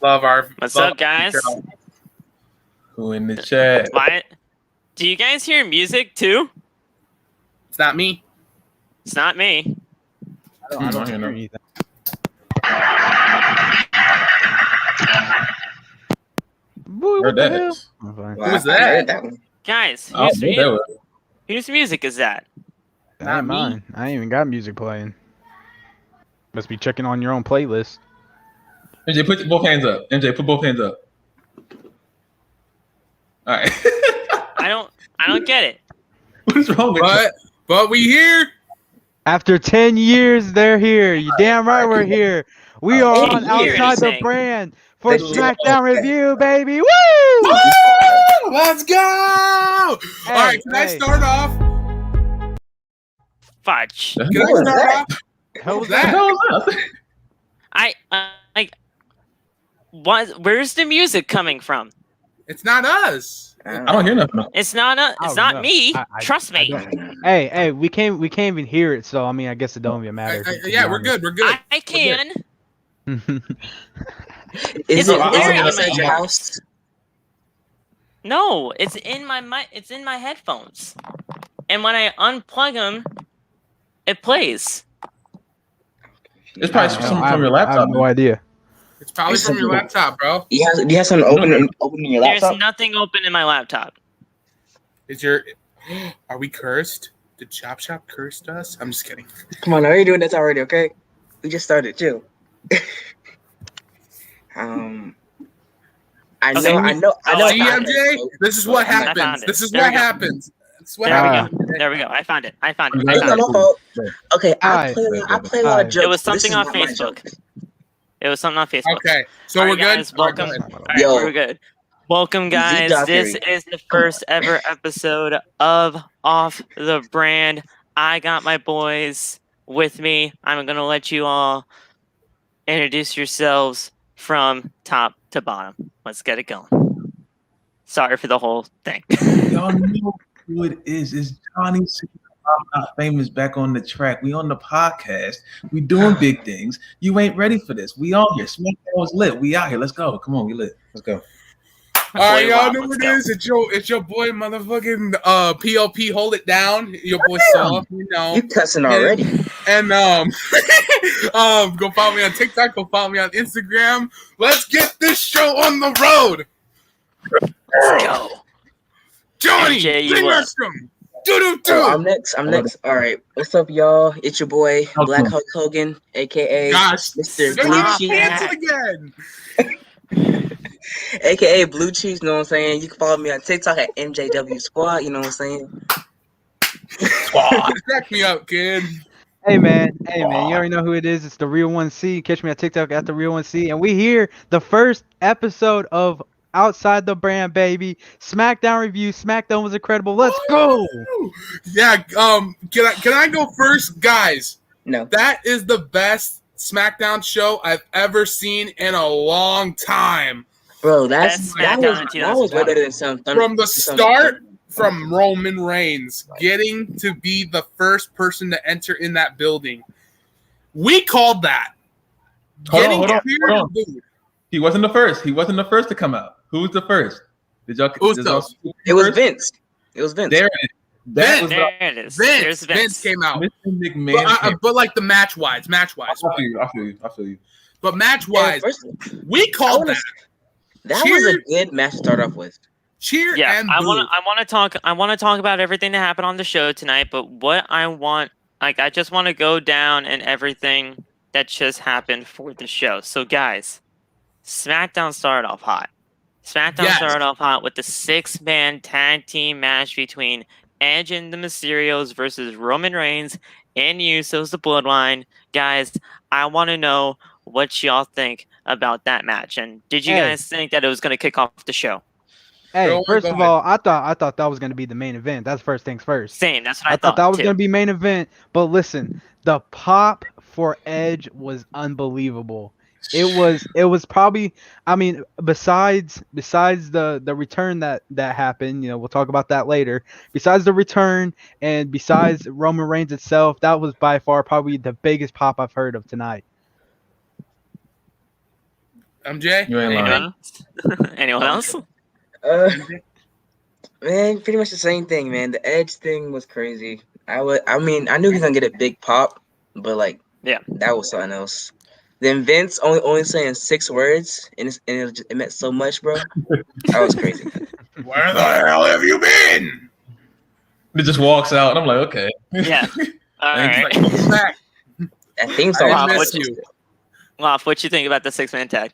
Love our. What's up, guys? Who in the chat? Why? Do you guys hear music too? It's not me. It's not me. I don't hear anything. Boy, what the hell? Who was that? Guys, Oh, whose music is that? That ain't mine. I ain't even got music playing. Must be checking on your own playlist. MJ, put both hands up. MJ, put both hands up. All right. I don't get it. What's wrong with you? But we here. After 10 years, they're here. You damn right we're here. We are on Outside the Brand for SmackDown review, baby. Woo! Woo! Let's go! Hey, all right, can I start off? Fudge. Can I start off? Hell was that? What? Where's the music coming from? It's not us. I don't hear nothing. It's not me. Trust me. Hey, we can't even hear it. So I mean, I guess it don't even matter. Yeah, we're good. We're good. I can. Is it outside your house? No, it's in my It's in my headphones, and when I unplug them, it plays. It's probably something from your laptop. I have no idea. It's probably from your laptop, bro. You have something open in your laptop? There's nothing open in my laptop. Are we cursed? Did Chop Shop curse us? I'm just kidding. Come on, now you're doing this already, okay? We just started too. I know. CMJ, this is what happens. This is what happens. There we go. I found it. Okay, I play a lot of jokes. It was something on Facebook. Okay, so we're guys, good. Welcome. Yo. We're good. Welcome, guys. This is the first ever episode of Off the Brand. I got my boys with me. I'm gonna let you all introduce yourselves from top to bottom. Let's get it going. Sorry for the whole thing. Y'all know who it is. It's Johnny. I'm not famous back on the track. We on the podcast. We doing big things. You ain't ready for this. We on here. SmackDown was lit. We out here. Let's go. Come on, we lit. Let's go. All right, y'all know what it is. It's your boy, motherfucking PLP. Hold it down. Your boy Saul. You cussing already. And go follow me on TikTok. Go follow me on Instagram. Let's get this show on the road. Let's go. Johnny, I'm next. All right. What's up, y'all? It's your boy, Black Hulk Hogan, a.k.a. Mr. Blue Cheese. A.k.a. Blue Cheese, you know what I'm saying? You can follow me on TikTok at MJW Squad, you know what I'm saying? Squad. Crack me up, kid. Hey man, you already know who it is. It's the Real 1C. Catch me on TikTok at the Real 1C. And we here, the first episode of Outside the Brand, baby. SmackDown review. SmackDown was incredible. Let's go. Yeah. Can I go first, guys? No. That is the best SmackDown show I've ever seen in a long time. Bro, that was better than something. From the start, from Roman Reigns getting to be the first person to enter in that building, we called that. Hold on. He wasn't the first. He wasn't the first to come out. Who was the first? It was Vince. It was Vince. There it is. Vince came out. Mr. McMahon but like the match-wise. I feel you. But match-wise, we called that. That was a good match to start off with. Cheer and I want to talk about everything that happened on the show tonight, but what I just want to go down and everything that just happened for the show. So guys, SmackDown started off hot. Started off hot with the 6-man tag team match between Edge and the Mysterios versus Roman Reigns and Usos, the Bloodline. Guys, I want to know what y'all think about that match. And did you guys think that it was going to kick off the show? Hey, first of all, I thought that was gonna be the main event. That's first things first. Same. That's what I I thought that was too. gonna be main event. But listen, the pop for Edge was unbelievable. It was probably, I mean, besides the return that happened, you know, we'll talk about that later. Besides the return and besides Roman Reigns itself, that was by far probably the biggest pop I've heard of tonight. MJ, You ain't lying. Anyone else? Man, pretty much the same thing, man. The Edge thing was crazy. I mean, I knew he was gonna get a big pop, but like, yeah, that was something else. Then Vince only saying 6 words, and it meant so much, bro. That was crazy. Where the hell have you been? It just walks out, and I'm like, okay. Yeah. All right. That theme song I was miss you. Loff, what you think about the 6-man tag?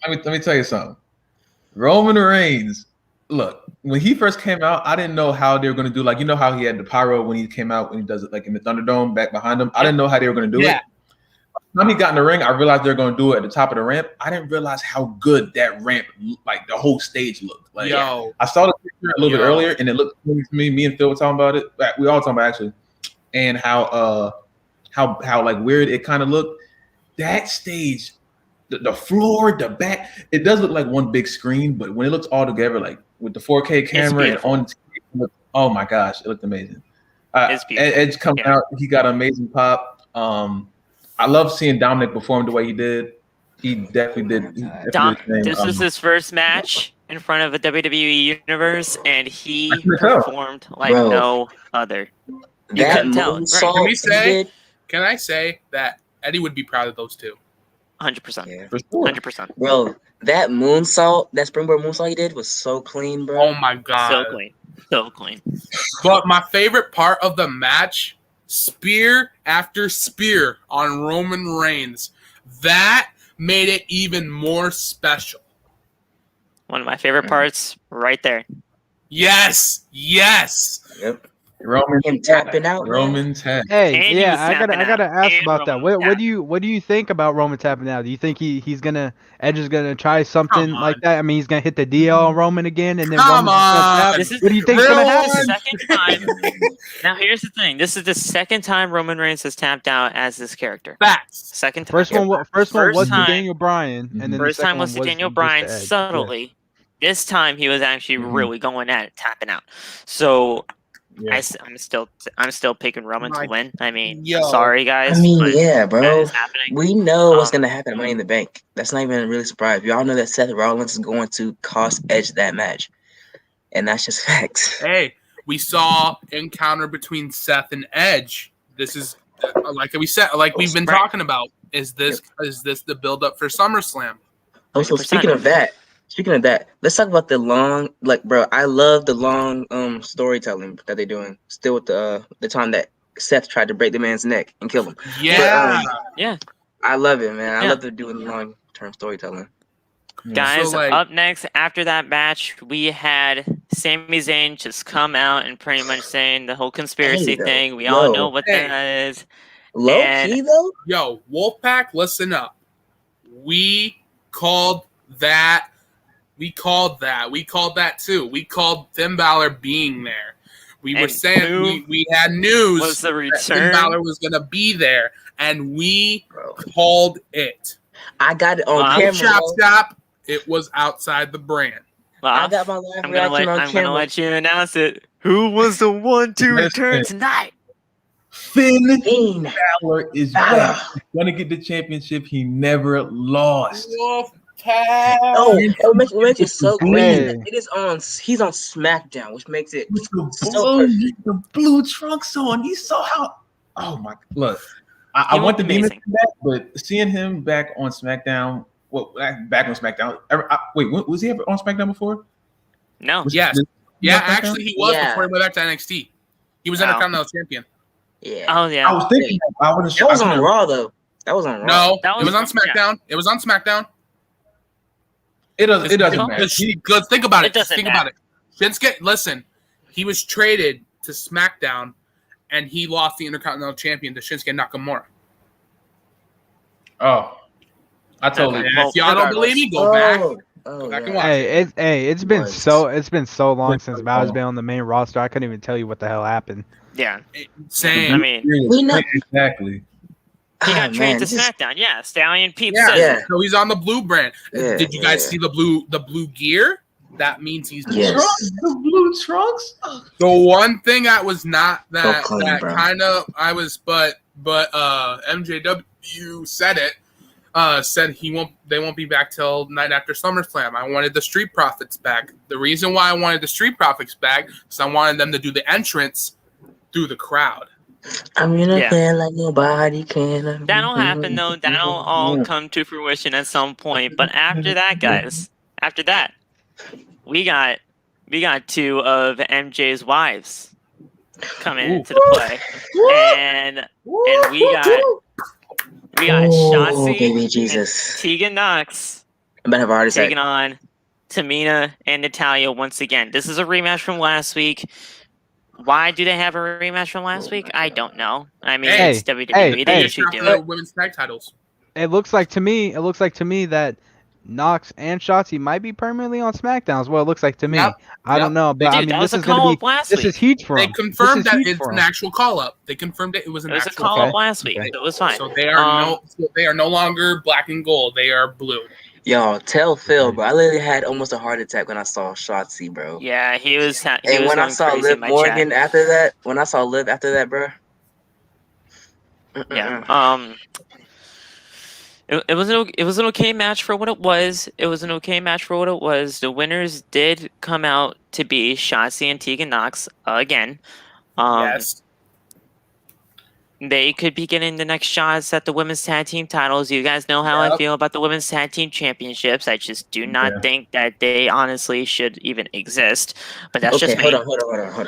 Let me tell you something. Roman Reigns, look, when he first came out, I didn't know how they were going to do, like, you know how he had the pyro when he came out, when he does it like in the Thunderdome back behind him. I didn't know how they were going to do it. When he got in the ring, I realized they were going to do it at the top of the ramp. I didn't realize how good that ramp, like the whole stage looked. Like, I saw the picture a little bit earlier, and it looked cool to me. Me and Phil were talking about it. We all talking about actually, and how like weird it kind of looked. That stage, the floor, the back, it does look like one big screen, but when it looks all together, like with the 4K camera and on the TV, oh my gosh, it looked amazing. Edge coming out, he got an amazing pop. I love seeing Dominic perform the way he did. He definitely did. This was his first match in front of a WWE universe, and he performed like no other. You couldn't tell. Can I say that Eddie would be proud of those two? 100%. 100%. Bro, that moonsault, that springboard moonsault he did was so clean, bro. Oh my god. So clean. But my favorite part of the match, spear after spear on Roman Reigns. That made it even more special. One of my favorite parts right there. Yes. Yep. Roman tapping out. Roman tap. Hey, I gotta ask about that. What do you think about Roman tapping out? Do you think Edge is gonna try something like that? I mean, he's gonna hit the DL on Roman again, and then Roman's gonna tap. What do you think is gonna happen? Second time. Now here's the thing. This is the second time Roman Reigns has tapped out as this character. Facts. Second time. First one was Daniel Bryan, and then first the time was Daniel Bryan subtly. Yeah. This time he was actually really going at it, tapping out. So. Yeah. I'm still picking Roman to win. I mean, sorry guys. I mean, bro. We know what's gonna happen at Money in the Bank. That's not even really a surprise. We all know that Seth Rollins is going to cost Edge that match, and that's just facts. Hey, we saw encounter between Seth and Edge. This is like we said, like we've been talking about. Is this the build up for SummerSlam? Also, speaking of that, let's talk about the long, like, bro, I love the long storytelling that they're doing. Still with the time that Seth tried to break the man's neck and kill him. Yeah. I love it, man. I love the doing long-term storytelling. Guys, up next, after that match, we had Sami Zayn just come out and pretty much saying the whole conspiracy thing. We all know what that is. Low key, though? Yo, Wolfpack, listen up. We called that too. We called Finn Balor being there. We were saying we had news was the return. That Finn Balor was going to be there, and we called it. I got it on camera. Chop. It was outside the brand. I got my live reaction on camera. I'm going to let you announce it. Who was the one to return tonight? Finn Balor is back. He's going to get the championship he never lost. What makes it so great? It is on. He's on SmackDown, which makes it so perfect. The blue trunks on. You saw how? Oh my! Look, I want the Demon back, but seeing him back on SmackDown. Well, back on SmackDown. Wait, was he ever on SmackDown before? No. Yes. Yeah, actually, he was before he went back to NXT. He was Intercontinental Champion. Yeah. Oh yeah. I was thinking. That was on Raw though. That was on Raw. No, it was on SmackDown. Yeah. It was on SmackDown. It doesn't matter. Because think about it. Think about it. Shinsuke, listen, he was traded to SmackDown, and he lost the Intercontinental Champion to Shinsuke Nakamura. Oh, I totally. If y'all don't believe me, go back. Oh, back and yeah. watch. It's been so long since Balor's been on the main roster. I couldn't even tell you what the hell happened. Yeah. Same. I mean, We know- exactly. he got Oh, traded man, to this is- SmackDown. Yeah, Stallion Pete Yeah, says Yeah. it. so he's on the blue brand. Yeah, Did you guys yeah. see the blue gear? That means he's Yes. Trunks, the blue trunks. The one thing that was not that Go clean, that bro. kind of I was but MJW said it. Said they won't be back till night after SummerSlam. I wanted the Street Profits back. The reason why I wanted the Street Profits back is I wanted them to do the entrance through the crowd. I'm gonna Yeah. feel like nobody can. That'll happen though. That'll all come to fruition at some point. But after that, guys, we got two of MJ's wives coming into the play, and we got Shotzi baby and Jesus. Tegan Knox I'm about to have a heart attack. taking on Tamina and Natalya once again. This is a rematch from last week. Why do they have a rematch from last week? I don't know. I mean, Hey, it's WWE. They hey, usually do the it. women's tag titles. It looks like to me that Knox and Shotzi might be permanently on SmackDown is what it looks like to me. Yep. I don't know, but Dude, I mean that was this a is gonna call-up be last this week. is huge for They them. confirmed This is that huge it's for an 'em. actual call up. They confirmed it was an It was a actual call call up last week. Okay. It was fine. So they are no longer black and gold. They are blue. Y'all, tell Phil, bro. I literally had almost a heart attack when I saw Shotzi, bro. Yeah, he was. He And was when I going saw crazy Liv in my Morgan chat. after that, bro. Yeah. It was an okay match for what it was. The winners did come out to be Shotzi and Tegan Knox again. Yes. They could be getting the next shots at the women's tag team titles. You guys know how I Yep. feel about the women's tag team championships. I just do not Yeah. think that they honestly should even exist. But that's Okay, just me. hold on.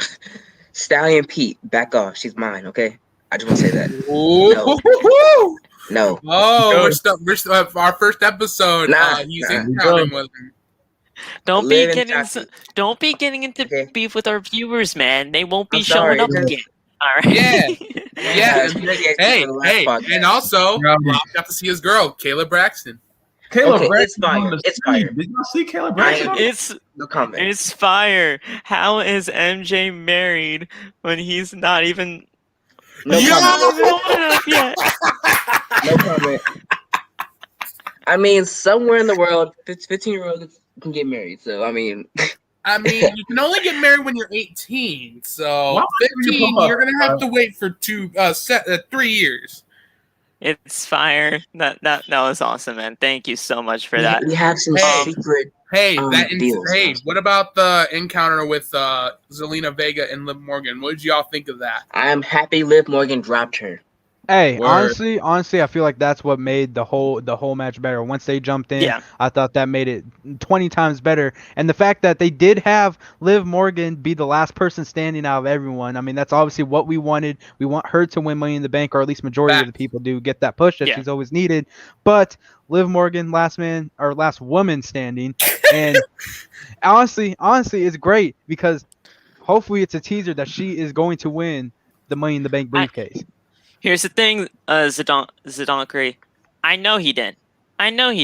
Stallion Pete, back off. She's mine, okay? I just want to say that. Ooh. No. Oh, we're still our first episode. Nah, He's nah. encountering with him. Don't Liv be and getting into Okay. beef with our viewers, man. They won't be I'm showing sorry, up it's just- again. All right. Yeah. Yeah. Hey, And also, Yeah. Rob got to see his girl, Kayla Braxton. Caleb Okay, Braxton it's fire. on the It's screen. fire. Did y'all see Caleb Braxton? on the- It's no comment. it's fire. How is MJ married when he's not even No Yo! comment. old enough yet? No comment. I mean, somewhere in the world, 15-year-olds can get married. So, I mean, I mean, you can only get married when you're 18. So Why would you 15, pop up? you're gonna have to wait for 3 years. It's fire. That was awesome, man. Thank you so much for that. we have some Hey. secret. Hey, deals. what about the encounter with Zelina Vega and Liv Morgan? What did y'all think of that? I am happy Liv Morgan dropped her. Hey, Word. honestly, I feel like that's what made the whole match better. Once they jumped in, Yeah. I thought that made it 20 times better. And the fact that they did have Liv Morgan be the last person standing out of everyone, I mean, that's obviously what we wanted. We want her to win Money in the Bank, or at least majority of the people do get that push that Yeah. she's always needed. But Liv Morgan, last woman standing, and honestly, it's great because hopefully it's a teaser that she is going to win the Money in the Bank briefcase. Here's the thing, Zidane. I know he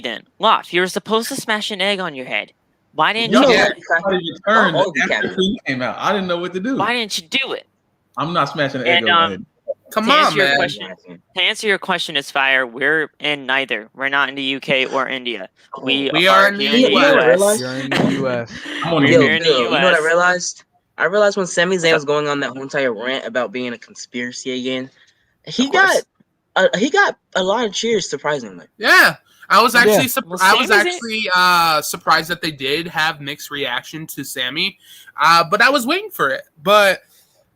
didn't. Loft, you were supposed to smash an egg on your head. Why didn't Yo, you do Yeah. it? somebody returned Oh, the after captain. the food came out. I didn't know what to do. Why didn't you do it? I'm not smashing an egg And, over my head. Come To on, answer your man. question- To answer your question, it's fire. We're in neither. We're not in the UK or India. We are are in the here in the US. US. You're in the US. I'm on We're the Yo, here in the Bill, you know what I US. realized? I realized when Sami Zayn was going on that whole entire rant about being a conspiracy again, he Of course. got a lot of cheers, surprisingly. Yeah. I was actually Well, I was Sami's actually surprised that they did have mixed reaction to Sammy. But I was waiting for it. But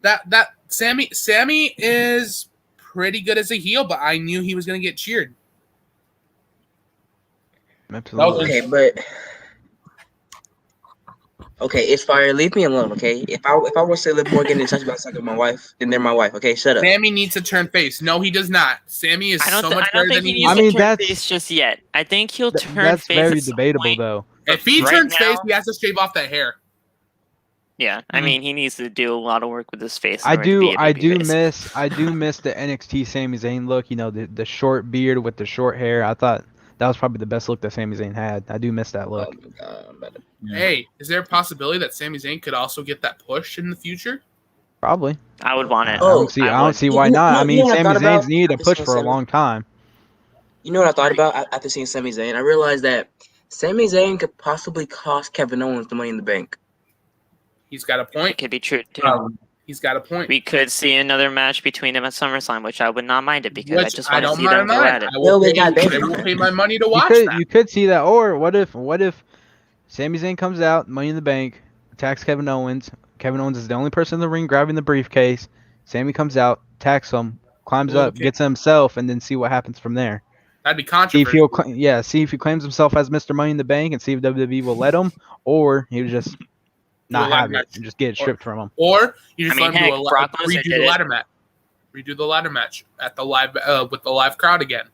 that Sammy is pretty good as a heel, but I knew he was going to get cheered. Absolutely. Okay, but okay, it's fire. Leave me alone, okay? If I were to say Liv Morgan and touch about something with my wife, then they're my wife. Okay, shut up. Sammy needs to turn face. No, he does not. Sammy is I don't, so th- much I don't better think than he he needs I to mean, turn that's- face just yet. I think he'll turn That's face very at some debatable, point. though. If he Right turns now- face, he has to shave off that hair. Yeah, I mean, he needs to do a lot of work with his face. in I order to be a I do babyface. miss the NXT Sami Zayn look. You know, the short beard with the short hair. I thought that was probably the best look that Sami Zayn had. I do miss that look. Oh my God. Hey, is there a possibility that Sami Zayn could also get that push in the future? Probably. I would want it. I don't see why not. I mean, Sami Zayn's needed a push for a long time. You know what I thought about after seeing Sami Zayn? I realized that Sami Zayn could possibly cost Kevin Owens the Money in the Bank. He's got a point. It could be true too. He's got a point. We could see another match between them at SummerSlam, which I would not mind it because I just want to see them go at it. I will pay my money to watch that. You could see that, or what if Sami Zayn comes out, Money in the Bank, attacks Kevin Owens. Kevin Owens is the only person in the ring grabbing the briefcase. Sami comes out, attacks him, climbs up, gets himself, and then see what happens from there. That'd be controversial. See if he claims himself as Mr. Money in the Bank and see if WWE will let him, or he'll just not have it and just get it stripped from him. Or you just let him redo the ladder match. Redo the ladder match at the live with the live crowd again.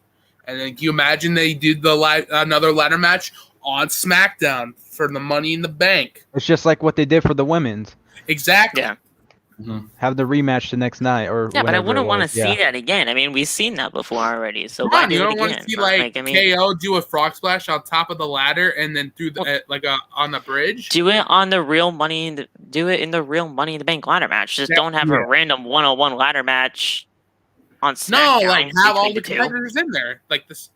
And then can you imagine they did another ladder match on SmackDown for the Money in the Bank? It's just like what they did for the women's. Exactly. Yeah. Mm-hmm. Have the rematch the next night, or but I wouldn't want to see that again. I mean, we've seen that before already. So why do you don't want to see KO do a frog splash on top of the ladder and then through the on the bridge? Do it on the real Money. Do it in the real Money in the Bank ladder match. Just don't have a random 1-on-1 ladder match on SmackDown. No, like have all the competitors in there, like this.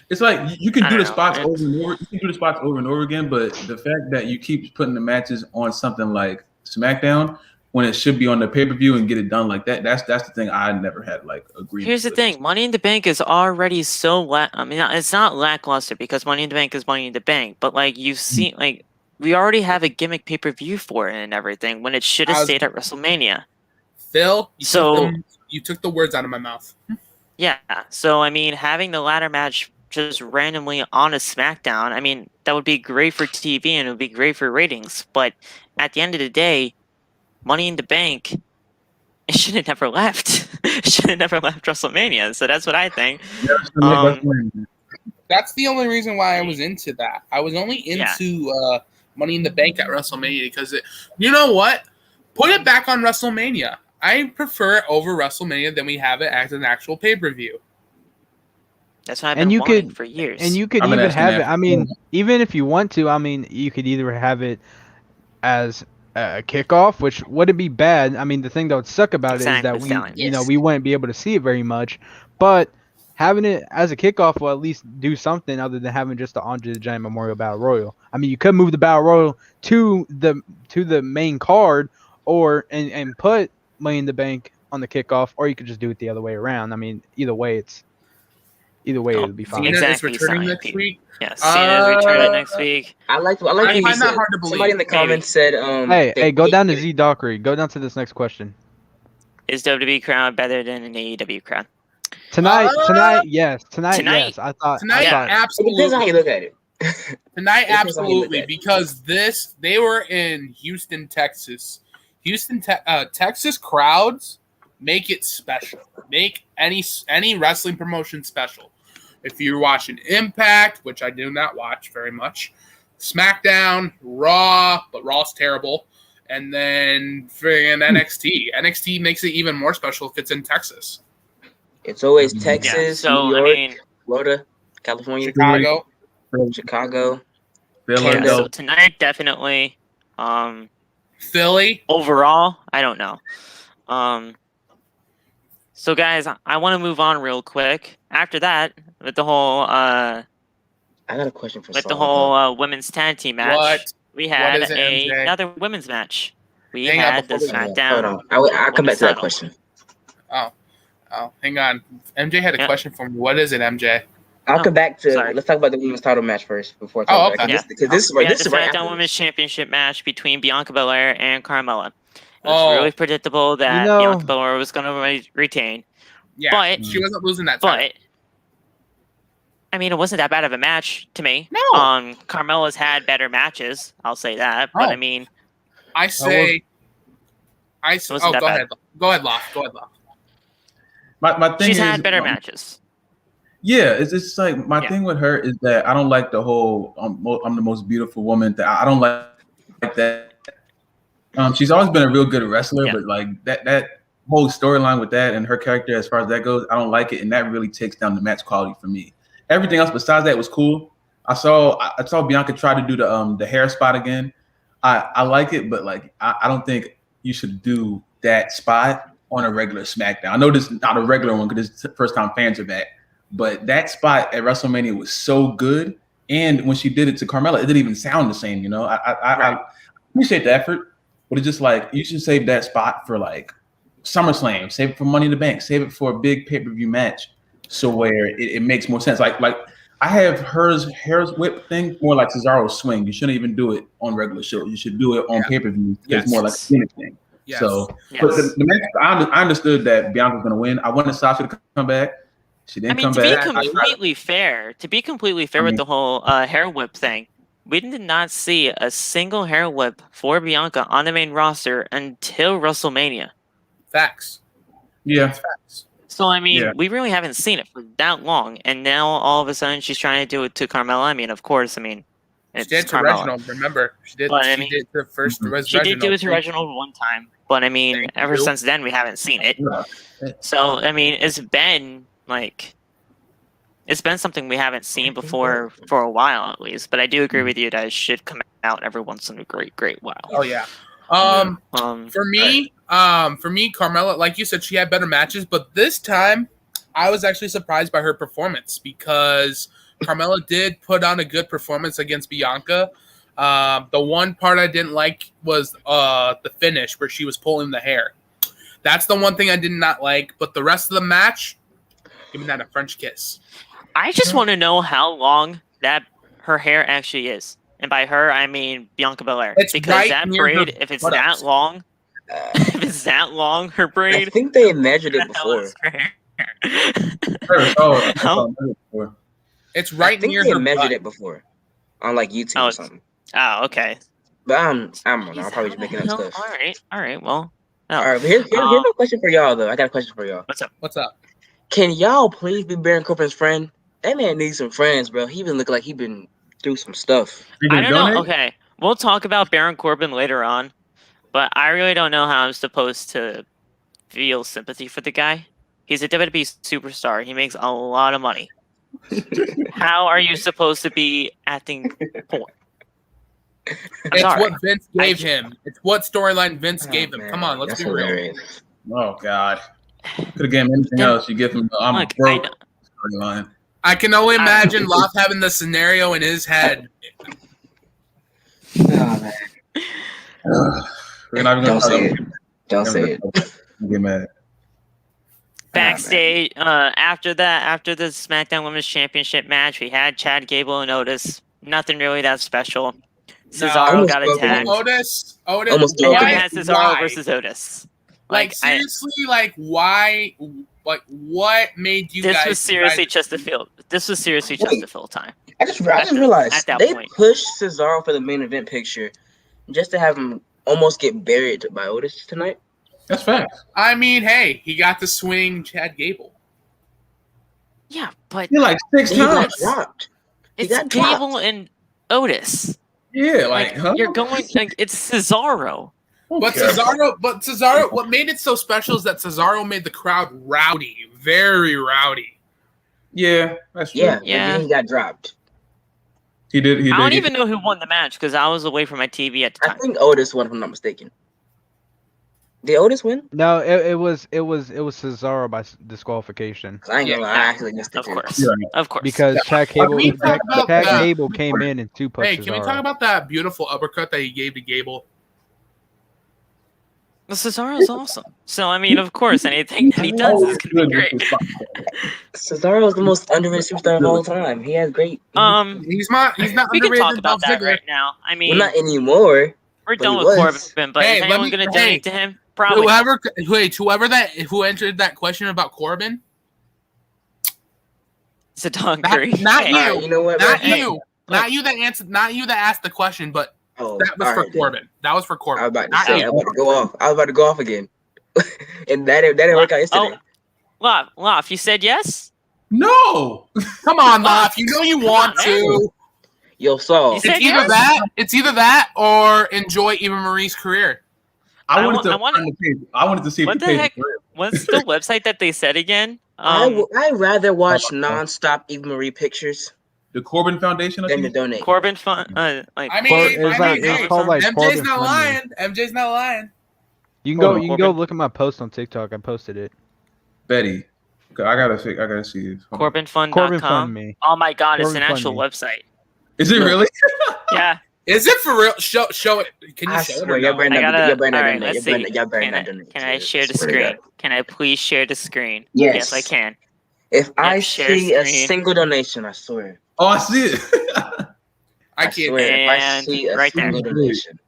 It's like you can do the spots over and over. You can do the spots over and over again, but the fact that you keep putting the matches on something like SmackDown when it should be on the pay-per-view and get it done like that, that's the thing I never had agreement. Here's the thing, Money in the Bank is already so I mean, it's not lackluster because Money in the Bank is Money in the Bank, but you've seen we already have a gimmick pay-per-view for it and everything when it should have stayed at WrestleMania. Phil, you took the words out of my mouth. Yeah, so I mean, having the ladder match just randomly on a SmackDown, I mean, that would be great for TV and it would be great for ratings, but at the end of the day, Money in the Bank, it should have never left. It should have never left WrestleMania. So that's what I think. That's the only reason why I was into that. I was only into Money in the Bank at WrestleMania because you know what? Put it back on WrestleMania. I prefer it over WrestleMania than we have it as an actual pay-per-view. That's what I've been wanting for years. And you could even have it. I mean, even if you want to, I mean, you could either have it as a kickoff, which wouldn't be bad. I mean, the thing that would suck about it is that we wouldn't be able to see it very much. But having it as a kickoff will at least do something other than having just the Andre the Giant Memorial Battle Royal. I mean, you could move the Battle Royal to the main card, and put Money in the Bank on the kickoff, or you could just do it the other way around. I mean, either way, it would be fine. Cena is returning next week. Yeah, Cena is returning next week. I find that hard to believe. Somebody in the comments said, "Hey, go down to Z Dockery. Go down to this next question. Is WWE crowd better than an AEW crowd? Tonight, yes. Yes. I thought absolutely. It depends on how you look at it. Tonight, absolutely, because they were in Houston, Texas. Texas crowds make it special. Make any wrestling promotion special. If you're watching Impact, which I do not watch very much, SmackDown, Raw, but Raw's terrible, and then friggin' NXT. NXT makes it even more special if it's in Texas. It's always Texas, New York, Florida, California, Chicago. So tonight, definitely. Philly. Overall, I don't know. So guys, I want to move on real quick. After that, with the whole I got a question for with Saul, the whole women's tag team match. We had MJ? another women's match. We had the SmackDown. Hold on, I'll come back to that question. Oh, hang on. MJ had a question for me. What is it, MJ? I'll come back to. Let's talk about the women's title match first before. Okay. Because this is right. This is right. SmackDown Women's Championship match between Bianca Belair and Carmella. It was really predictable that Bianca Belair was going to retain. Yeah, but she wasn't losing that time. But I mean, it wasn't that bad of a match to me. No. Carmella's had better matches. I'll say that. But I mean, go ahead. Go ahead, Loft. My thing she's had better matches. Yeah, it's just like my thing with her is that I don't like the whole I'm the most beautiful woman. I don't like that. She's always been a real good wrestler, but like that whole storyline with that and her character as far as that goes, I don't like it, and that really takes down the match quality for me. everything else besides that was cool. I saw Bianca try to do the hair spot again. I like it, but like I don't think you should do that spot on a regular SmackDown. I know this is not a regular one because it's the first time fans are back, but that spot at WrestleMania was so good. And when she did it to Carmella, it didn't even sound the same. You know, I appreciate the effort, but it's just like you should save that spot for like SummerSlam, save it for Money in the Bank, save it for a big pay-per-view match, so where it makes more sense. Like I have hers whip thing more like Cesaro's swing. You shouldn't even do it on regular shows. You should do it on pay-per-view. It's more like a gimmick thing. Yes. So, but the match, I understood that Bianca was going to win. I wanted Sasha to come back. She didn't come back. To be completely fair with the whole hair whip thing, we did not see a single hair whip for Bianca on the main roster until WrestleMania. Facts. Yeah. Facts. So, I mean, we really haven't seen it for that long. And now, all of a sudden, she's trying to do it to Carmella. I mean, of course, it's she did to Carmella. Reginald, remember? She did the first She did do it to Reginald one time. But, I mean, ever since then, we haven't seen it. So, I mean, it's been something we haven't seen before for a while, at least. But I do agree with you that it should come out every once in a great while. Oh, yeah. For me, Carmella, like you said, she had better matches, but this time I was actually surprised by her performance because Carmella did put on a good performance against Bianca. The one part I didn't like was the finish where she was pulling the hair. That's the one thing I did not like, but the rest of the match, give me that a French kiss. I just want to know how long that her hair actually is. And by her, I mean Bianca Belair. It's because right that near braid, if it's that long, her braid. I think they measured it before. It's right near her. They measured it before on like YouTube or something. Oh, okay. But I don't know. I'm probably just making up stuff. All right. Well, all right. But here's a question for y'all, though. I got a question for y'all. What's up? Can y'all please be Baron Corbin's friend? That man needs some friends, bro. He been looking like he been through some stuff. I don't know. Okay, we'll talk about Baron Corbin later on, but I really don't know how I'm supposed to feel sympathy for the guy. He's a WWE superstar. He makes a lot of money. How are you supposed to be acting poor? It's what Vince gave him. It's what storyline Vince gave him. Man, come on, let's be real. Oh God, could have given anything else. You give him the I'm broke storyline. I can only imagine Loth having the scenario in his head. Oh man. We're not even Don't say it. Don't say it. Get mad. Backstage, after the SmackDown Women's Championship match, we had Chad Gable and Otis. Nothing really that special. Cesaro got attacked. Otis. And then we had Cesaro versus Otis. Like seriously, why? Like, what made you guys? This was seriously just to fill time. I just realized they pushed Cesaro for the main event picture just to have him almost get buried by Otis tonight. That's facts. I mean, hey, he got to swing Chad Gable. Yeah, but you're like 6 times. Got dropped. It's Gable and Otis. Yeah, you're going it's Cesaro. But Cesaro, what made it so special is that Cesaro made the crowd rowdy, very rowdy. Yeah, that's true. Yeah. Then he got dropped. He did. I don't even know who won the match because I was away from my TV at the time. I think Otis won, if I'm not mistaken. Did Otis win? No, it was Cesaro by disqualification. I ain't gonna lie, I actually missed it. Of course. Because Chad Gable came in and two punched Hey, can we talk about that beautiful uppercut that he gave to Gable? Well, Cesaro's awesome. So, I mean, of course, anything that he does is going to be great. Cesaro is the most underrated superstar of all time. He has great... He's not we underrated. can talk about that right now. I mean... Well, not anymore. We're done with Corbin, but is anyone going to donate to him? Probably. Who entered that question about Corbin? It's a dog curry. Not you. You know what? Not you. Not you that answered. Not you that asked the question, but that was for Corbin. That was for Corbin. I was about to say. I was about to go off again, and that didn't work out yesterday. Lof, you said yes? No. Come on, Lof. You know you want to. Yo, Saul. It's either that or enjoy Eva Marie's career. I wanted to see if what the heck? What's the website that they said again? I'd rather watch non-stop Eva Marie pictures The Corbin Foundation. than to donate. Corbin Fund. I mean, it's called like MJ's Corbin not Fund Me. lying. MJ's not lying. You can Hold go. on, Look at my post on TikTok. I posted it. Betty. I gotta see it. CorbinFund.com. Corbin Fund Me. Oh my God, it's Corbin an Fund actual Me. website. Is it really? Yeah. Is it for real? Show it. Can you I show it? swear, Or y'all no? better I not gotta. donate. All right, let's Y'all see. better not donate. Can I share the Swear to screen? God. Can I please share the screen? Yes. I can. If I share see a screen. single donation, I swear. Oh, I see it. I can't. Swear, if I And see a right there. single donation.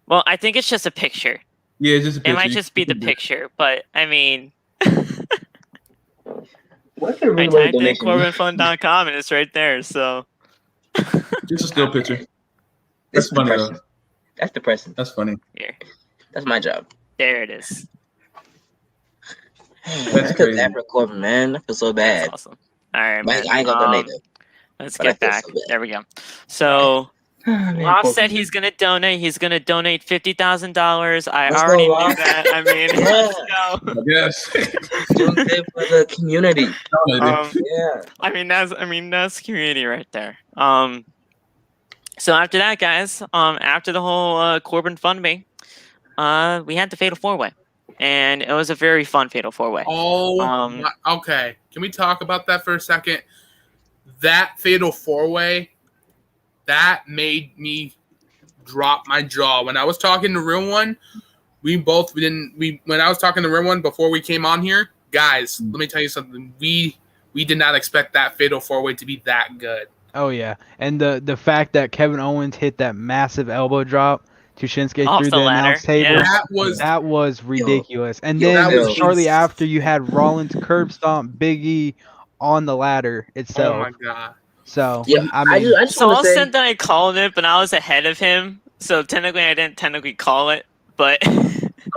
Well, I think it's just a picture. Yeah, it's just a picture. It might just be the picture, but I mean, What's the I real typed in donation? CorbinFund.com and it's right there. So Just a still picture. This That's funny depressing. though. That's depressing. That's funny. here, That's my job. there it is. That's I feel crazy. bad for Corbin, man. I feel so bad. That's awesome. All right, But man. I ain't gonna donate though. Let's But I get feel back. so bad. There we go. So Man, Ross Corbin. said he's gonna donate. He's gonna donate $50,000. I Let's go, already knew Ross. that. I mean, let's go. Yes. Doing good for the community. Yeah. I mean that's community right there. So after that, guys, after the whole Corbin Fund Me, we had the Fatal 4-Way, and it was a very fun Fatal 4-Way. Oh, okay. Can we talk about that for a second? That Fatal 4-Way, that made me drop my jaw. When I was talking to Real One, when I was talking to Real One before we came on here, guys, let me tell you something. We did not expect that Fatal 4-Way to be that good. Oh yeah, and the fact that Kevin Owens hit that massive elbow drop to Shinsuke Off through the the ladder. announce table, Yeah. that was ridiculous. And Yo, then that was shortly after, you had Rollins curb stomp Big E on the ladder itself. Oh my god. So Yeah, I mean, I just Saul want to say, said that I called it, but I was ahead of him. So technically, I didn't technically call it, but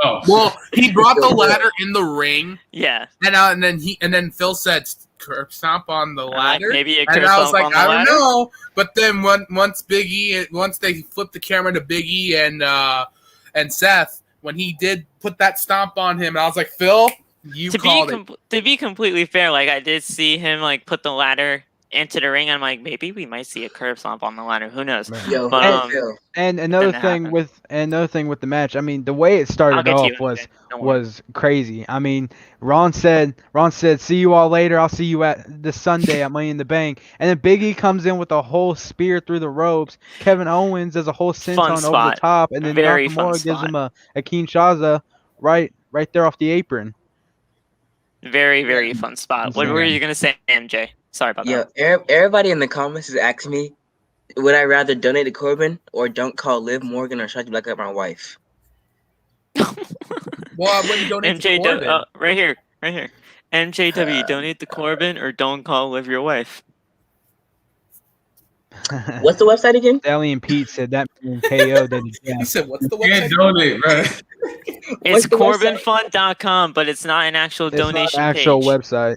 Oh, Well, he brought the ladder in the ring, yeah. and then Phil said curb stomp on the ladder. Maybe a And curb I was stomp on like, the I don't ladder. know. But then once they flipped the camera to Big E and Seth, when he did put that stomp on him, I was like, Phil, you called it. To be completely fair, like I did see him like put the ladder into the ring. I'm like, maybe we might see a curb stomp on the ladder. Who knows? yo, But, Phil, and another Didn't thing happen. with the match, I mean, the way it I'll started get to off you. was Okay, don't worry. was crazy. I mean, Ron said, "See you all later. I'll see you at this Sunday at Money in the Bank." And then Big E comes in with a whole spear through the ropes. Kevin Owens does a whole senton over spot. the top, and then Very fun Nakamura gives spot. him a Kinshasa right there off the apron. Very, very fun spot. What were you gonna say, MJ? Sorry about yo, that. everybody in the comments is asking me, would I rather donate to Corbin or don't call Liv Morgan or try to black up my wife? Well, I wouldn't donate to Corbin. Right here. MJW, donate to Corbin or don't call Liv your wife. What's the website again? Stallion Pete said that means KO that He said, "What's the you can't website?" donate, right? It's the website? CorbinFund.com, but it's not an actual it's not donation an actual page. website.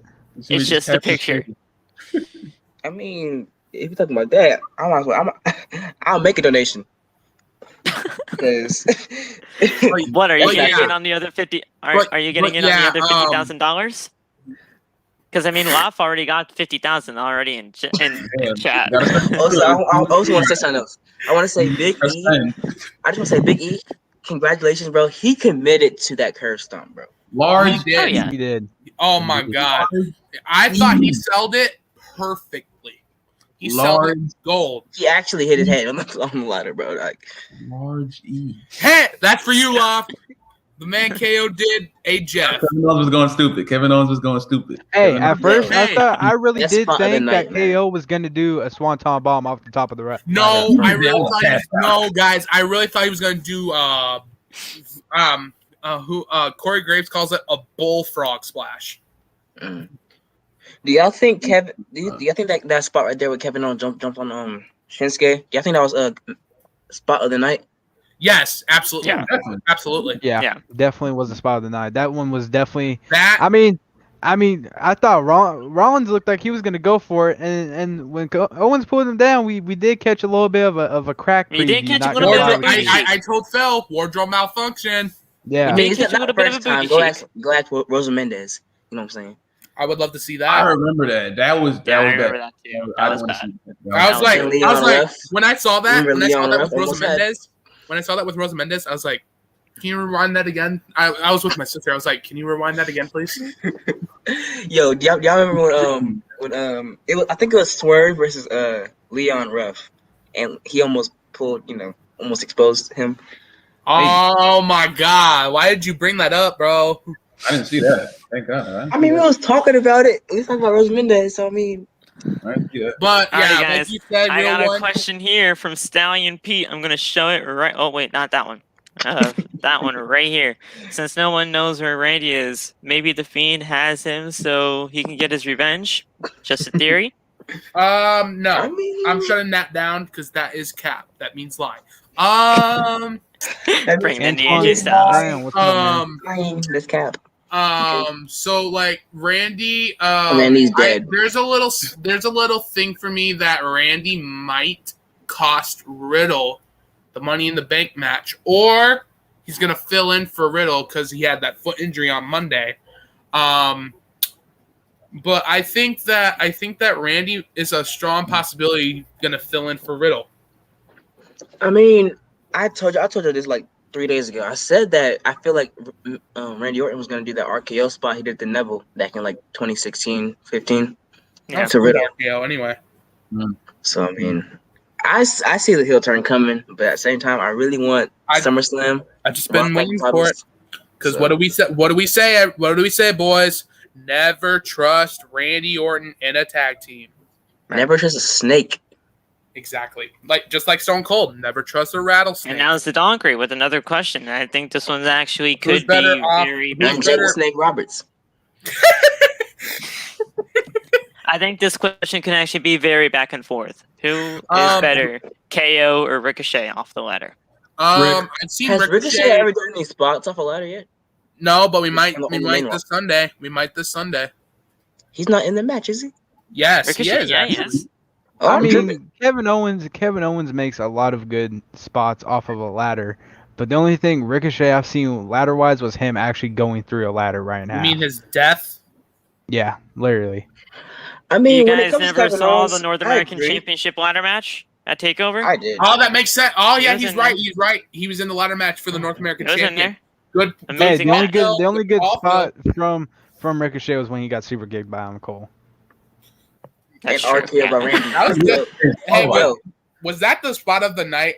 It's just a picture. I mean, if you're talking about that, I'll make a donation. Because What are you Well, getting yeah. in on the other 50? But- Are you getting but in on the yeah, other $50,000? Because I mean, Laf already got 50,000 already in chat. also, I also want to say something else. I want to say Big E. I just want to say Big E. Congratulations, bro. He committed to that curve stomp, bro. Large. He did. Oh, yeah. He did. Oh my god! I thought he sold it perfectly. He sold it gold. He actually hit his head on the ladder, bro. Like, Large E. Hey, that's for you, Loft. The man KO did a Jeff. Kevin Owens was going stupid. Hey, at first Hey. I really That's did spot of the think night, that man. KO was gonna do a swanton bomb off the top of the ladder. No, I really Yeah, thought he was, no, guys. I really thought he was going to do Corey Graves calls it a bullfrog splash. do y'all think Kevin? Do y'all think that spot right there with Kevin Owens jumped on Shinsuke? Do y'all think that was a spot of the night? Yes, absolutely. Yeah. Absolutely. Yeah, definitely was the spot of the night. That one was definitely. That I mean, I thought Rollins looked like he was gonna go for it, and when Owens pulled him down, we did catch a little bit of a crack. We did preview, catch a not little gonna bit of lie a with booty you. I told Phil wardrobe malfunction. Yeah. I mean, it's Catch a not little the bit of first a time. booty Go shake. ask Rosa Mendez. You know what I'm saying? I would love to see that. I remember that. That was I was remember bad. that too. I That was wanna bad. see that. I was like, Ruff. when I saw that, Remember Leon Ruff with Rosa almost had. Mendes, I was like, can you rewind that again? I was with my sister. I was like, can you rewind that again, please? Yo, y'all remember when it was, I think it was Swerve versus Leon Ruff, and he almost pulled, almost exposed him. Oh my God! Why did you bring that up, bro? I didn't see that. Thank God. I mean, we was talking about it. We was talking about Rosa Mendes, so I mean. I didn't see that. But yeah, Alrighty, guys. like you said, I got a question here from Stallion Pete. I'm gonna show it right. Oh wait, not that one. That one right here. Since no one knows where Randy is, maybe the Fiend has him so he can get his revenge. Just a theory. No, I mean, I'm shutting that down because that is cap. That means lie. Bring the Antoine, ninja styles. Ryan, what's up, man? this cap. So like Randy, Randy's dead. There's a little thing for me that Randy might cost Riddle the Money in the Bank match, or he's gonna fill in for Riddle because he had that foot injury on Monday. But I think that Randy is a strong possibility gonna fill in for Riddle. I mean, I told you this like 3 days ago. I said that I feel like Randy Orton was going to do that RKO spot he did to Neville back in like 2016, 15. Yeah, to Riddle. RKO anyway. So, I mean, I see the heel turn coming, but at the same time, I really want SummerSlam. I've just been waiting for it. Because what do we say? What do we say, boys? Never trust Randy Orton in a tag team. Never trust a snake. Exactly. Just like Stone Cold, never trust a rattlesnake. And now it's the Donkey with another question. I think this one actually could be very And Jake Snake Roberts. I think this question can actually be very back and forth. Who is better, KO or Ricochet off the ladder? I've seen Has Ricochet ever done any spots off a ladder yet? No, but we might this Sunday. We might this Sunday. He's not in the match, is he? Yes, Ricochet, he is. he is. I mean, Kevin Owens makes a lot of good spots off of a ladder, but the only thing Ricochet I've seen ladder-wise was him actually going through a ladder right now. You mean his death? Yeah, literally. I mean, you guys never saw the North American Championship ladder match at TakeOver? I did. Oh, that makes sense. Oh, yeah, he's right. He's right. He was in the ladder match for the North American Champion. Good. Amazing. Hey, the only good spot from Ricochet was when he got super kicked by Adam Cole. That's and true. RKO by Randy. That was good. Hey, yo. Was that the spot of the night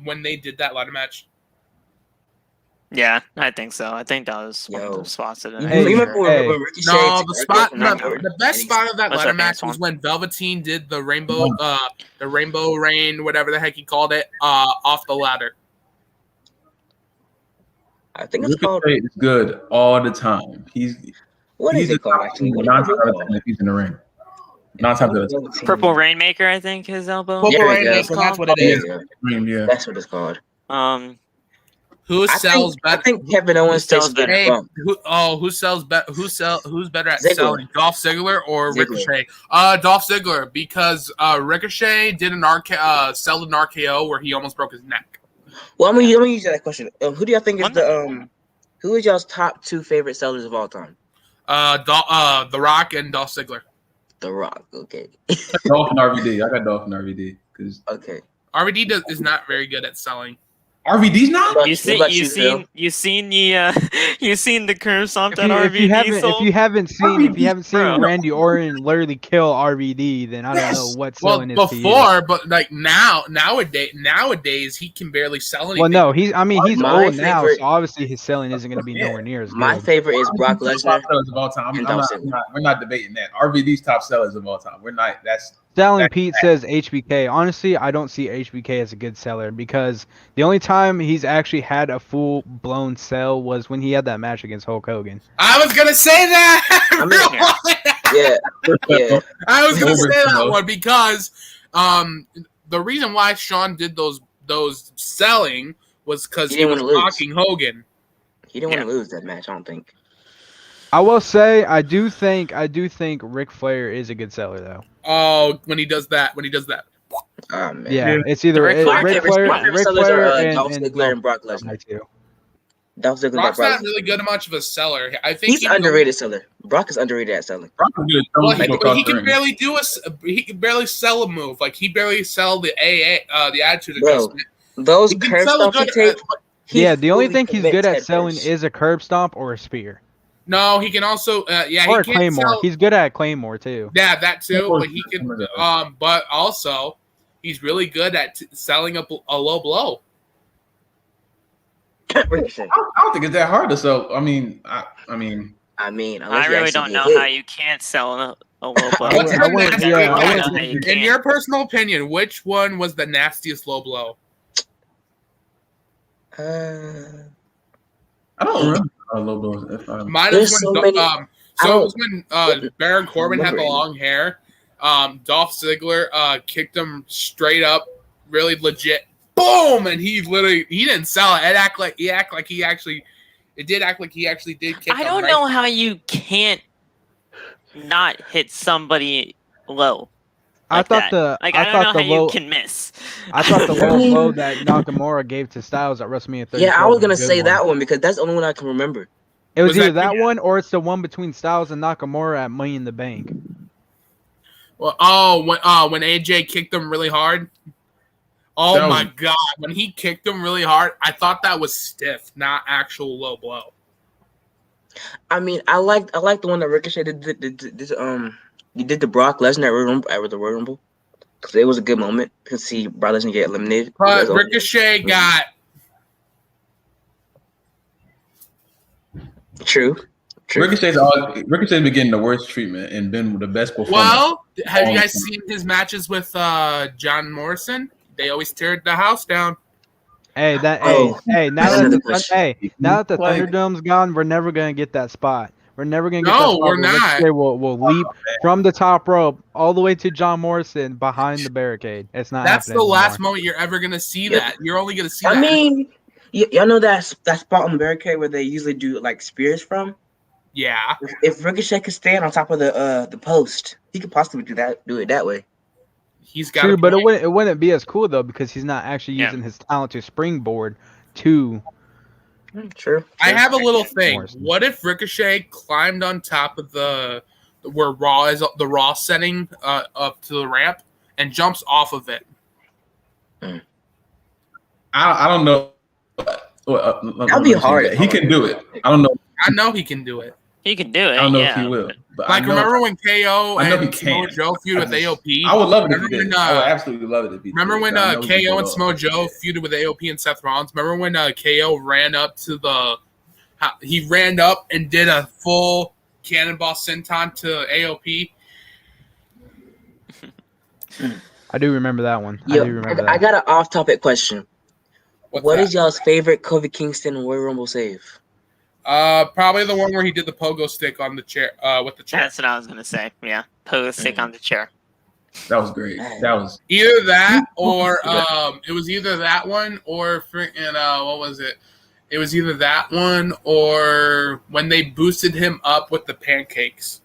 when they did that ladder match? Yeah, I think so. I think that was one of the spots of the night. Hey, the best spot of that ladder match was when Velveteen did the Rainbow Rain, whatever the heck he called it, off the ladder. I think it's called. It's good all the time. He's it called? Actually, if he's in the ring. Purple Rainmaker, I think his elbow. Purple Rainmaker, that's what it is. Yeah. That's what it's called. Who sells better? I think Kevin Owens sells better. Who's better at Ziggler. selling? Dolph Ziggler or Ricochet? Dolph Ziggler, because Ricochet did sell an RKO where he almost broke his neck. Well, let me use that question. Who do y'all think is who is y'all's top 2 favorite sellers of all time? The Rock and Dolph Ziggler. The Rock, okay. Dolph and RVD. I got Dolph and RVD. Okay. RVD is not very good at selling. RVD's not. You seen the curve stomp that RVD sold? If you haven't seen Randy Orton literally kill RVD, then I don't know what's selling his before, but like nowadays he can barely sell anything. Well, no, he's old now, so obviously his selling isn't going to be nowhere near as good. My favorite is Brock Lesnar. Of all time. We're not debating that. RVD's top sellers of all time. We're not. Stallion Pete says HBK. Honestly, I don't see HBK as a good seller because the only time he's actually had a full-blown sell was when he had that match against Hulk Hogan. I was gonna say that. Yeah. I was gonna say that one because the reason why Sean did those selling was because he was mocking Hogan. He didn't want to lose that match. I don't think. I will say I do think Ric Flair is a good seller though. Oh, when he does that. Oh, man. Yeah, it's either Ric Flair and Dolph Ziggler and Brock Lesnar. Dolph Ziggler. Brock's not really good much of a seller. I think he's underrated seller. Brock is underrated at selling. Brock is good. Well, he can barely he can barely sell a move. Like he barely sell the the attitude adjustment. Those curb stomps he takes. Yeah, the only thing he's good at selling is a curb stomp or a spear. No, he can also or he a can Claymore. sell, He's good at Claymore too. Yeah, that too. But he can. But also he's really good at selling a low blow. I don't think it's that hard to sell. I mean, I really don't know how you can't sell a low blow. In your personal opinion, which one was the nastiest low blow? I don't remember low blows. Mine is when it was when Baron Corbin had the long hair. Dolph Ziggler kicked him straight up, really legit. Boom! And he didn't sell it. It did act like he actually did kick him. I don't know how you can't not hit somebody low. I thought that. I don't know how you can miss. I thought the low blow that Nakamura gave to Styles at WrestleMania 30. Yeah, I was gonna say that one because that's the only one I can remember. It was either that one or it's the one between Styles and Nakamura at Money in the Bank. Well, when AJ kicked him really hard. Oh my God! When he kicked him really hard, I thought that was stiff, not actual low blow. I mean, I like the one that Ricochet did. You did the Brock Lesnar at the Royal Rumble because it was a good moment to see Brock Lesnar get eliminated. But Ricochet got true. Ricochet's been getting the worst treatment and been the best performer. Well, have you guys seen his matches with John Morrison? They always tear the house down. Now that the Thunderdome's gone, we're never gonna get that spot. We're never gonna get that spot. No, we're not. We'll leap from the top rope all the way to John Morrison behind the barricade. It's not. That's the last moment you're ever gonna see that. You're only gonna see that. I mean, y'all know that spot on the barricade where they usually do like spears from. Yeah. If Ricochet could stand on top of the post, he could possibly do it that way. He's got true, but it wouldn't be as cool though because he's not actually using his talent to springboard to. True. I have a little thing. What if Ricochet climbed on top of where Raw is, the Raw setting up to the ramp, and jumps off of it? I don't know. That'd be hard. He can do it. I don't know. I know he can do it. He can do it. I don't know if he will. But like, remember when KO and Samoa Joe feuded with AOP? I would love it if he did. I would absolutely love it if he did. Remember when KO and Samoa Joe feuded with AOP and Seth Rollins? Remember when KO ran up to he ran up and did a full cannonball senton to AOP? I do remember that one. I got an off-topic question. What is y'all's favorite Kofi Kingston Royal Rumble save? Probably the one where he did the pogo stick on the chair, with the chair. That's what I was gonna say. Yeah, pogo stick on the chair. That was great. That was either that or it was either that one or freaking what was it? It was either that one or when they boosted him up with the pancakes.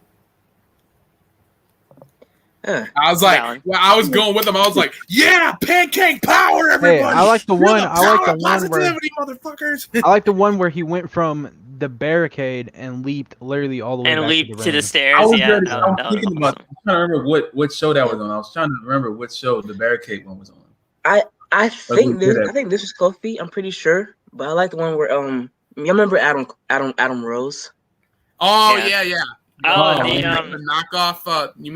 I was like, I was going with him. I was like, yeah, pancake power, everybody. Hey, I like the one. Motherfuckers. I like the one where he went from the barricade and leaped literally all the way back to the stairs. I was thinking about. I'm trying to remember what show that was on. I was trying to remember what show the barricade one was on. I think this was Kofi. I'm pretty sure, but I like the one where you remember Adam Rose. Oh yeah. Oh, the knockoff. You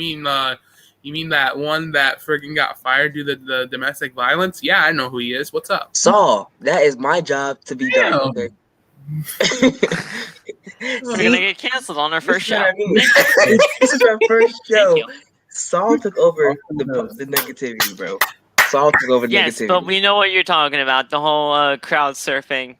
mean that one that friggin' got fired due to the domestic violence? Yeah, I know who he is. What's up? Saul, that is my job to be done. Okay. We're gonna get canceled on our first show. This is our first show. Saul took over the negativity, bro. Saul took over negativity. Yes, but we know what you're talking about. The whole crowd surfing.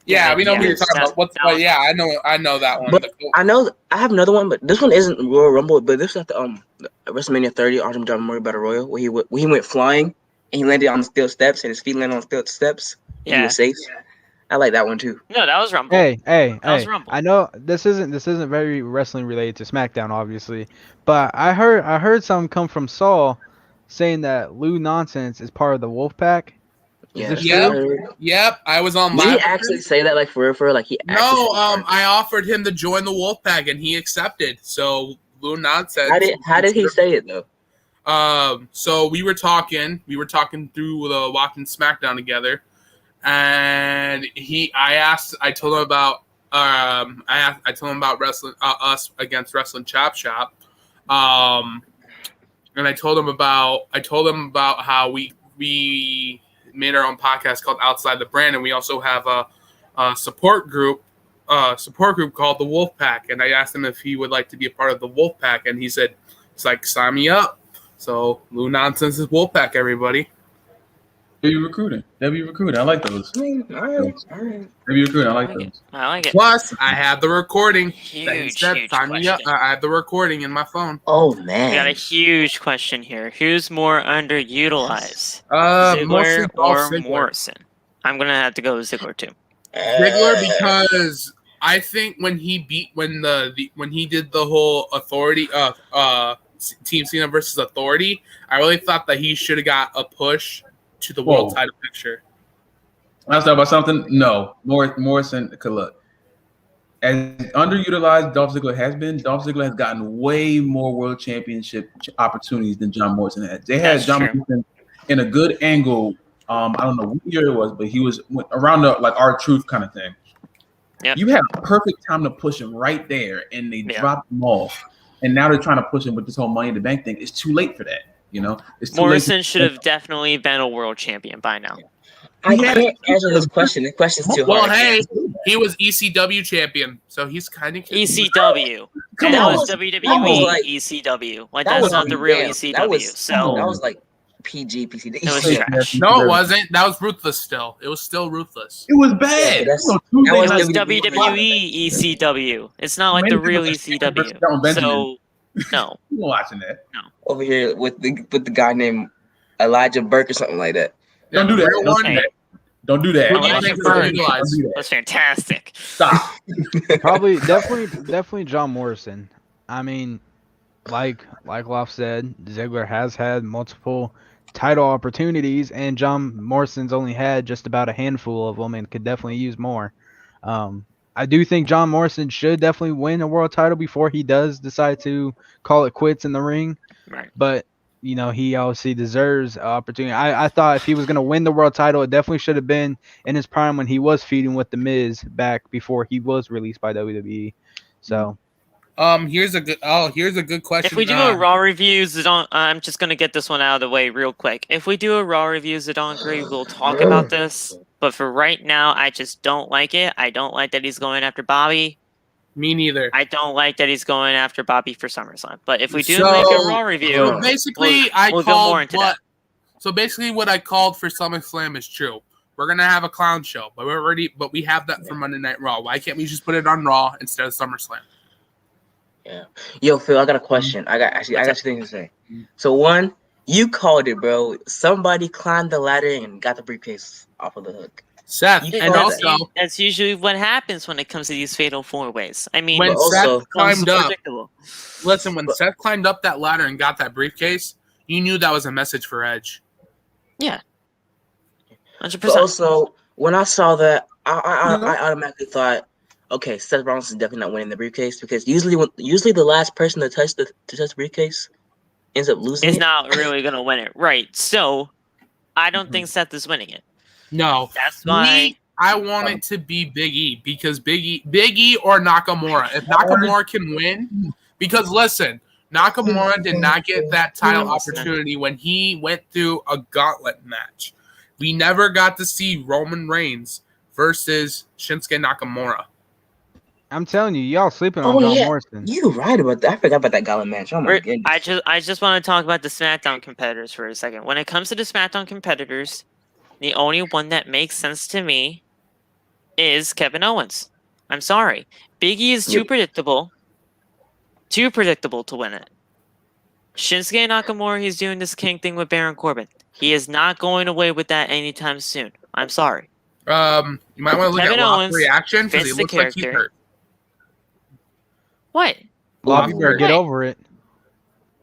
Yeah, we know what you're talking about. I know that one. But I have another one, but this one isn't Royal Rumble. But this was at the WrestleMania 30 Ultimate Memorial Battle Royal, where he went flying and he landed on the steel steps, and his feet landed on steel steps. Yeah, he was safe. I like that one too. No, that was Rumble. Hey, I know this isn't very wrestling related to SmackDown, obviously, but I heard something come from Saul saying that Lou Nonsense is part of the Wolfpack. Is this Yep. I was on Did live. he actually say that, like, for real? Like, he No, I offered him to join the Wolfpack, and he accepted. So, Blue Nonsense. How did he say it, though? So we were talking through watching SmackDown together, and I told him about wrestling, us against Wrestling Chop Shop, and I told him about how we made our own podcast called Outside the Brand, and we also have a support group called the Wolfpack, and I asked him if he would like to be a part of the Wolfpack, and he said, "It's like, sign me up." So, Blue Nonsense is Wolfpack, everybody. W recruiting. I like those. All right. W recruiting. I like those. I like it. Plus, I have the recording. Huge Sign me up. I have the recording in my phone. Oh, We man. got a huge question here. Who's more underutilized? Mostly Ziggler Dolph or Ziggler. Morrison? I'm gonna have to go with Ziggler too. Ziggler, because I think when he did the whole authority Team Cena versus Authority, I really thought that he should have got a push to the world title picture. Let's talk about something. No, Morrison could look. As underutilized Dolph Ziggler has been, Dolph Ziggler has gotten way more world championship opportunities than John Morrison had. They had John Morrison in a good angle. I don't know what year it was, but he was around the like R-Truth kind of thing. Yep. You had a perfect time to push him right there, and they dropped him off. And now they're trying to push him with this whole Money in the Bank thing. It's too late for that, you know. It's too Morrison late should have definitely been a world champion by now. I can't answer this question. The question's too hard. Well, hey, he was ECW champion, so he's kind of ECW. Come and that on. was WWE ECW. Like, that's not the real ECW. So that was like PG, PCD. it was trash. No, it wasn't. That was Ruthless still. It was still Ruthless. It was bad. Yeah, that's- It was WWE. WWE ECW. It's not like the real ECW. So, no. I'm watching that. Over here with the guy named Elijah Burke or something like that. Don't do that. Real one. Hey. Don't do that. Elijah Don't Burke. do that. That's fantastic. Stop. Probably, definitely John Morrison. I mean, like Loft said, Ziggler has had multiple title opportunities, and John Morrison's only had just about a handful of them, and could definitely use more. I do think John Morrison should definitely win a world title before he does decide to call it quits in the ring. Right. But you know, he obviously deserves an opportunity. I thought if he was going to win the world title, it definitely should have been in his prime when he was feuding with The Miz back before he was released by WWE. So, here's a good question. If we do a Raw review, Zidane, I'm just going to get this one out of the way real quick. If we do a Raw review, Zidane Grey, we'll talk about this. But for right now, I just don't like it. I don't like that he's going after Bobby. Me neither. I don't like that he's going after Bobby for SummerSlam. But if we do make a Raw review, so basically, we'll go more into that. So basically, what I called for SummerSlam is true. We're gonna have a clown show, but we have that for Monday Night Raw. Why can't we just put it on Raw instead of SummerSlam? Yeah. Yo, Phil, I got a question. I got two things to say. So one, you called it, bro. Somebody climbed the ladder and got the briefcase off of the hook. Seth, and also that's usually what happens when it comes to these fatal four ways. I mean, when Seth climbed up, predictable. when Seth climbed up that ladder and got that briefcase, you knew that was a message for Edge. Yeah, 100%. But also, when I saw that, I automatically thought, okay, Seth Rollins is definitely not winning the briefcase because usually the last person to touch the briefcase ends up losing. Is not really gonna win it, right? So, I don't think Seth is winning it. No, that's why I want it to be Big E because Big E or Nakamura. If Nakamura can win, because listen, Nakamura did not get that title opportunity when he went through a gauntlet match. We never got to see Roman Reigns versus Shinsuke Nakamura. I'm telling you, y'all sleeping on John Morrison. You're right about that. I forgot about that gauntlet match. Oh my goodness. I just want to talk about the SmackDown competitors for a second. When it comes to the SmackDown competitors, the only one that makes sense to me is Kevin Owens. I'm sorry. Big E is too predictable. Too predictable to win it. Shinsuke Nakamura, he's doing this king thing with Baron Corbin. He is not going away with that anytime soon. I'm sorry. You might want to look Kevin at Owens reaction because he fits the looks like he's character. hurt. What? Lobby better get over it.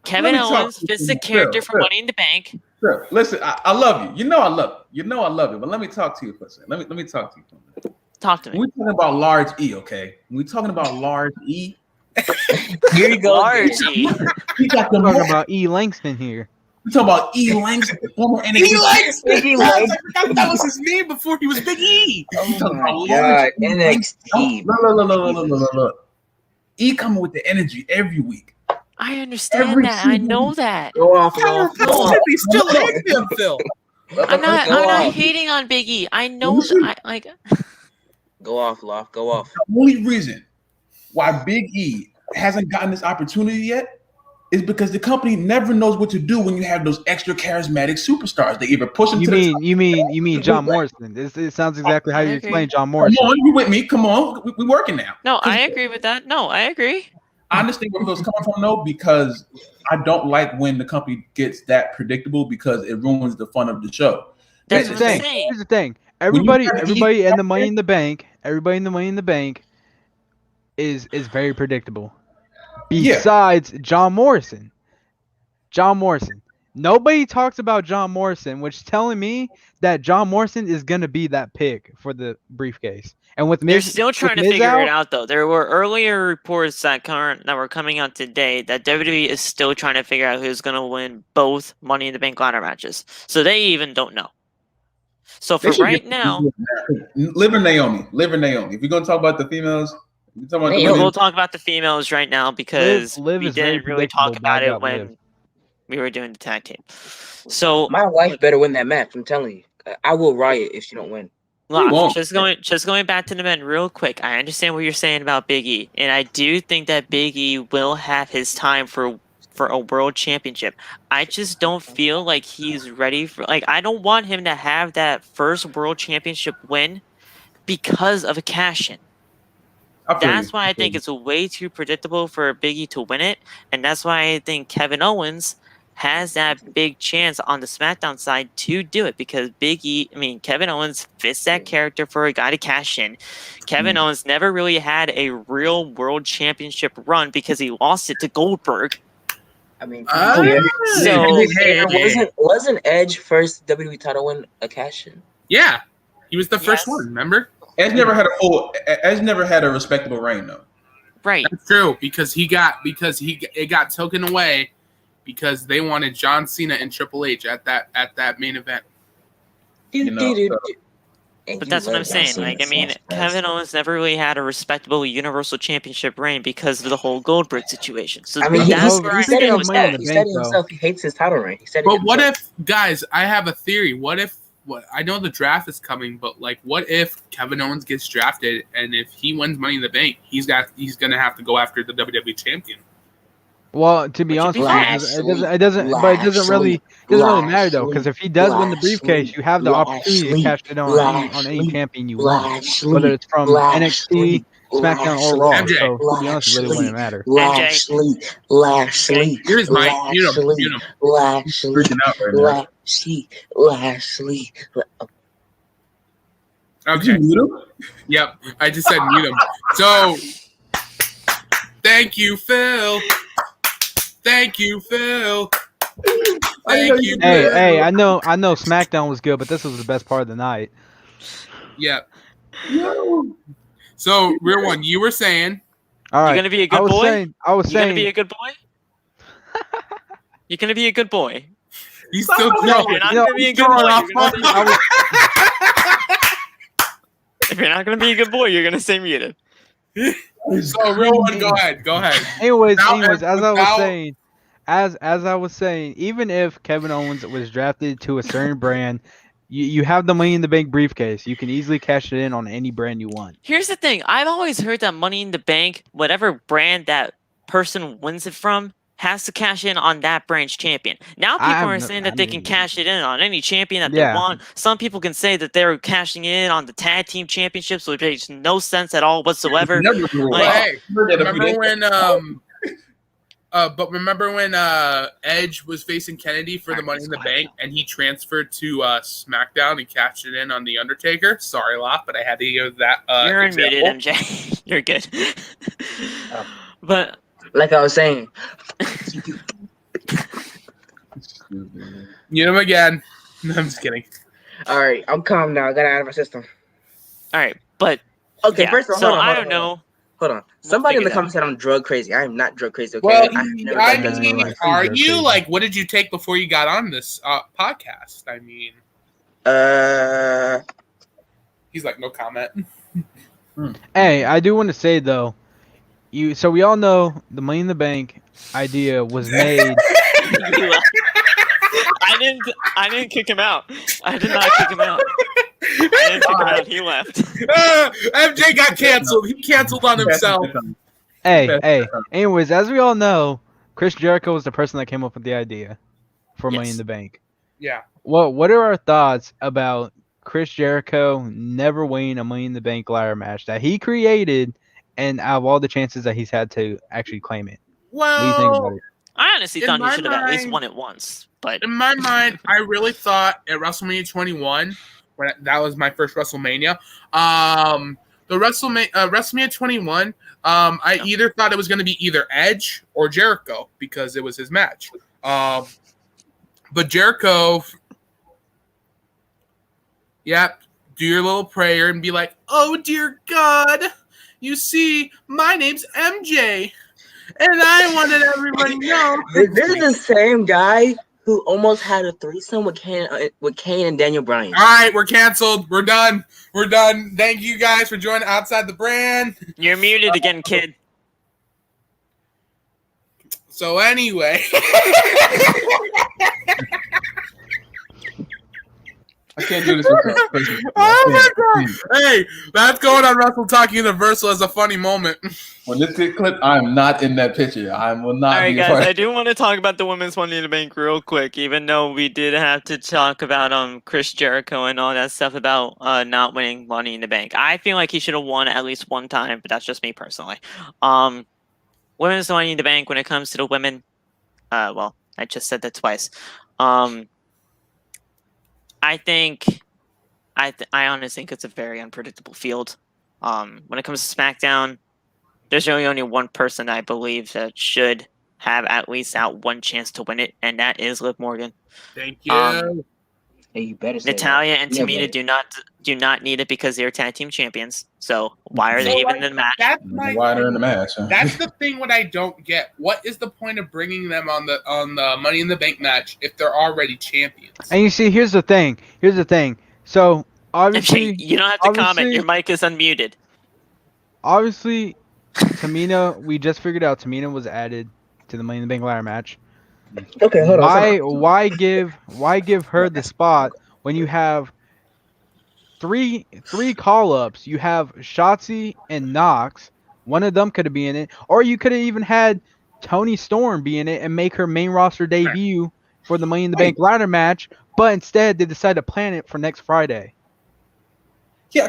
Kevin Owens fits the character for Money in the Bank. Sure. Listen, I love you. You know I love you. I love you. But let me talk to you for a second. Let me talk to you for a minute. Talk to me. When we're talking about large E, okay? When we're talking about large E, here you go. Large E. we got the We're talking about E. Langston here. We're talking about E. Langston, former NXT. E. Langston. E. Langston. That was his name before he was Big E. Oh my God, NXT. Look. E coming with the energy every week. I understand that. I know that. Go off, Love. Go off. He still hates him, Phil. I'm not hating on Big E. I know that. Go off, Love. Go off. The only reason why Big E hasn't gotten this opportunity yet is because the company never knows what to do when you have those extra charismatic superstars. They either push them to the top. You mean John Morrison? It sounds exactly how you explain John Morrison. Come on, you with me? Come on, we working now. No, I agree with that. No, I agree. I understand where Phil's coming from, though, because I don't like when the company gets that predictable because it ruins the fun of the show. That's Here's what the I'm thing. saying. Here's the thing. Everybody in the Money in the Bank, is very predictable. Besides John Morrison. Nobody talks about John Morrison, which is telling me that John Morrison is gonna be that pick for the briefcase. And with They're still trying to Miz figure out, it out, though. There were earlier reports that were coming out today that WWE is still trying to figure out who's going to win both Money in the Bank ladder matches. So they even don't know. So for right now, Liv or Naomi. If you're going to talk about the females, we'll talk about the females right now because Liv we is very didn't really talk predictable, about it Liv. when we were doing the tag team. So my wife better win that match. I'm telling you, I will riot if she don't win. Look, just going back to the men real quick. I understand what you're saying about Big E, and I do think that Big E will have his time for a world championship. I just don't feel like he's ready for. I don't want him to have that first world championship win because of a cash-in. That's why I think it's way too predictable for Big E to win it, and that's why I think Kevin Owens has that big chance on the SmackDown side to do it because Kevin Owens fits that character for a guy to cash in. Kevin Owens never really had a real world championship run because he lost it to Goldberg. I mean, so wasn't Edge first WWE title win a cash in? Yeah, he was the first one. Remember, Edge never had a respectable reign though. Right, that's true because it got taken away. Because they wanted John Cena and Triple H at that main event. But that's what I'm saying. Kevin Owens never really had a respectable Universal Championship reign because of the whole Goldberg situation. So he said it himself. He hates his title reign. But what if, guys? I have a theory. What if? I know the draft is coming, but what if Kevin Owens gets drafted and if he wins Money in the Bank, he's gonna have to go after the WWE champion. Well, to be honest with you, it doesn't really matter though, because if he does win the briefcase, you have the opportunity to cash it on any champion you want, whether it's from NXT, SmackDown, or Raw. MJ. So to be honest, it really wouldn't matter. Lashley. Here's my mute him. Lashley. Okay. Did you mute him? Yep, I just said mute him. So, thank you, Phil. Thank you, Phil. Thank you. Hey, I know SmackDown was good, but this was the best part of the night. Yeah. So, Real One, you were saying. All right. You're gonna be a good boy. I was saying. You're gonna be a good boy. You're gonna be a good boy. You still you're not gonna be a good boy. If you're not gonna be a good boy, you're gonna stay muted. So, Real One, go ahead. Anyways, as I was saying, even if Kevin Owens was drafted to a certain brand, you have the Money in the Bank briefcase. You can easily cash it in on any brand you want. Here's the thing. I've always heard that Money in the Bank, whatever brand that person wins it from, has to cash in on that brand's champion. Now people are saying that they can cash it in on any champion that they want. Some people can say that they're cashing in on the tag team championships, which makes no sense at all whatsoever. Remember when Edge was facing Kennedy for the Money in the Bank and he transferred to SmackDown and cashed it in on The Undertaker? Sorry, Locke, but I had to give that You're example. unmuted, MJ. You're good. But like I was saying. Mute him again. No, I'm just kidding. All right, I'm calm now. I got it out of my system. All right, but Okay, yeah, first of all, so hold on, I don't know. Hold on. Somebody in the comments said I'm drug crazy. I am not drug crazy. Okay. Well, I've never I done this in my mean, life. are you like? What did you take before you got on this podcast? I mean, he's like, no comment. Hey, I do want to say though, so we all know the Money in the Bank idea was made. I didn't kick him out. I did not kick him out. I didn't kick him out. He left. MJ got canceled. He canceled on himself. Hey. Anyways, as we all know, Chris Jericho was the person that came up with the idea for Money in the Bank. Yeah. Well, what are our thoughts about Chris Jericho never winning a Money in the Bank ladder match that he created, and out of all the chances that he's had to actually claim it? Well, what do you think about it? I honestly thought he should have at least won it once. But in my mind, I really thought at WrestleMania 21, when that was my first WrestleMania, the WrestleMania 21, I either thought it was going to be either Edge or Jericho because it was his match. But Jericho, do your little prayer and be like, oh, dear God, you see, my name's MJ. And I wanted everybody to know. This is the same guy who almost had a threesome with Kane and Daniel Bryan. All right, we're canceled. We're done. Thank you guys for joining Outside the Brand. You're muted again, kid. So anyway. I can't do this with that. Oh my God! Hey, that's going on Wrestle Talk Universal as a funny moment. When this get clipped, I'm not in that picture. I will not. All right, be guys. I do want to talk about the women's Money in the Bank real quick, even though we did have to talk about Chris Jericho and all that stuff about not winning Money in the Bank. I feel like he should have won at least one time, but that's just me personally. Women's Money in the Bank when it comes to the women. Well, I just said that twice. I honestly think it's a very unpredictable field. When it comes to SmackDown, there's really only one person I believe that should have at least one chance to win it, and that is Liv Morgan. Thank you. Hey, you better say Natalya that. and Tamina do not need it because they're tag team champions. So why are they even in the match? Why they're in the match? That's the thing. What I don't get. What is the point of bringing them on the Money in the Bank match if they're already champions? And you see, here's the thing. So obviously, you don't have to comment. Your mic is unmuted. Obviously, Tamina. We just figured out Tamina was added to the Money in the Bank ladder match. Okay, hold on. Why give her the spot when you have three call-ups? You have Shotzi and Knox. One of them could have been in it, or you could have even had Toni Storm be in it and make her main roster debut for the Money in the Bank ladder match. But instead, they decided to plan it for next Friday. Yeah,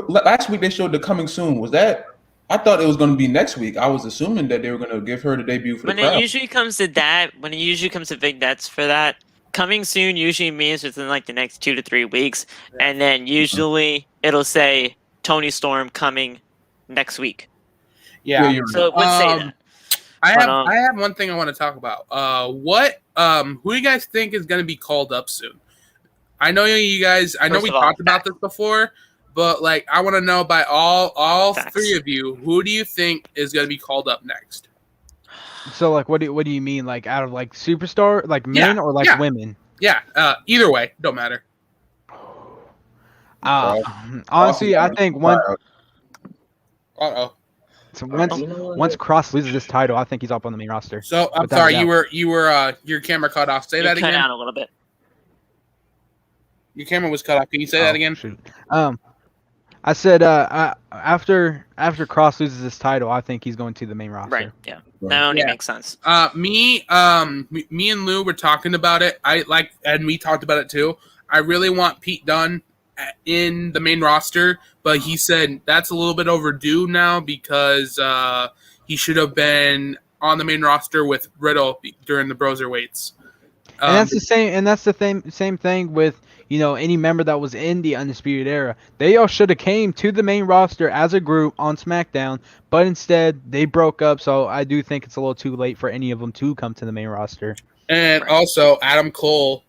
last week they showed the coming soon. Was that? I thought it was going to be next week. I was assuming that they were going to give her the debut for the crowd. When it usually comes to vignettes for that, coming soon usually means within like the next 2 to 3 weeks, and then usually it'll say Toni Storm coming next week. Yeah. So it would say that. I have one thing I want to talk about. Who do you guys think is going to be called up soon? I know we talked about this before. But like, I want to know by all three of you, who do you think is going to be called up next? So like, what do you mean? Like out of like superstar, like men or like women? Yeah, either way, don't matter. Honestly, I think once Cross loses this title, I think he's up on the main roster. So I'm sorry, you were your camera cut off. Say that again. Cut out a little bit. Your camera was cut off. Can you say that again? Shoot. I said after Cross loses this title, I think he's going to the main roster. Right. Yeah. That only makes sense. Me and Lou were talking about it. And we talked about it too. I really want Pete Dunne in the main roster, but he said that's a little bit overdue now because he should have been on the main roster with Riddle during the Broserweights. And that's the same. And that's the same thing with any member that was in the Undisputed Era. They all should have came to the main roster as a group on SmackDown, but instead they broke up. So I do think it's a little too late for any of them to come to the main roster. And also Adam Cole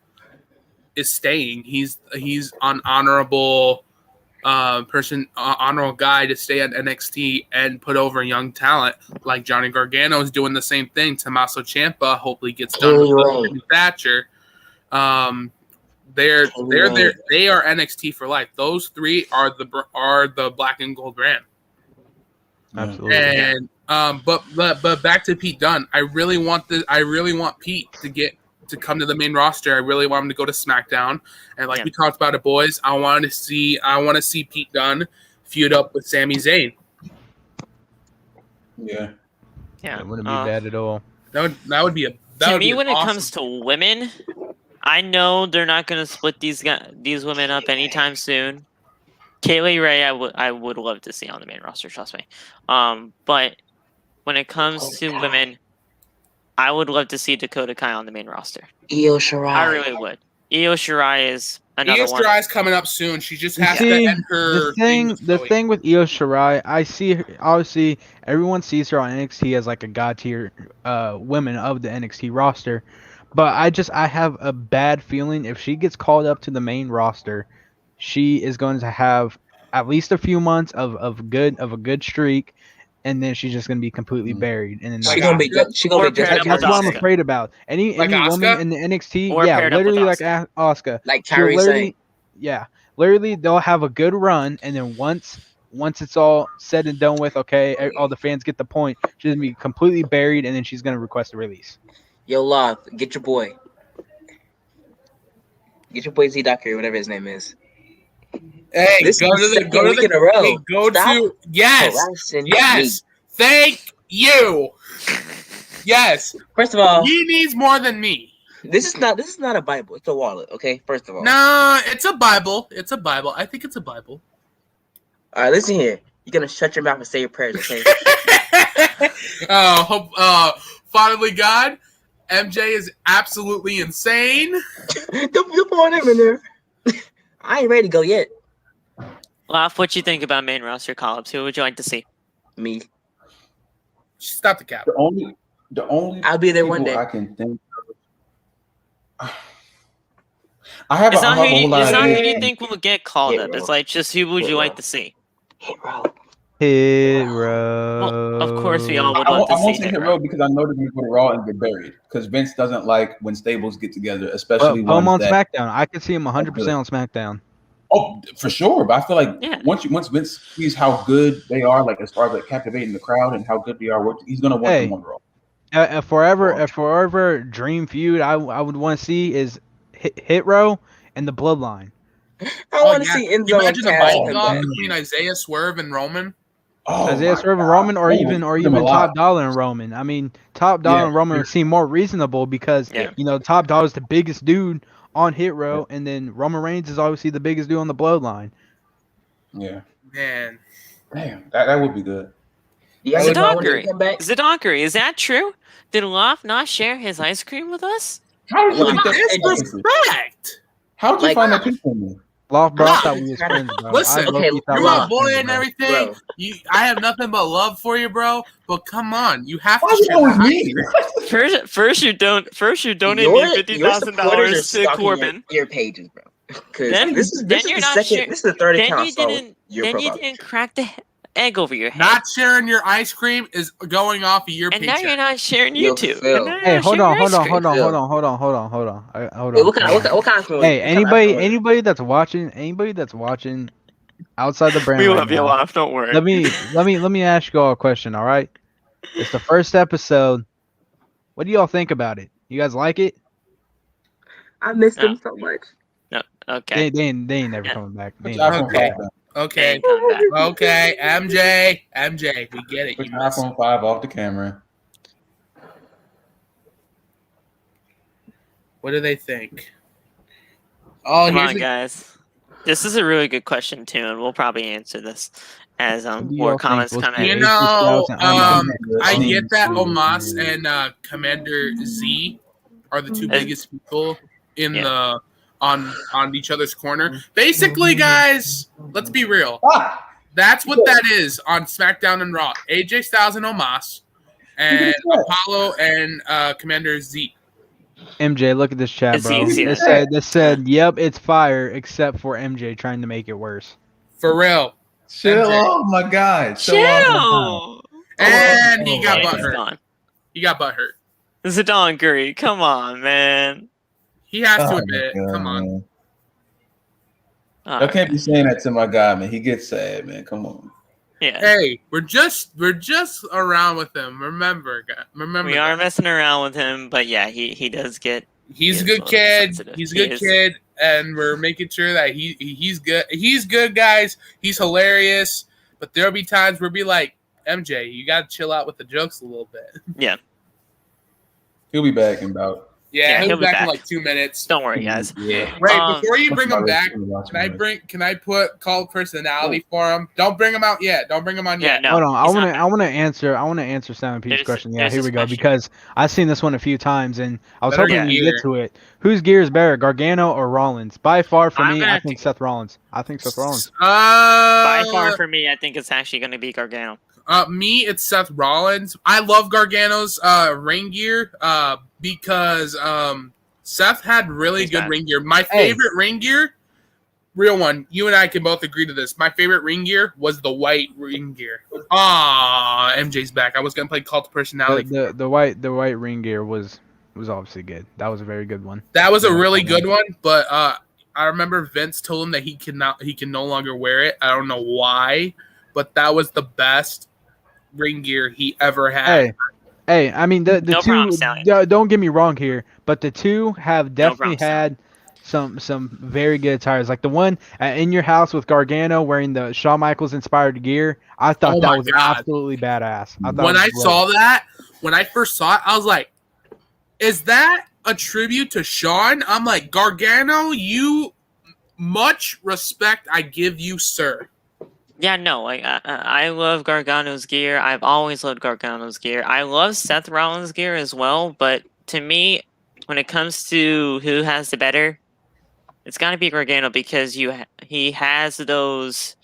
is staying. He's an honorable honorable guy to stay at NXT and put over young talent like Johnny Gargano is doing the same thing. Tommaso Ciampa hopefully gets done with Thatcher. They are NXT for life. Those three are the black and gold brand. Absolutely. And but back to Pete Dunne. I really want Pete to come to the main roster. I really want him to go to SmackDown. And like we talked about it, boys, I want to see Pete Dunne feud up with Sami Zayn. Yeah. It wouldn't be bad at all. That would be to me, when awesome. It comes to women, I know they're not going to split these women up anytime soon. Kaylee Ray, I would love to see on the main roster, trust me. But when it comes to women, I would love to see Dakota Kai on the main roster. Io Shirai. I really would. Io Shirai is another one. Io Shirai's coming up soon. She just has to end her the thing with Io Shirai, I see her, obviously everyone sees her on NXT as like a god tier women of the NXT roster. But I have a bad feeling if she gets called up to the main roster, she is going to have at least a few months of a good streak, and then she's just going to be completely buried. And then she's gonna be just that's what I'm afraid about. Any woman in the NXT, literally like Asuka, like Kyrie saying, literally they'll have a good run, and then once it's all said and done with, okay, all the fans get the point, she's going to be completely buried, and then she's going to request a release. Yo, Love, get your boy Z Doctor, whatever his name is. Hey, this go to the yes. Thank you. Yes. First of all, he needs more than me. This is not a Bible. It's a wallet. Okay. First of all. No, it's a Bible. It's a Bible. I think it's a Bible. All right, listen here. You're gonna shut your mouth and say your prayers, okay? Fatherly God, MJ is absolutely insane. Don't put him in there. I ain't ready to go yet. Laf, what you think about main roster call-ups? Who would you like to see? Me. Stop the cap. The only I'll be there one day. I can think of. I have it's a not whole lot it's of not who you think will get called up. It's like just who would you like to see? Hit Row. Well, of course we all would love to see I won't say Hit Row because I know they're going to go to Raw and get buried. Because Vince doesn't like when stables get together, especially when on SmackDown. I could see him 100% on SmackDown. Oh, for sure. But I feel like once Vince sees how good they are, like as far as like captivating the crowd and how good they are, he's going to want them on Raw. A forever dream feud I would want to see is Hit Row and the Bloodline. I want to see Enzo. Imagine a fight between Isaiah Swerve and Roman. Isaiah Swerve and Roman, or even Top Dollar and Roman. I mean, Top Dollar and Roman seem more reasonable because Top Dollar is the biggest dude on Hit Row, and then Roman Reigns is obviously the biggest dude on the Bloodline. Yeah, man, damn, that would be good. Zadokary, is that true? Did Loft not share his ice cream with us? How did you get that? How did you find that picture of me? Loft brought that we was friends, bro. Listen, you're my boy and everything. I have nothing but love for you, bro. But come on, you have to share with me. First you donate me $50,000 to Corbin. Your pages, bro. Because this is the third account. Then you didn't crack the egg over your head. Not sharing your ice cream is going off of your paycheck. And now you're not sharing YouTube. Hey, hold on. What kind of Hey, anybody that's watching outside the brand. We love you, Loft. Don't worry. Let me ask you all a question. All right, it's the first episode. What do y'all think about it? You guys like it? I missed them so much. No, okay. They ain't never coming back. Okay, MJ, we get it. Put your iPhone 5 off the camera. What do they think? Come on, guys. This is a really good question too, and we'll probably answer this as more comments come in. I get that Omos and Commander Z are the two biggest people in the on each other's corner. Basically, guys, let's be real. That's what that is on SmackDown and Raw. AJ Styles and Omos, and Apollo and Commander Z. MJ, look at this chat, It's bro. easier. They said, yep, it's fire, except for MJ trying to make it worse. For real. Chill MJ. off, my guy. Chill. And he got He's butthurt. gone. He got butthurt. Zidane Curry, come on, man. He has to Oh, admit it. God, Come on. man. All Y'all can't be right. saying that to my guy, man. He gets sad, man. Come on. Yeah. Hey, we're just around with him. Remember, guys. Remember. We are messing around with him, but yeah, he does get. He's a he is good a little kid. sensitive. He's a He good is. kid, and we're making sure that he's good. He's good, guys. He's hilarious. But there'll be times where we'll be like, MJ, you gotta chill out with the jokes a little bit. Yeah. He'll be back in about. Yeah, he'll be back in back. like 2 minutes. Don't worry, guys. Yeah. Right, before you bring him back, Can can I put call personality for him? Don't bring him out yet. Don't bring him on Yeah, yet. no. Hold on, he's not I want to answer Simon P's There's- question. Yeah, there's here his we go. question. Because I've seen this one a few times, and I was Better hoping gear. you get to it. Whose gear is better, Gargano or Rollins? By far, for I'm me, gonna I have think to- Seth Rollins. I think Seth Rollins. By far for me, I think it's actually going to be Gargano. Me, it's Seth Rollins. I love Gargano's ring gear because Seth had really He's good bad. ring gear. My favorite ring gear, real one, you and I can both agree to this. My favorite ring gear was the white ring gear. Ah, MJ's back. I was going to play Cult of Personality. The white ring gear was obviously good. That was a very good one. That was a really good one, but I remember Vince told him that he can no longer wear it. I don't know why, but that was the best ring gear he ever had. Hey, I mean the No two. problem, Sally. Don't get me wrong here, but the two have definitely problem, had some very good attires. Like the one in your house with Gargano wearing the Shawn Michaels inspired gear. I thought Oh that my was God. absolutely badass. When I saw that, when I first saw it, I was like, is that a tribute to Shawn? I'm like, Gargano, you much respect I give you, sir. Yeah, no, like I love Gargano's gear. I've always loved Gargano's gear. I love Seth Rollins' gear as well, but to me, when it comes to who has the better, it's got to be Gargano because he has those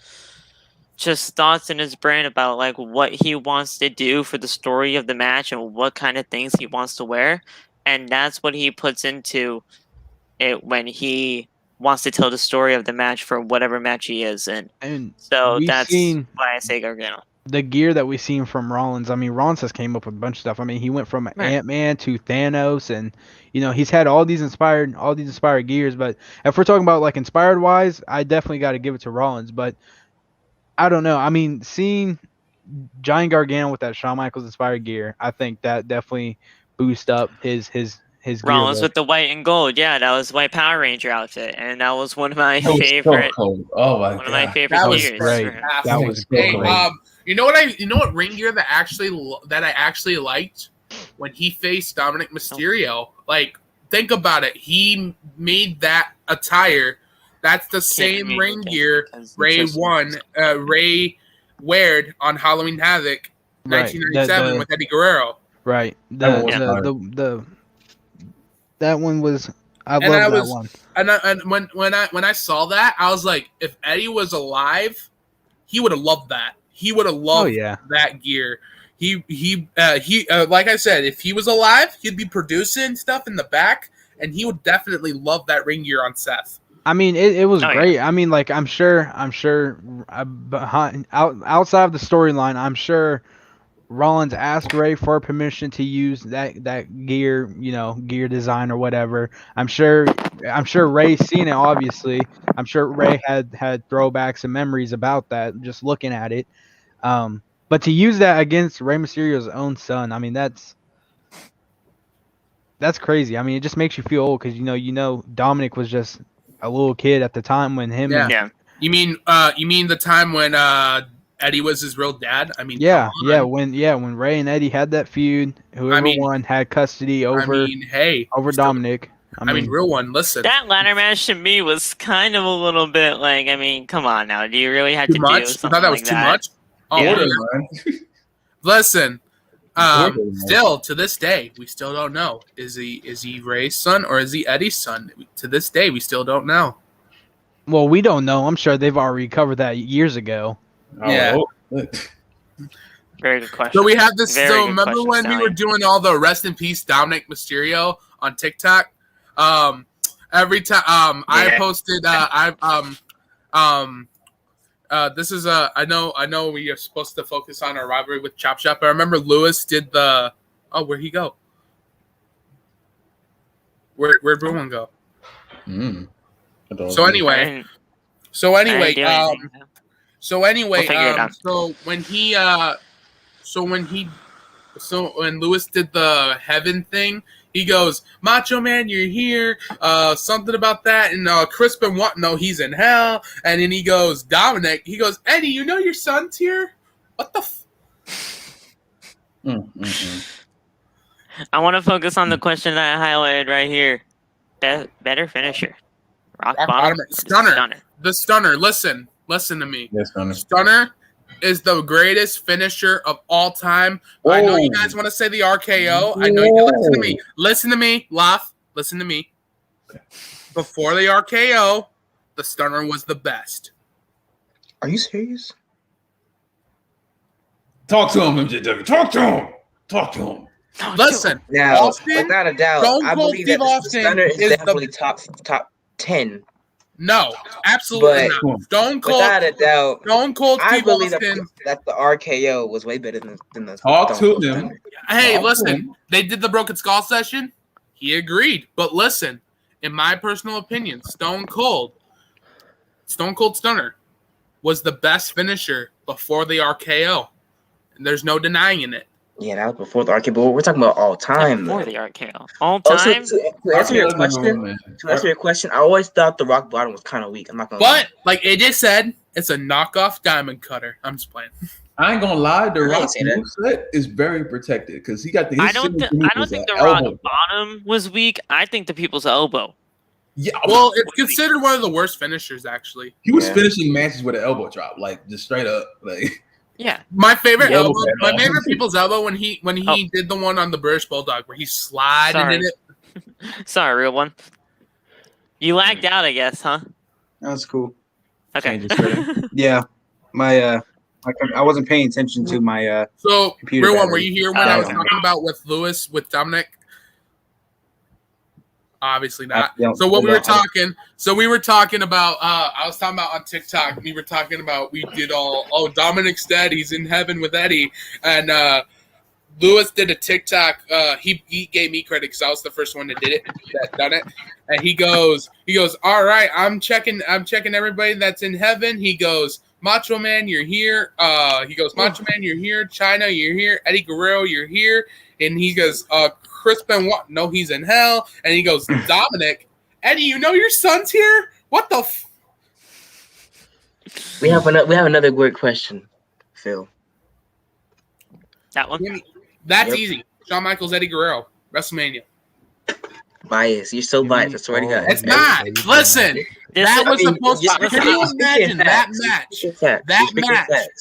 just thoughts in his brain about like what he wants to do for the story of the match and what kind of things he wants to wear, and that's what he puts into it when he wants to tell the story of the match for whatever match he is in. And So we've that's seen why I say Gargano. the gear that we've seen from Rollins. I mean, Rollins has came up with a bunch of stuff. I mean, he went from Ant-Man to Thanos, and he's had all these inspired gears. But if we're talking about like inspired wise, I definitely got to give it to Rollins. But I don't know. I mean, seeing Giant Gargano with that Shawn Michaels inspired gear, I think that definitely boost up his gear. Rollins with the white and gold. Yeah, that was White Power Ranger outfit, and that was one of my That was favorite. So cool. Oh my One of my God. favorite That was gears. great. for him. That was Hey, great. you know what ring gear that I actually liked when he faced Dominic Mysterio. Like, think about it. He made that attire. That's the same Can't ring even gear because Ray it's just- Ray weared on Halloween Havoc, Right. 1997 with Eddie Guerrero. Right. That was That one was. I And love that one. And when I saw that, I was like, if Eddie was alive, he would have loved that. He would have loved that gear. He like I said, if he was alive, he'd be producing stuff in the back, and he would definitely love that ring gear on Seth. I mean, it was Oh, great. I mean, like I'm sure outside of the storyline, I'm sure Rollins asked Ray for permission to use that gear, gear design or whatever. I'm sure Ray's seen it. Obviously, I'm sure Ray had throwbacks and memories about that just looking at it. But to use that against Rey Mysterio's own son, I mean that's crazy. I mean, it just makes you feel old because Dominic was just a little kid at the time when him. Yeah. Yeah. You mean the time when Eddie was his real dad? I mean, Yeah, come on. when Ray and Eddie had that feud, whoever won had custody over Dominic. I mean, real one. Listen, That ladder match to me was kind of a little bit like, I mean, come on now. Do you really have to too do much. I something thought that was like too that? much. Oh, Yeah. yeah. Listen. Still to this day, we still don't know. Is he Ray's son or is he Eddie's son? To this day, we still don't know. Well, we don't know. I'm sure they've already covered that years ago. Yeah. Very good question. So we have this. Very So good remember question, when we Sally. were doing all the rest in peace Dominic Mysterio on TikTok. Every time I posted this is I know we are supposed to focus on our rivalry with Chop Shop, but I remember Lewis did the where'd he go? Where'd everyone go? So anyway, so when Lewis did the heaven thing, he goes, Macho Man, you're here, something about that, and Chris Benoit, no, he's in hell, and then he goes, Dominic, he goes, Eddie, you know your son's here? What the I want to focus on the question that I highlighted right here. Better finisher. Rock bottom. Stunner. The Stunner. Listen to me. Yes, Stunner. Stunner is the greatest finisher of all time. Whoa. I know you guys want to say the RKO. I know you listen to me. Listen to me, Loth. Listen to me. Before the RKO, the Stunner was the best. Are you serious? Talk to him, MJW. Talk to him. Listen, now, Austin, without a doubt, I believe that the Stunner is definitely top 10. No, absolutely not. Stone Cold, without a doubt, Stone Cold Steve I believe Austin. that the RKO was way better than the Talk Stone to Cold him. Hey, listen, they did the Broken Skull session. He agreed, but listen, in my personal opinion, Stone Cold Stunner was the best finisher before the RKO, and there's no denying it. Yeah, that was before the RKO, but we're talking about all time. Before the RKO. All time? To answer your question, I always thought the Rock Bottom was kind of weak. I'm not going to lie. But, like AJ said, it's a knockoff diamond cutter. I'm just playing. I ain't gonna lie, the Rock moveset is very protected because he got the. I don't think the Rock Bottom was weak. I think the People's Elbow. Yeah, well, it's considered one of the worst finishers, actually. He was finishing matches with an elbow drop, like just straight up, like. Yeah, my favorite People's Elbow when he did the one on the British Bulldog where he slided in it. Sorry, real one. You lagged out, I guess, huh? That's cool. Okay. Yeah, my I wasn't paying attention to my so computer. Real one, were you here when I was talking about with Lewis with Dominic? Obviously not. So what we were talking. So we were talking about. I was talking about on TikTok. We were talking about. We did all. Oh, Dominic's dead. He's in heaven with Eddie. And Lewis did a TikTok. He gave me credit because I was the first one that did it. That done it. And he goes. All right. I'm checking everybody that's in heaven. He goes. Macho Man, you're here. He goes. Macho Man, you're here. China, you're here. Eddie Guerrero, you're here. And he goes. Chris Benoit, no, he's in hell. And he goes, Dominic, Eddie, you know your son's here? What the We have another weird question, Phil. That one? That's easy. Shawn Michaels, Eddie Guerrero, WrestleMania. Bias. You're so biased. I swear to God. It's not. Listen, that was supposed to. Can you imagine that match? That match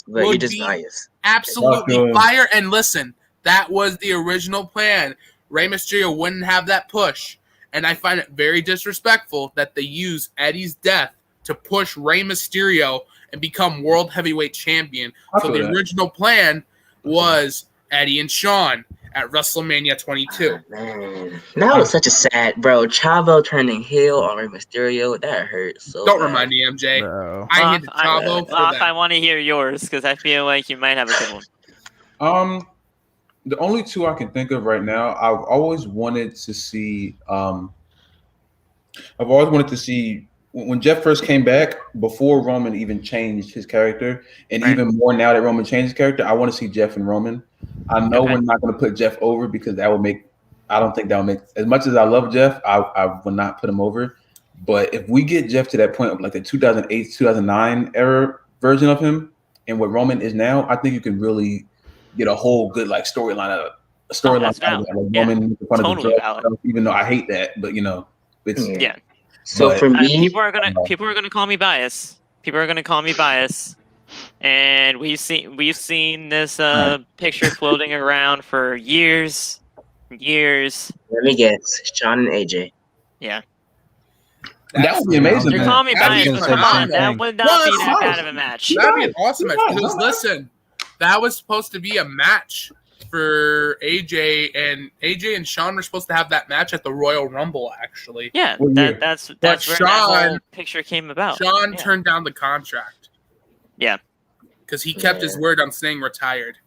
would be biased. Absolutely fire. And listen, that was the original plan. Rey Mysterio wouldn't have that push. And I find it very disrespectful that they use Eddie's death to push Rey Mysterio and become World Heavyweight Champion. So the original plan was Eddie and Shawn at WrestleMania 22. Man, that was such a sad, bro. Chavo turning heel on Rey Mysterio, that hurt so Don't bad. remind me, MJ. Bro. I hated Chavo for that. I want to hear yours because I feel like you might have a good one. The only two I can think of right now, I've always wanted to see. When Jeff first came back, before Roman even changed his character, and even more now that Roman changed his character, I want to see Jeff and Roman. I know we're not going to put Jeff over because that would make. I don't think that would make. As much as I love Jeff, I would not put him over. But if we get Jeff to that point of like the 2008, 2009 era version of him, and what Roman is now, I think you can really get a whole good like storyline out of Roman in front of the judge stuff, even though I hate that, but you know, it's So for me, people are gonna call me biased. And we've seen this picture floating around for years. Let me guess, Shawn and AJ. Yeah. That would be amazing. You're calling me biased, but come on, that would not be that bad of a match. That'd be an awesome match. Because listen, that was supposed to be a match for AJ and Sean were supposed to have that match at the Royal Rumble. Actually, Yeah, that's But where that Sean- whole picture came about. Sean Yeah. turned down the contract. Yeah. Because he kept his word on staying retired.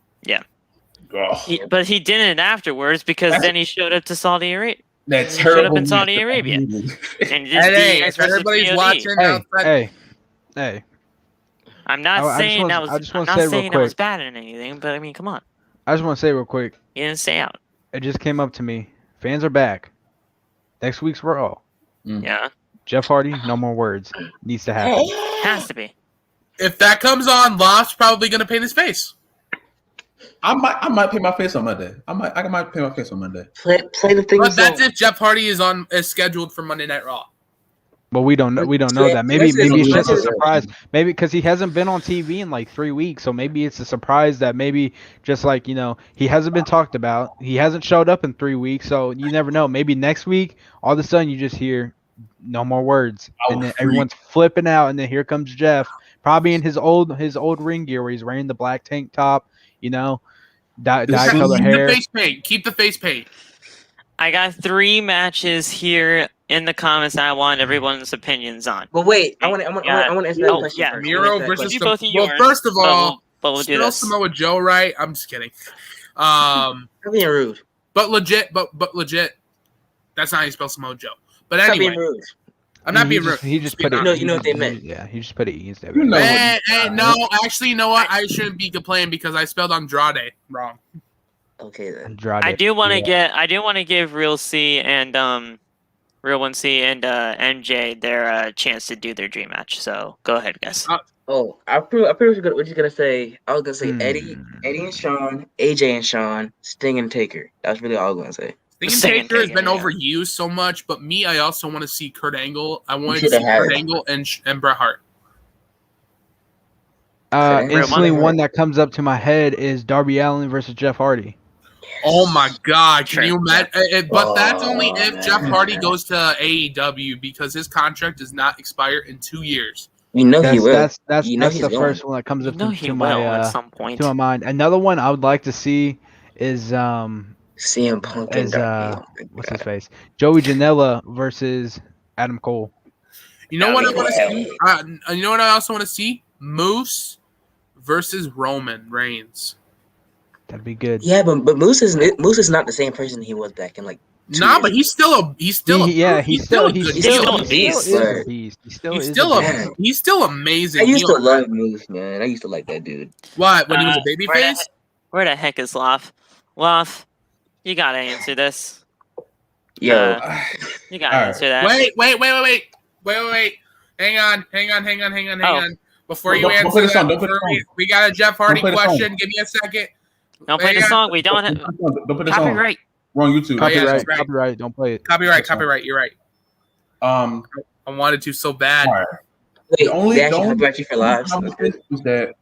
But he didn't afterwards because then he showed up to Saudi Arabia. That He showed up terrible in Saudi match. Arabia. And just Hey, DX if versus everybody's POD. watching Hey. I'm not I just saying wanna- that was. I just I'm wanna not say real saying that was quick. bad in anything, but I mean, come on, I just want to say real quick. you didn't stay out. It just came up to me. Fans are back. Next week's Raw. Yeah, Jeff Hardy, no more words. Needs to happen. has to be. If that comes on, Loft's probably going to paint his face. I might paint my face on Monday. I might paint my face on Monday. Play the thing. But that's if Jeff Hardy is scheduled for Monday Night Raw. But we don't know. We don't know Yeah, that. Maybe this is- it's just a this is- surprise. Maybe because he hasn't been on TV in like 3 weeks, so maybe it's a surprise that maybe just like he hasn't been talked about. He hasn't showed up in 3 weeks, so you never know. Maybe next week, all of a sudden you just hear no more words, and then everyone's flipping out, and then here comes Jeff, probably in his old ring gear where he's wearing the black tank top, dye color hair. Keep the face paint. I got 3 matches here in the comments that I want everyone's opinions on. But wait, I want to answer that question. yeah, first. Miro I wanna answer that versus question. do both of well, yours, first of all, but we'll do spell this. Samoa Joe right. I'm just kidding. I'm being rude. But legit. That's not how you spell Samoa Joe. But Stop anyway, being rude. I'm not being rude. He just put it. You know what they meant. Yeah, he just put it against You everyone. know No, actually, you know what? I shouldn't be complaining because I spelled Andrade wrong. Okay then. I do want to give Real C and Real 1C and MJ their chance to do their dream match. So go ahead, guys. Oh, I pretty much what you're gonna say. I was gonna say Eddie and Sean, AJ and Sean, Sting and Taker. That's really all I was gonna say. Sting and Taker has been overused so much, but me, I also want to see Kurt Angle. I want to shoulda see had Kurt it. Angle and Bret Hart. Instantly, one that comes up to my head is Darby Allin versus Jeff Hardy. Oh my God! Can Sure. you imagine? But that's only if man. Jeff Hardy goes to AEW because his contract does not expire in 2 years. You know he will. That's You know the he's going. first one that comes up No, he to will my at some point. to my mind. Another one I would like to see is CM Punk and Darby. what's his face? Joey Janela versus Adam Cole. You know what I That'd want be to see? You know what I also want to see? Moose versus Roman Reigns. That'd be good. Yeah, but Moose is not the same person he was back in like. 2 Nah, years but ago. he's still a He's good still a heel. beast. He's still amazing. I used heel. to love Moose, man. I used to like that dude. What when he was a babyface? Where the heck is Loth? Loth, you gotta answer this. Yo, You gotta All right. answer that. Wait. Hang on. Before you Don't answer play the song, that, don't play the song. we got a Jeff Hardy Don't play the song. question. Give me a second. Don't play the song. We don't have Don't put this on. copyright. We're on YouTube. Oh, yeah, Copyright, that's right. copyright. Don't play it. Copyright. You're right. Um, I wanted to so bad. all right. wait, The only they actually copyright you for lives. problem with this is that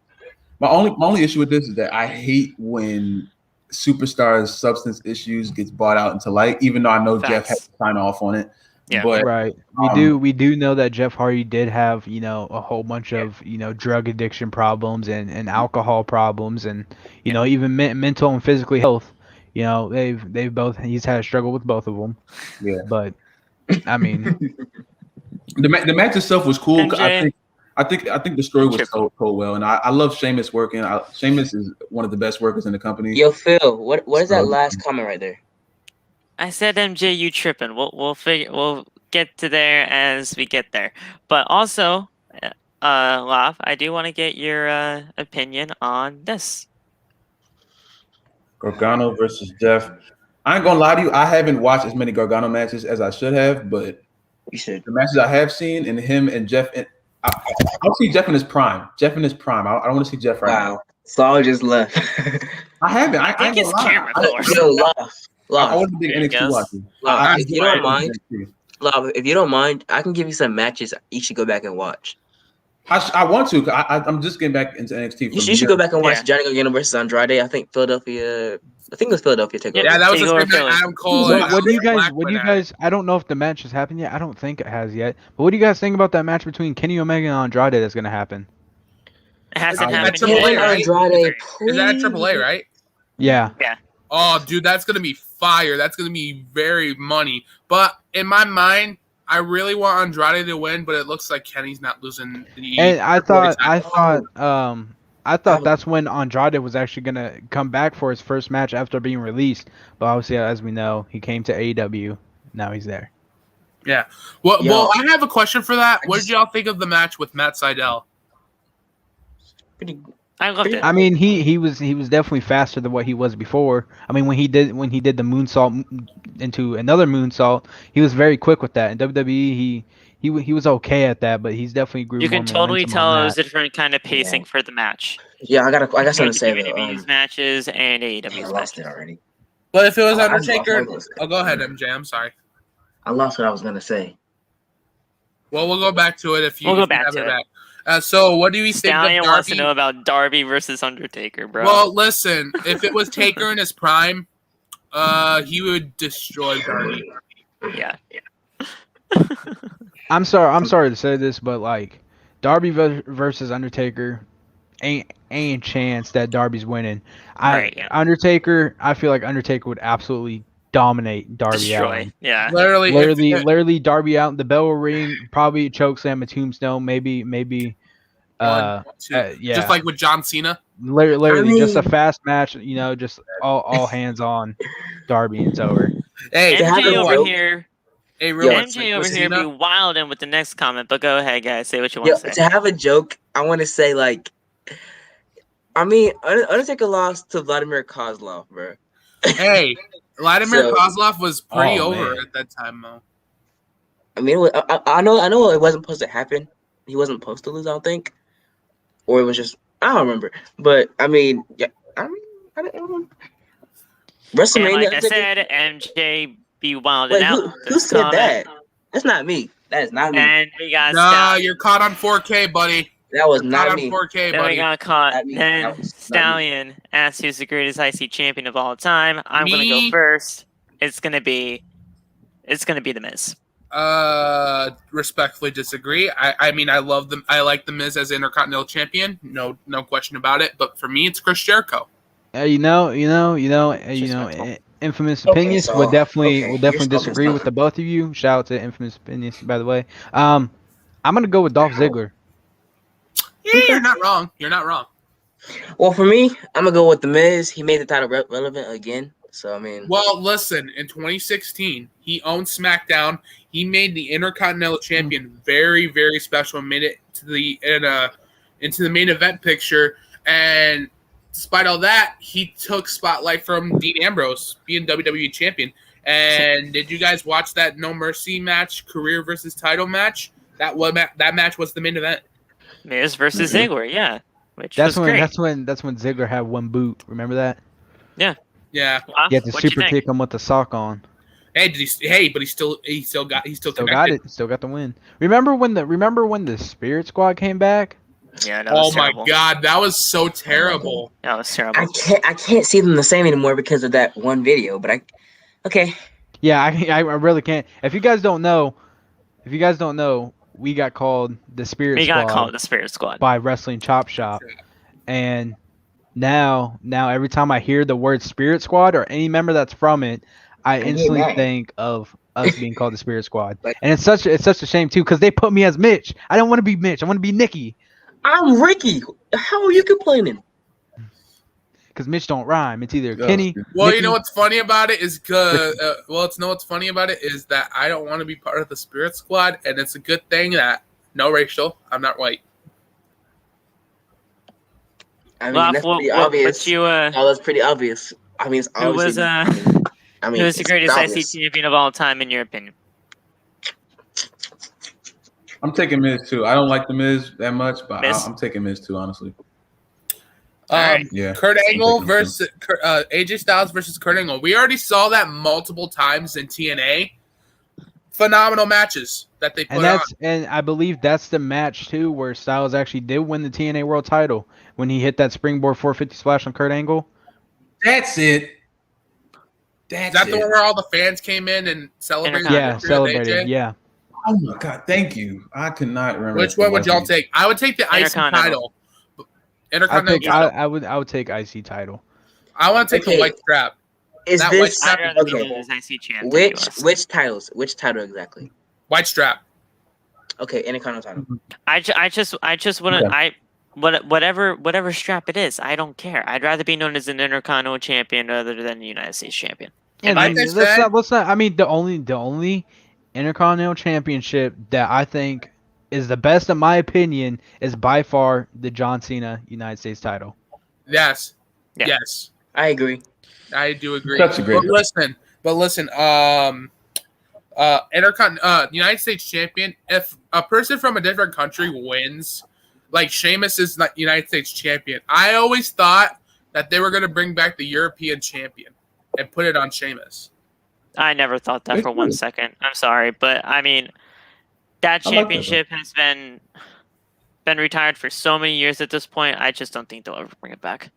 my only issue with this is that I hate when superstars' substance issues gets brought out into light, even though I know Jeff had to sign off on it. Yeah. But Right. We do know that Jeff Hardy did have, a whole bunch of, drug addiction problems and alcohol problems and, even mental and physically health. They've both he's had a struggle with both of them. Yeah. But I mean, the match itself was cool. MJ. I think the story was told well, and I love Sheamus working. Sheamus is one of the best workers in the company. Yo, Phil, what is that last comment right there? I said MJ, you tripping. We'll get to there as we get there. But also, Loth, I do want to get your opinion on this. Gargano versus Jeff. I ain't gonna lie to you. I haven't watched as many Gargano matches as I should have, but You should. the matches I have seen, and him and Jeff, I'll see Jeff in his prime. I don't want to see Jeff right now. Wow. Saul just left. I haven't. I think ain't his gonna lie. camera I doors. Yo, Loft. I wasn't a big There he NXT goes. watcher. Loft, if you don't mind, NXT. Loft, if you don't mind, I can give you some matches you should go back and watch. I want to. I'm just getting back into NXT. You should go back and watch Yeah. Johnny Gargano versus Andrade. I think it was Philadelphia takeover. Yeah, that was Take the over thing that Philly. Adam Cole. what do you guys? What do you guys? I don't know if the match has happened yet. I don't think it has yet. But what do you guys think about that match between Kenny Omega and Andrade that's going to happen? It hasn't That's happened Triple yet. A, right? Andrade, Is that a Triple A, right? Yeah. Oh, dude, that's gonna be fire. That's gonna be very money. But in my mind, I really want Andrade to win, but it looks like Kenny's not losing the. And I thought Oh. that's when Andrade was actually gonna come back for his first match after being released. But obviously, as we know, he came to AEW. Now he's there. Yeah. Well, Yo. well, I have a question for that. What did y'all think of the match with Matt Sydal? Pretty. I loved it. I mean, he was definitely faster than what he was before. I mean, when he did the moonsault into another moonsault, he was very quick with that. In WWE, he was okay at that, but he's definitely grew. You more can totally momentum tell on it was that. a different kind of pacing for the match. Yeah, I got something to say though. WWE's matches and I AEW's lost matches. it already. But if it was I Undertaker, lost it. oh, go ahead, MJ. I'm sorry. I lost what I was gonna say. Well, we'll go back to it if you, We'll go if you back have to it it. back. So, what do you think Stallion of wants to Darby? know about Darby versus Undertaker, bro. Well, listen, if it was Taker in his prime, he would destroy Darby. yeah. I'm sorry to say this, but like Darby versus Undertaker, ain't chance that Darby's winning. Right, yeah. Undertaker, I feel like Undertaker would absolutely dominate Darby Destroy. Allin. Yeah. Literally, Literally, Darby out. The bell will ring. Probably chokeslam, a tombstone. Maybe. one, two. Yeah. Just like with John Cena. Literally, just a mean- fast match. You know, just all hands on Darby, and it's over. Hey, have MJ a over joke. here. hey, real quick, MJ over with here be Cena, wilding with the next comment, but go ahead, guys. Say what you Yeah, want to say. to have a joke, I want to say like, I mean, Undertaker lost to Vladimir Kozlov, bro. Hey, Vladimir So- Kozlov was pretty Oh, over man. at that time, though. I mean, I know it wasn't supposed to happen. He wasn't supposed to lose, I don't think, or it was just I don't remember. But I mean, yeah, I don't And WrestleMania. like I Undertaker- said, MJ be wilding wait, out. who with this said comment. that? That's not me. That is not me. And we got Nah, Stallion. you're caught on 4K, buddy. That was You're not caught me. on 4K, Then we buddy. got caught. Not me. Then That was not me. Stallion asked who's the greatest IC champion of all time. I'm gonna go Me? first. It's gonna be the Miz. Respectfully disagree. I mean, I love them. I like the Miz as Intercontinental Champion. No question about it. But for me, it's Chris Jericho. Infamous Okay, Opinions so- would definitely okay, would you're definitely smoking disagree with stuff. the both of you. Shout out to Infamous Opinions, by the way. I'm gonna go with Dolph Ziggler. Yeah, you're not wrong. You're not wrong. Well, for me, I'm gonna go with the Miz. He made the title relevant again. So I mean, Well, listen, in 2016, he owned SmackDown. He made the Intercontinental Champion very, very special and made it to into the main event picture. And despite all that, he took spotlight from Dean Ambrose being WWE Champion. And did you guys watch that No Mercy match, career versus title match? That match was the main event. Miz versus Mhm. Ziggler, yeah. Which That's was when great. that's when Ziggler had one boot. Remember that? Yeah. Wow, He had to what'd you super think? kick him with the sock on. Hey, but he still got Still connected. got it. Still got the win. Remember when the Spirit Squad came back? Yeah, that was Oh my terrible. god, that was so terrible. That was terrible. I can't see them the same anymore because of that one video. But okay. Yeah, I really can't. If you guys don't know, we got called the Spirit We Squad got called the Spirit Squad. by Wrestling Chop Shop, and now every time I hear the word Spirit Squad or any member that's from it, I get instantly mad. think of us being called the Spirit Squad, But- and it's such a shame too because they put me as Mitch. I don't want to be Mitch. I want to be Nikki I'm Ricky. How are you complaining? because Mitch don't rhyme. It's either Yeah. Kenny. Well, Nikki, you know what's funny about it is what's funny about it is that I don't want to be part of the Spirit Squad, and it's a good thing that no racial. I'm not white. I mean, Well, that's what, pretty what, obvious. what you Oh, that's pretty obvious. I mean, it's who was obviously. I mean, who was the it's greatest obvious. IC champion of all time in your opinion? I'm taking Miz too. I don't like the Miz that much, but Miz? I'm taking Miz too, honestly. Alright. Yeah. Kurt I'm Angle taking him, too. versus AJ Styles versus Kurt Angle. We already saw that multiple times in TNA. Phenomenal matches that they put on. and I believe that's the match too where Styles actually did win the TNA World Title when he hit that springboard 450 splash on Kurt Angle. That's it. Is That's that the it. one where all the fans came in and celebrated? Yeah, the victory with celebrated. AJ? Yeah. Oh my god, thank you. I could not remember. Which one would y'all take? take? I would take the IC Intercontinental. title. Intercontinental title. I would take IC title. I want to take the Okay. white strap. Is That this I'd rather be okay? known as IC champ. than US. Which titles? Which title exactly? White strap. Okay, Intercontinental title. I just wouldn't. Whatever strap it is, I don't care. I'd rather be known as an Intercontinental champion rather than the United States champion. And like I they mean, said- let's not. I mean, the only Intercontinental Championship that I think is the best, in my opinion, is by far the John Cena United States title. Yes. Yeah. Yes. I agree. I do agree. That's a great. But listen, United States champion, if a person from a different country wins, like Sheamus is not United States champion, I always thought that they were going to bring back the European champion and put it on Sheamus. I never thought that for 1 second. I'm sorry, but I mean, that championship has been retired for so many years at this point. I just don't think they'll ever bring it back.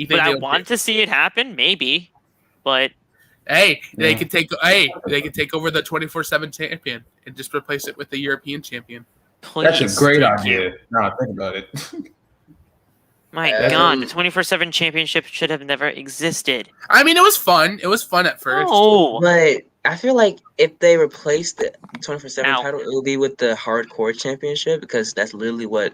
But I want to see it happen, maybe. But hey, they could take over the 24/7 champion and just replace it with the European champion. please, That's a great thank idea. you. No, think about it. My God, the 24/7 championship should have never existed. I mean, it was fun. It was fun at first. Oh, But I feel like if they replace the 24/7 Ow. title, it will be with the Hardcore Championship because that's literally what.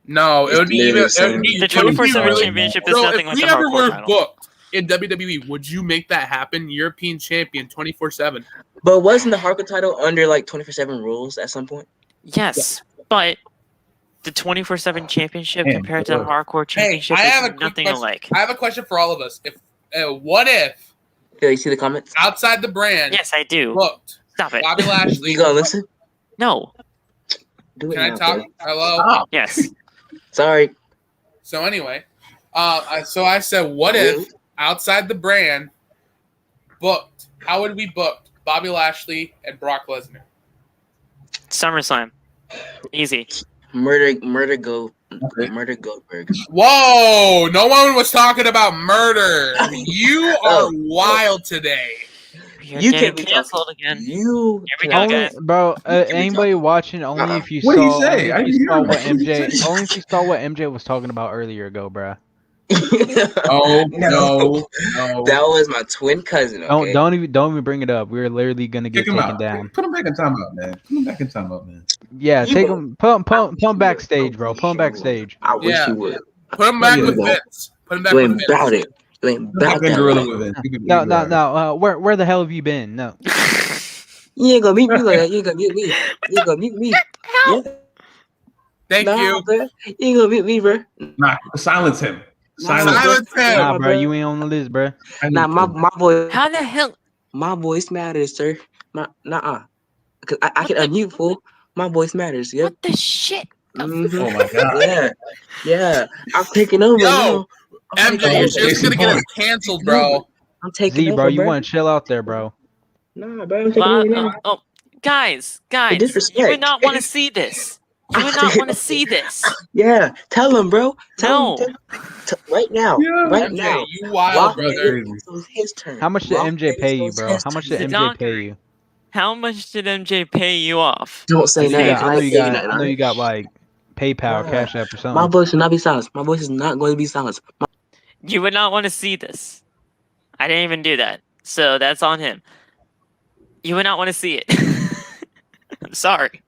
No, it would be even. It's literally the 24/7 championship is So nothing if like we the ever were hardcore title. booked in WWE, would you make that happen? European champion 24/7. But wasn't the Hardcore title under like 24/7 rules at some point? Yes, but the 24/7 championship Yeah, compared to the hardcore championship I have a is quick nothing question. alike. I have a question for all of us. If what if Phil, you see the comments? outside the brand Yes, I do. booked Stop it. Bobby Lashley? You gonna listen? No. Do it Can I now, talk? Phil. Hello. Yes. Sorry. So anyway, so I said, what if outside the brand booked? How would we book Bobby Lashley and Brock Lesnar? SummerSlam. Easy. Murder Goldberg. Whoa! No one was talking about murder. You are wild today. You're You getting can't be canceled again. You Here we cannot- go, Only, guys. bro, can be anybody talking. watching, only if you What did he saw, say? only I if you didn't saw hear what what he MJ, said. only if you saw what MJ was talking about earlier ago, bro. Oh no. That was my twin cousin. Okay. Don't even bring it up. We're literally gonna get Kick him taken out. down. Put him back in timeout, man. Put him back in timeout, man. Yeah, You take will- him, put him backstage, bro. Put him backstage. I wish Yeah. you would. Put him back Yeah. with Vince. Put him back You with ain't about Vince. it. You ain't Put him about back in that. Gorilla life. with it. You can No, leave no, that. no. Where the hell have you been? No. You ain't gonna meet me like that. You ain't gonna meet me. You ain't gonna meet me. Yeah. Thank you. Bro. You ain't gonna meet me, bro. Nah, silence him. Silence him. Silence him. Nah, bro, you ain't on the list, bro. Nah, my boy. How the hell? My voice matters, sir. Nah. Cause I can unmute, fool. My voice matters. Yep. What the shit? Mhm. Oh my god. Yeah. I'm taking over Yo, now. I'm MJ, taking you're over. just gonna get us canceled, bro. I'm taking Z, over, bro, you want to chill out there, bro. Nah, bro. I'm taking over now. Guys, you disrespect. would not want to see this. You would not want to see this. Yeah. Tell him, bro. No. Tell him. Right now. Yeah. Right MJ, now. you wild, Rock brother. Paper, so it's his turn. How much did Rock, MJ paper, pay you, so bro? it's How his much turn. did The MJ pay doctor. you? How much did MJ pay you off? Don't say I know that. you got, I ain't saying nothing. I know you got like PayPal, Nah. Cash App, or My something. voice should not be silenced. My voice is not going to be silenced. You would not want to see this. I didn't even do that. So that's on him. You would not want to see it. I'm sorry.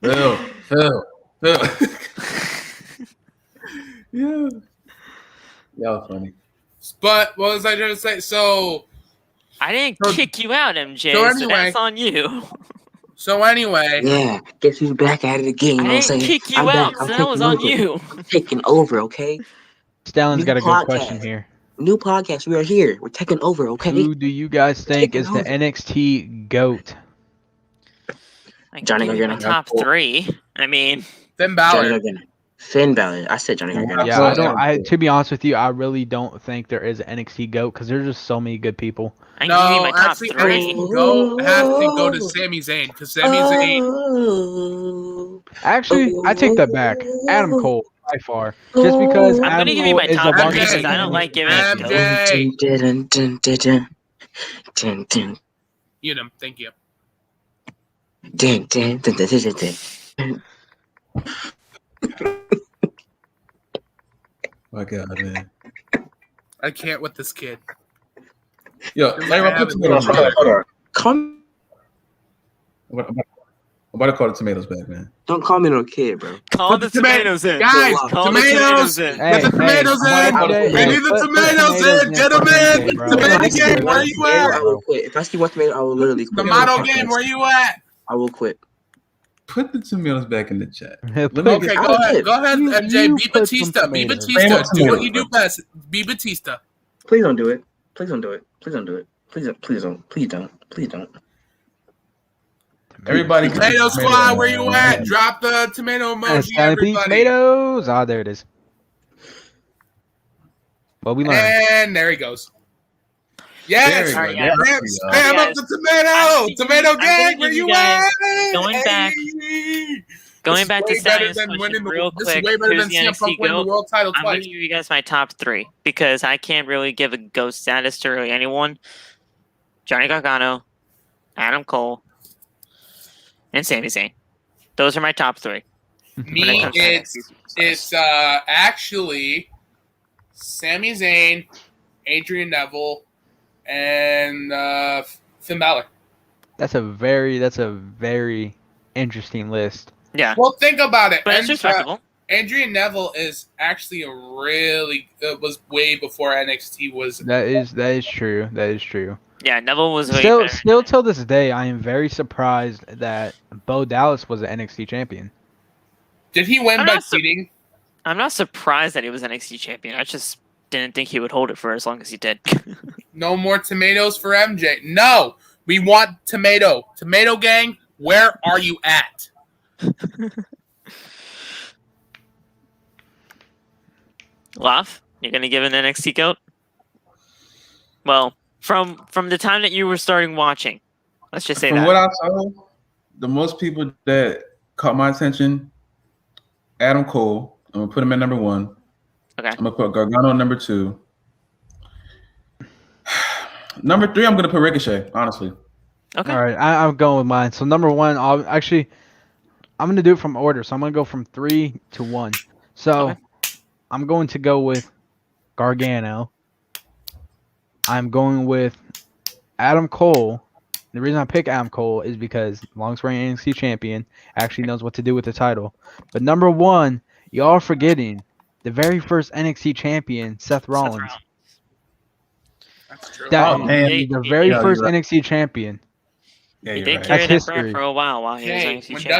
Phil. Yeah. That was funny. But what was I trying to say? So I didn't So- kick you out, MJ. so So, anyway- that's on you. anyway, Yeah, guess who's back at it again? You know I what I'm didn't saying? kick you I'm back. out. I'm So that was on taking over. you. I'm taking over, okay? Stallin's New got a good podcast. question here. New podcast. We are here. We're taking over, okay? Who do you guys think Taking is the over. NXT GOAT? I can Johnny give you my Gargano. top three. I mean, Finn Johnny Balor. Gargano. Finn Balor. I said Johnny Gargano. Yeah, to be honest with you, I really don't think there is an NXT GOAT because there's just so many good people. I can give you No, my top actually, three. NXT has to go to Sami Zayn because Sami Zayn. Oh. Actually, I take that back. Adam Cole, by far. Just because I'm Adam gonna give you Cole my is top the three longest. because I don't like giving it MJ. goat. Dun, dun, dun, dun, dun, dun, Unum, thank you. dun, dun, dun, dun, dun, dun. My god, man. I can't with this kid. Yo, Larry, put tomatoes back. Hold on. Come. I'm about to call the tomatoes back, man. Don't call me no kid, bro. Call the tomatoes in. Guys, Call the tomatoes. tomatoes in. Get the tomatoes in. We need the tomatoes in. Gentlemen, tomato game, where you I at? will quit. If I see one tomato, I will literally quit. Tomato game, where you at? I will quit. Put the tomatoes back in the chat. Okay, go ahead. Go ahead, MJ. Be Batista. Be Batista. Do what you do best. Be Batista. Please don't do it. Please don't do it. Please don't do it. Please don't. Please don't. Please don't. Please don't. Everybody, Tomato Squad, where you at? Drop the tomato emoji, everybody. Tomatoes. Ah, there it is. Well, we learned. And there he goes. Yes, spam up the tomato. Tomato gang, where you at? Going back to Sally's question real quick, way better who's than the CM NXT Punk winning the GOAT? world title I'm going twice. to give you guys my top 3 because I can't really give a GOAT status to really anyone. Johnny Gargano, Adam Cole, and Sami Zayn. Those are my top 3. Me, it's actually Sami Zayn, Adrian Neville, and Finn Balor. That's a very interesting list. Yeah. Well, think about it. But it's respectable. Adrian Neville is actually a really was way before NXT was. That is true. That is true. Yeah, Neville was way still till this day. I am very surprised that Bo Dallas was an NXT champion. Did he win by cheating? I'm not surprised that he was NXT champion. I just didn't think he would hold it for as long as he did. No more tomatoes for MJ. No, we want tomato. Tomato gang, where are you at? Laf, you're gonna give an NXT GOAT? Well, from the time that you were starting watching, let's just say From that. what I saw, the most people that caught my attention, Adam Cole. I'm gonna put him at number 1. Okay. I'm gonna put Gargano at number 2. Number 3, I'm gonna put Ricochet. Honestly. Okay. All right, I'm going with mine. So number 1, I'm gonna do it from order. So I'm gonna go from 3 to 1. So Okay. I'm going to go with Gargano. I'm going with Adam Cole. The reason I pick Adam Cole is because longest reigning NXT champion actually knows what to do with the title. But number 1, y'all are forgetting the very first NXT champion, Seth Rollins. That's true. The very first NXT champion. Yeah, He you're did right. carry That's that brand history. for a while he was Hey, NXT when champion.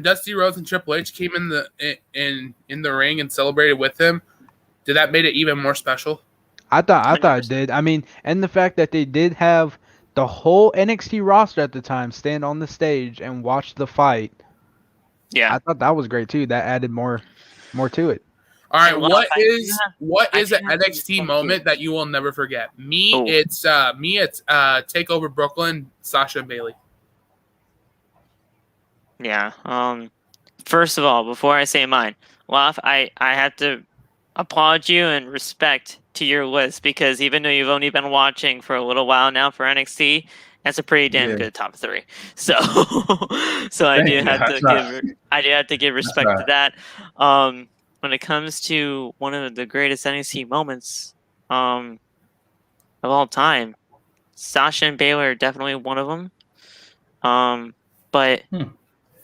Dusty Rhodes and Triple H came in the ring and celebrated with him, did that made it even more special? I thought it did. I mean, and the fact that they did have the whole NXT roster at the time stand on the stage and watch the fight. Yeah. I thought that was great too. That added more to it. All right, And Laf, what is I an do have NXT one moment too. that you will never forget? Oh. It's Takeover Brooklyn, Sasha and Bailey. Yeah. First of all, before I say mine, Laf, I have to applaud you and respect to your list because even though you've only been watching for a little while now for NXT, that's a pretty damn good top 3. So, I do have to give respect to that. When it comes to one of the greatest NXT moments, of all time, Sasha and Baylor are definitely one of them. But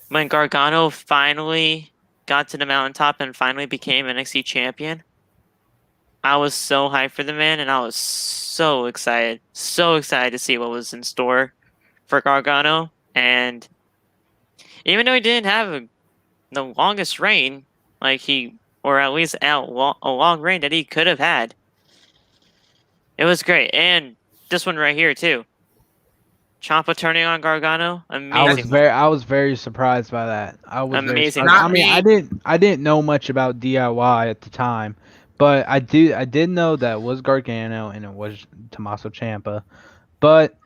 when Gargano finally got to the mountaintop and finally became NXT champion, I was so hyped for the man, and I was so excited to see what was in store for Gargano. And even though he didn't have the longest reign, or at least a long reign that he could have had, it was great. And this one right here too, Ciampa turning on Gargano, amazing. I was very surprised by that. I was Amazing. I mean, I didn't know much about DIY at the time, but I did know that it was Gargano and it was Tommaso Ciampa. But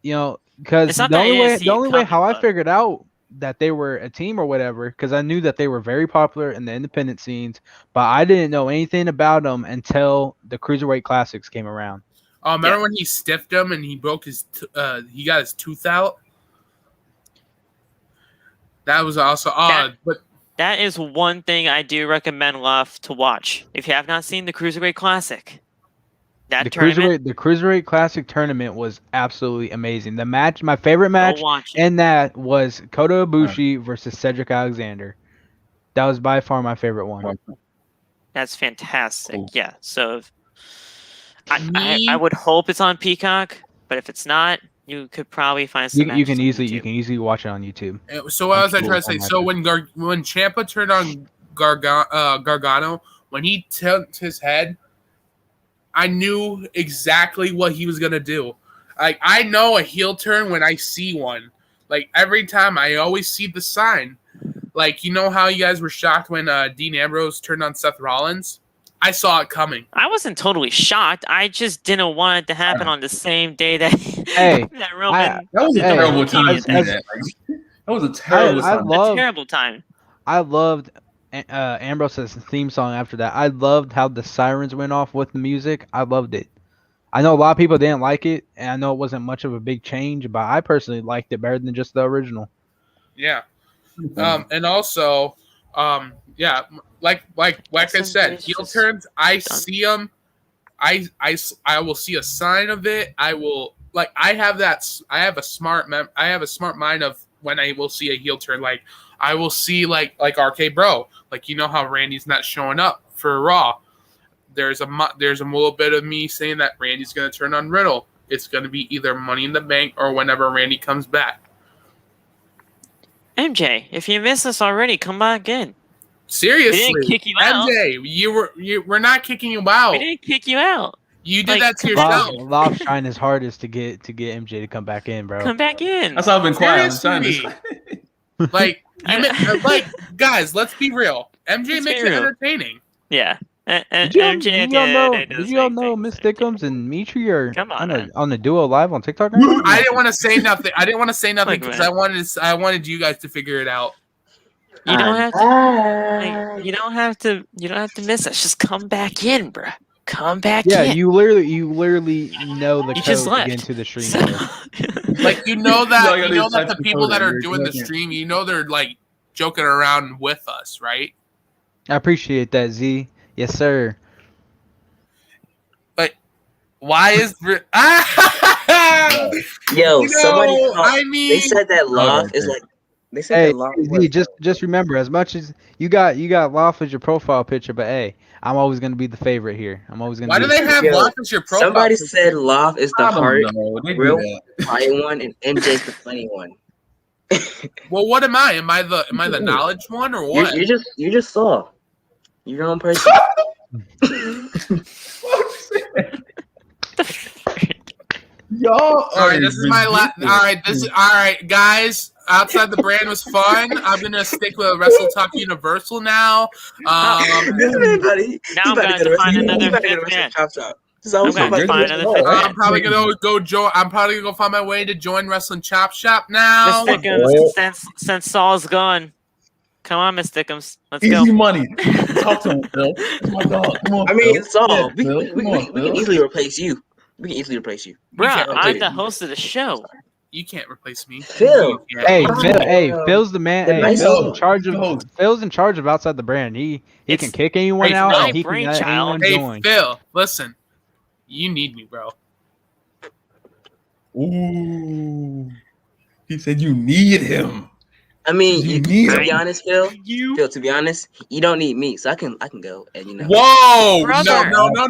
because It's not the that only AFC way how I coming, figured out that they were a team or whatever, because I knew that they were very popular in the independent scenes, but I didn't know anything about them until the Cruiserweight Classics came around. Oh, remember when he stiffed him and he broke he got his tooth out? That was also odd. But that is one thing I do recommend Love to watch. If you have not seen the Cruiserweight Classic, That tournament, the Cruiserweight Classic tournament was absolutely amazing. The match, my favorite match, and that was Kota Ibushi versus Cedric Alexander. That was by far my favorite one. That's fantastic. Cool. Yeah. So I would hope it's on Peacock, but if it's not, you could probably find some. You can easily watch it on YouTube. So what was I trying to say? So when Ciampa turned on Gargano, when he tilted his head, I knew exactly what he was gonna do. Like, I know a heel turn when I see one. Like, every time, I always see the sign. Like, you know how you guys were shocked when Dean Ambrose turned on Seth Rollins? I saw it coming. I wasn't totally shocked. I just didn't want it to happen on the same day that that Roman. That was a terrible time. That was a terrible time. A terrible time. I loved Ambrose's theme song after that. I loved how the sirens went off with the music. I loved it. I know a lot of people didn't like it, and I know it wasn't much of a big change, but I personally liked it better than just the original. Yeah. And also, yeah, like I said, heel turns, I see them. I will see a sign of it. I will, like, I have a smart mind of when I will see a heel turn. Like, I will see like RK Bro, like, you know how Randy's not showing up for Raw. There's a little bit of me saying that Randy's going to turn on Riddle. It's going to be either Money in the Bank or whenever Randy comes back. MJ, if you missed us already, come back in. Seriously, we didn't kick you out. MJ, we're not kicking you out. We didn't kick you out. You did that to yourself. Lob's trying his hardest to get MJ to come back in, bro. Come back in. That's why I've been quiet. Like, guys, let's be real. MJ makes it entertaining. Yeah. Did you all know Miss Thickums and Mitri are on the duo live on TikTok right now? I didn't want to say nothing. Because I wanted you guys to figure it out. You don't have to miss us. Just come back in, bro. Come back in. Yeah, you literally know the code to get into the stream. So, like, you know that the people that are doing the stream, you know, they're like joking around with us, right? I appreciate that, Z. Yes, sir. But why is they said that Loft is like. They said that Loft. Z, just remember, as much as you got Loft as your profile picture, but hey, I'm always gonna be the favorite here. I'm always gonna. Why do they have Loft as your profile? Somebody said Loft is the real quiet one, and MJ's the funny one. Well, what am I? Am I the knowledge one or what? You just saw. You're your own person. Y'all. All right, this is my last. All right, guys. Outside the Brand was fun. I'm gonna stick with Wrestle Talk Universal now. Now I'm gonna find another fifth man. I'm probably gonna go find my way to join Wrestling Chop Shop now. Miss Thickums, since Saul's gone, come on, Miss Thickums, let's go. Easy money. Talk to him, Phil. Oh my God. Come on, I mean, Saul, we can can easily replace you. Bro, I'm the host of the show. You can't replace me. Phil. Phil's the man. Hey, Phil's in charge of Outside the Brand. He can kick anyone out and he can let anyone join. Phil, listen. You need me, bro. Ooh. He said you need him. I mean, to be honest, Phil, to be honest, you don't need me, so I can go and Whoa! Brother. No. Now,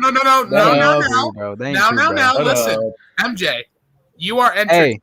listen, MJ, you are entertaining.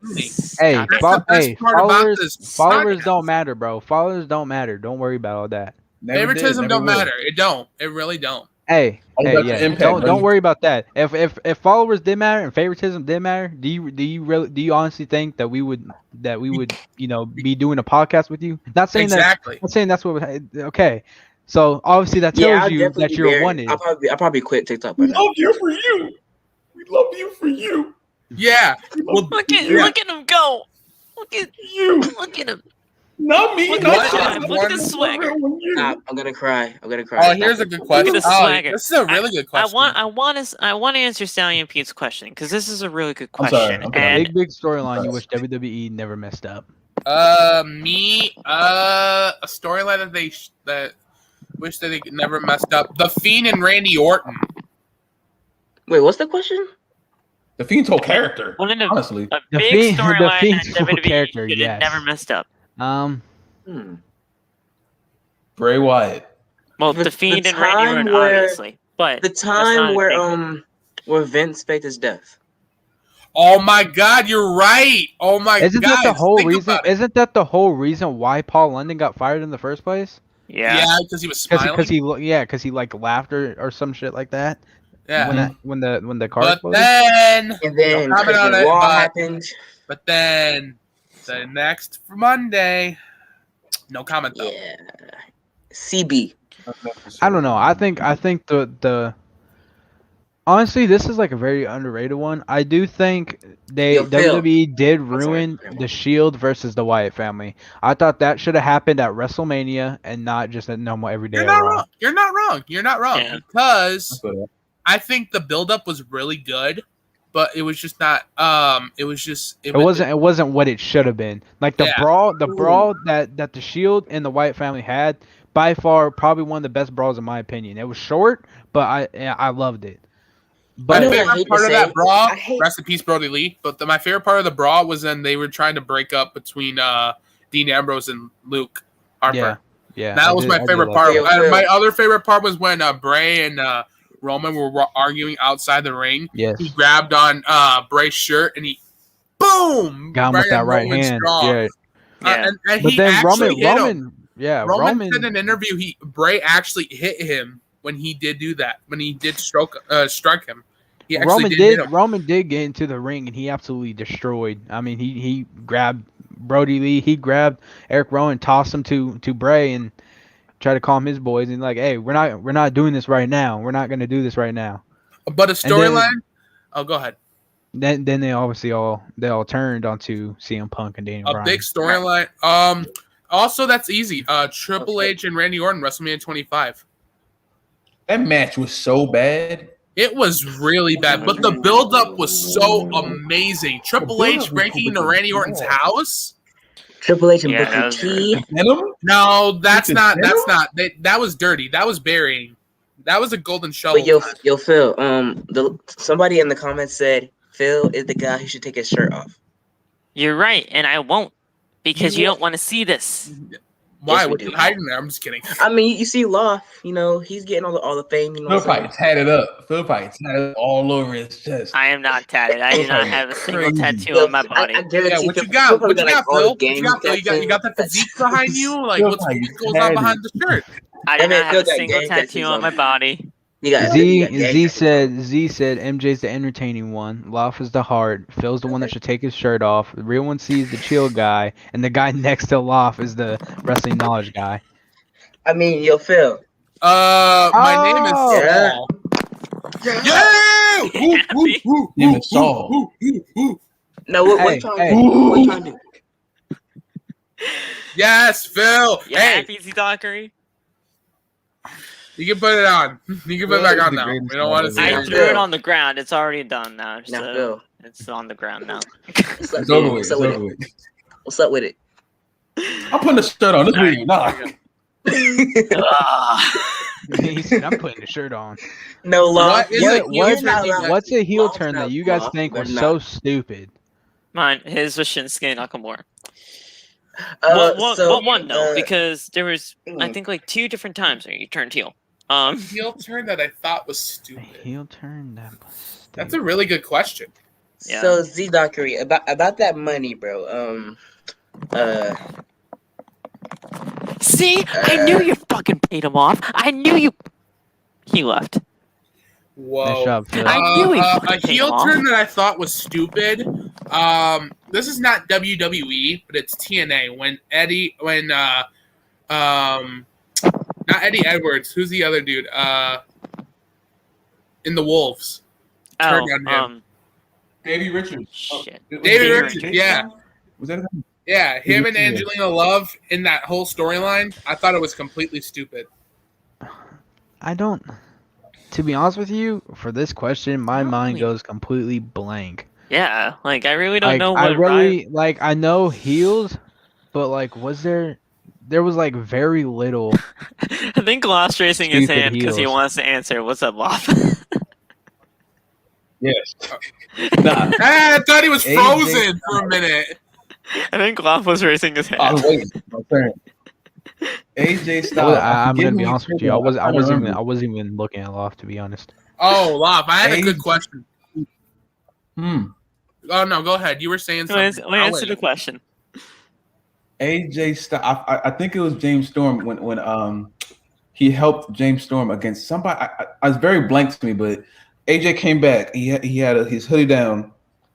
Followers don't matter, bro. Followers don't matter. Don't worry about all that. Favoritism don't matter. It don't. It really don't. Don't worry about that. If followers did matter and favoritism did matter, do you honestly think that we would be doing a podcast with you? Not saying exactly. Not saying that's what. Okay, so obviously that tells you that you're wanted. I'll probably quit TikTok. We love you for you. We love you for you. Yeah. Well, look at him go. Look at him. Not me. Look at the swagger. I'm gonna cry. Oh, here's a good question. Look at the swagger. This is a really good question. I want to answer Stallion Pete's question because this is a really good question. Big storyline you wish WWE never messed up. A storyline that wish that they never messed up. The Fiend and Randy Orton. Wait, what's the question? The Fiend's whole character. One of the Honestly, a The big Fiend- the storyline that Fiend's full WWE character, should have yes. never messed up. Hmm. Bray Wyatt. Well, The- the Fiend the and Randy time Orton, where- obviously, but The that's not time a where big- Vince faked his death. Oh my God, you're right. Oh my God. Isn't that the whole think reason? about it. Isn't that the whole reason why Paul London got fired in the first place? yeah. Yeah, because he was smiling. Because he like laughed or some shit like that. Yeah. When the car But exploded. then, And then Don't comment on Crazy it, Wall but- happened. but then, the next Monday, no comment though. Yeah. CB. I don't know. I think the honestly, this is like a very underrated one. I do think Yo, Phil. WWE did sorry. ruin the Shield versus the Wyatt family. I thought that should have happened at WrestleMania and not just at normal everyday. You're not Raw. wrong. You're not wrong. You're not wrong. Yeah. Because I think the buildup was really good, but it was just not. It It wasn't what it should have been. Like the Yeah. brawl that the Shield and the Wyatt family had, by far probably one of the best brawls in my opinion. It was short, but I loved it. My know what I favorite hate to part of say? that brawl, I hate- rest in peace, Brody Lee. But my favorite part of the brawl was when they were trying to break up between Dean Ambrose and Luke Harper. Yeah, That was my favorite part. that. Yeah. My other favorite part was when Bray and Roman were arguing outside the ring. Yes, He grabbed on Bray's shirt and he, boom, got him with that right Roman's hand. jaw. Yeah, And but he then actually hit him. Roman said in an interview, Bray actually hit him when he did do that. When he did strike him, he actually hit him. Roman did get into the ring and he absolutely destroyed. I mean, he grabbed Brody Lee, he grabbed Eric Rowan, tossed him to Bray and tried to calm his boys and like, hey, we're not doing this right now. We're not going to do this right now. But a storyline. Oh, go ahead. Then they obviously all turned onto CM Punk and Daniel A Bryan. big storyline. Also, that's easy. Triple H and Randy Orton, WrestleMania 25. That match was so bad. It was really bad, but the build-up was so amazing. Triple H breaking into Randy Orton's house. Triple H and Yeah, Booker that was T. Venom? No, that's It's not. a That's not. That was dirty. That was burying. That was a golden shovel. But yo, Phil. Somebody in the comments said Phil is the guy who should take his shirt off. You're right, and I won't because You you won't. don't want to see this. Why? Yes, we What are you do. hiding there? I'm just kidding. I mean, you see Loft. He's getting all the fame. You know Phil what I'm probably tatted up. Phil probably tatted all over his chest. I am not tatted. I do not have a single Crazy. tattoo saying? on my body. I guarantee Yeah, what Phil- you got? Phil probably What you got, all the Phil? What gang you got, Phil? You got the tattoos. physique behind you. Like, Phil what probably goes on tatted. behind the shirt? I do I mean, not have Phil a got single gang tattoo tattoos on on my him. body. You got Z gang said MJ's the entertaining one. Love is the heart. Phil's the one that should take his shirt off. The real one sees the chill guy, and the guy next to Loft is the wrestling knowledge guy. I mean, yo, Phil. My name is Oh. Saul. Yeah! Woo, woo, woo, Name woo, is Saul. woo, woo, woo. No, what Hey, you trying hey. to do? What you trying to do? Yes, Phil. You Hey, happy, Z-Dockery? you can put it on. You can put it back on now. We don't want to see I it. threw it on the ground. It's already done now. Now, So Phil. it's on the ground now. What's up, It's over dude? with. What's It's up with over it? with. What's up with it? I'm putting the shirt on. This week. Nah. He said, "I'm putting the shirt on." No, What Loft. is You're- a heel you're turn not you allowed- got? What's a heel Loft's turn not that you guys Loft, think they're was not. so stupid? Mine, his was Shinsuke Nakamura. So, what one though? Because there was, I think, like 2 different times where you turned heel. Heel turn that I thought was A stupid. heel turn that was That's a really good question. Yeah. So Z Dockery, about that money, bro. See, I knew you fucking paid him off. I knew you. He left. Whoa. Nice job, Phil. I knew he a fucking paid heel him off. turn that I thought was stupid. This is not WWE, but it's TNA. Not Eddie Edwards. Who's the other dude? In the Wolves. Turned on him. Davey Richards. Shit. David Richards. Yeah, Was that him? yeah. Him and Yeah. Angelina Love in that whole storyline. I thought it was completely stupid. I don't. To be honest with you, for this question, my mind Really? goes completely blank. Yeah, like I really don't Like know I what. really like. I know heels, but like, was there? There was like very little. I think Lost raising his Stupid hand because he heels. wants to answer. What's up, Loth? Yes. Nah. I thought he was AJ frozen for a minute. I think Gloff was raising his hand. I was waiting. My turn. AJ Styles. I'm gonna be who honest he with you. I took out. wasn't even looking at Loft, to be honest. Oh, Lop, I had a good AJ question. Oh no, go ahead. You were saying something. Let me answer the question. AJ Styles. I think it was James Storm when he helped James Storm against somebody. I was very blank to me, but AJ came back. He had his hoodie down.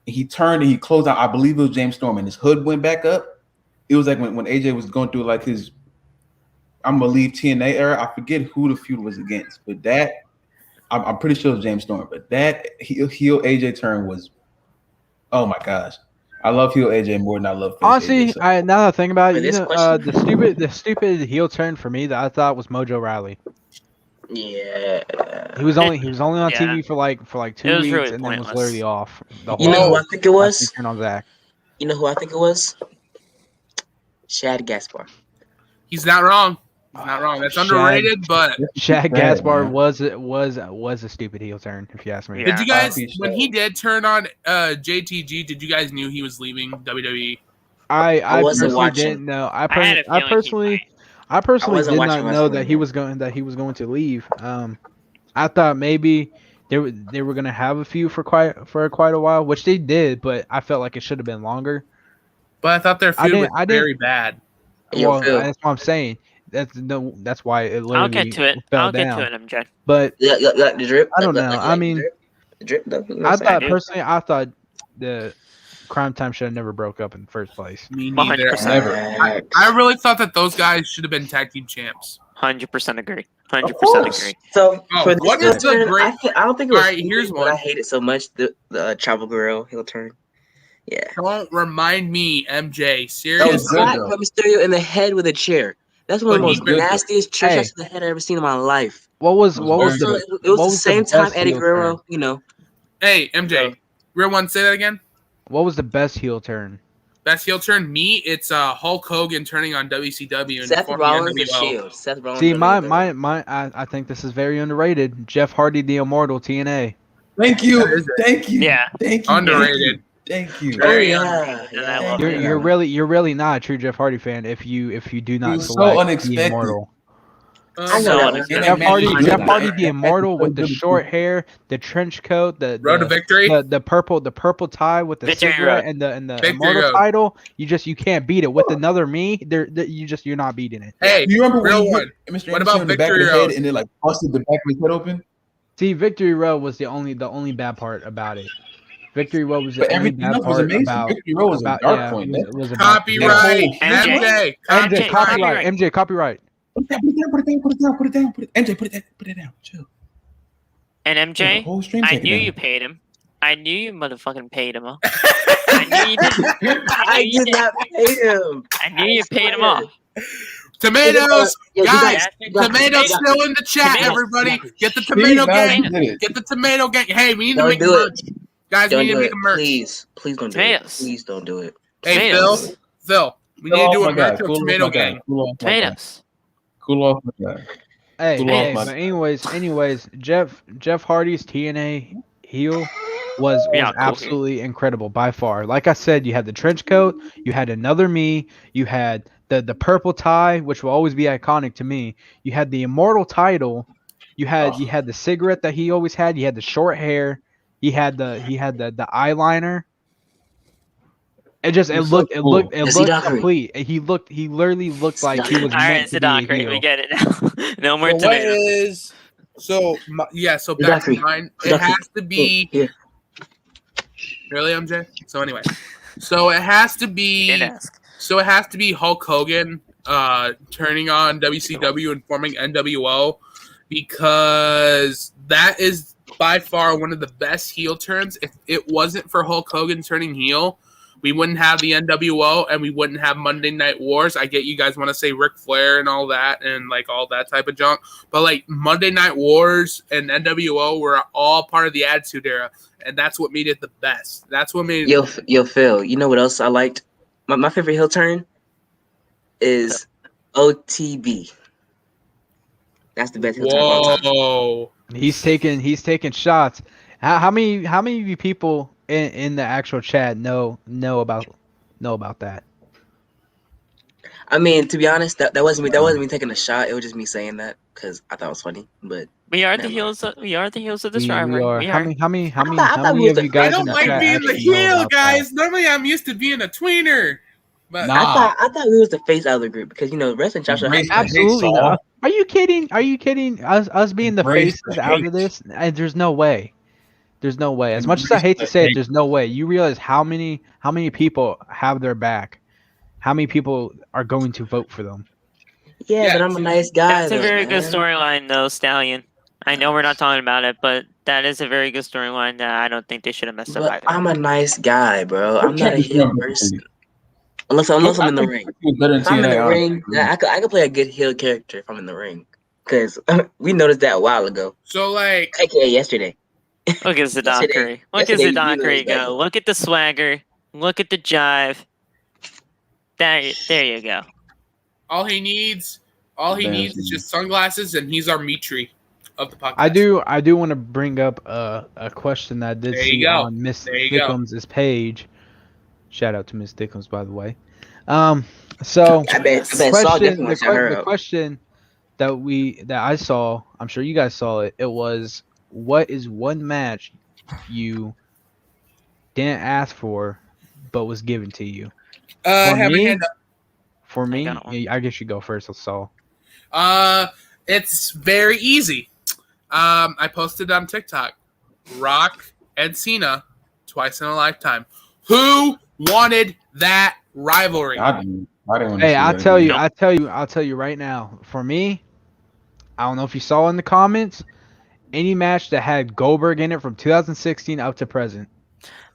He turned and he closed out. I believe it was James Storm, and his hood went back up. It was like when AJ was going through like his I'm gonna leave TNA era. I forget who the feud was against, but that I'm pretty sure it was James Storm. But that heel AJ turn was, oh my gosh, I love heel AJ more than I love face Honestly, AJ, so. now that I think about it, For you this know, question? the stupid heel turn for me that I thought was Mojo Riley. Yeah. He was only on Yeah. TV for like 2 It was weeks really and then was pointless. literally off the whole. You know who I think it was? He turned on Zach. You know who I think it was? Shad Gaspar. He's not wrong. He's not wrong. That's underrated, but Shad Bad, Gaspar man. was a stupid heel turn, if you ask me. Yeah. did you guys R.I.P. when Shad. he did turn on JTG? Did you guys knew he was leaving WWE? I wasn't personally watching. didn't know. I had a feeling he personally wasn't did watching not know wrestling that he was going to leave. I thought maybe they were gonna have a few for quite a while, which they did, but I felt like it should have been longer. But I thought their feud was I didn't- very bad. Yo, Well, Phil. that's what I'm saying. That's why it literally I'll get to it. fell I'll down. get to it, MJ. But Yeah, the drip. I don't know. I mean, the drip. Though, you know I what I'm saying? thought personally, the Crime Time should have never broke up in the first place. Me neither. 100%. Never. I really thought that those guys should have been tag team champs. 100% agree. Of 100% course. agree. So Oh, for this what heel is the turn, great- I don't think it was. Alright, here's stupid, one. But I hate it so much. The Travel Guerrero heel turn. Yeah. Don't remind me, MJ. That was Seriously. good, Slap though. Mysterio in the head with a chair. That's one of the But most he good, though. nastiest chair Hey. shots to the head I've ever seen in my life. What was was Also, very it was what the was same time best Eddie heel Guerrero, turn? you know. Hey, MJ. Real one, say that again. What was the best heel turn? Best heel turn, me. It's Hulk Hogan turning on WCW and Seth forming Rollins the NWO. Shield. Seth Rollins. See, the my Shield. I think this is very underrated. Jeff Hardy, the Immortal, TNA. Thank you. That is it. Thank you. Yeah. Thank you. Underrated. Thank you. Oh Very yeah, underrated, and I love yeah. it. You're really not a true Jeff Hardy fan if you do not was so select the unexpected. Immortal. I know So that. unexpected. Jeff Hardy, Man, Jeff man. Hardy, the Immortal, with the Man. short hair, the trench coat, Road to victory. the purple tie with the Victory cigarette Road. and the Victory Immortal Road. title. You can't beat it with another me. You're not beating it. Hey, You remember when real he one. hit Mr. What Anderson about in the back of the Victory head Road? and then like busted the back of his head open? See, Victory Road was the only bad part about it. Victory Road was the But only everything bad else was part amazing. about. Victory Road was a about dark yeah, point. it was about Copyright. MJ. MJ. copyright. MJ copyright. Put it down, put it down, put it down, put it down, put it down. MJ, put it down. Chill. And The MJ, whole stream I take it knew down. you paid him. I knew you motherfucking paid him off. I knew you did. I did not pay him. I knew you paid him off. Tomatoes. Yo, you Guys, you got tomatoes this. still in the chat, Tomatoes. everybody. Get the See, tomato now gang. you did it. Get the tomato gang. Hey, we need to Don't make do it. merch. Guys, Don't we need to do make it. a merch. Please don't do Tomatoes. it. Please don't do it. Hey, Tomatoes. Phil, we need to do a merch of tomato gang. Tomatoes. Cool off my guy. Hey, Cool hey, off, but man. anyways, Jeff Hardy's TNA heel was Yeah, cool. absolutely incredible by far. Like I said, you had the trench coat, you had another me, you had the purple tie, which will always be iconic to me. You had the Immortal title, you had the cigarette that he always had, you had the short hair, he had the eyeliner. It looked complete. He literally looked like he was All right, meant to be a Zadokri, heel. we get it now. No more So what tomatoes. is so back to Zachary. mine. It Zachary. has to be Here. really MJ. So anyway, so it has to be Didn't ask. Hulk Hogan turning on WCW and forming NWO because that is by far one of the best heel turns. If it wasn't for Hulk Hogan turning heel, we wouldn't have the NWO and we wouldn't have Monday Night Wars. I get you guys want to say Ric Flair and all that and like all that type of junk, but like Monday Night Wars and NWO were all part of the Attitude Era, and that's what made it the best. That's what made it. Yo, Phil. You know what else I liked? My favorite heel turn is OTB. That's the best heel turn of all time. Whoa. He's taking shots. How many of you people in the actual chat know about that? I mean, to be honest, that wasn't me. That wasn't me taking a shot. It was just me saying that because I thought it was funny. But We are the never mind. heels. We are the heels of this We rivalry. are. We How are. many I thought we of was the you I guys face in don't the of like chat being the actually know heel, about that? guys. Normally, I'm used to being a tweener. But Nah. I thought we was the face out of the group because wrestling Joshua Embrace has the hate, Absolutely Saul. not. Are you kidding? Are you kidding? Us being the Embrace faces the out of hate. this? There's no way. There's no way. As much as I Embrace hate to the say it, hate. there's no way. You realize how many people have their back? How many people are going to vote for them? Yeah, but I'm a nice guy. That's a though, very good man. storyline, though, Stallion. I know we're not talking about it, but that is a very good storyline that I don't think they should have messed up But either. I'm a nice guy, bro. I'm not a Check this heel number, person. please. Unless I I'm in the think ring. he was better than If I'm in the TNA, ring, I could play a good heel character if I'm in the ring. Because we noticed that a while ago. so like, AKA yesterday. Look at Zadakari. Look at yesterday, you Zadakari noticed that. go. Look at the swagger. Look at the jive. There you go. all he needs is just sunglasses, and he's our Mitri of the podcast. I do want to bring up a question that I did There you see go. on Miss There you go. Thickums' page. Shout out to Miss Thickums, by the way. So I bet Saul definitely wants to shout her the out. question that I saw, I'm sure you guys saw it. It was, what is one match you didn't ask for but was given to you? I have a hand up. For me, got one. I guess you go first, Saul. It's very easy. I posted on TikTok. Rock and Cena, twice in a lifetime. Who wanted that rivalry? I didn't want to Hey, see I'll that. tell you right now. For me, I don't know if you saw in the comments, any match that had Goldberg in it from 2016 up to present.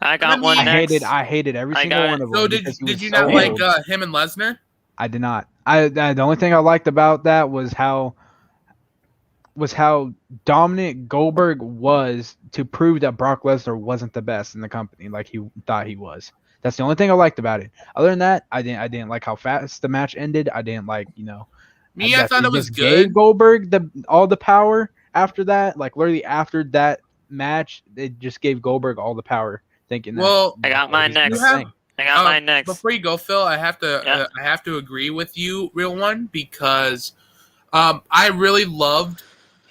I got one I next. hated every I single got one it. of them. So because he did was you so not like old. him and Lesnar? I did not. The only thing I liked about that was how dominant Goldberg was to prove that Brock Lesnar wasn't the best in the company, like he thought he was. That's the only thing I liked about it. Other than that, I didn't like how fast the match ended. I didn't like, I thought it was just good. gave Goldberg all the power after that. Like literally after that match, it just gave Goldberg all the power. Thinking Well, I got mine next. I got mine next. Before you go, Phil, I have to agree with you, real one, because I really loved.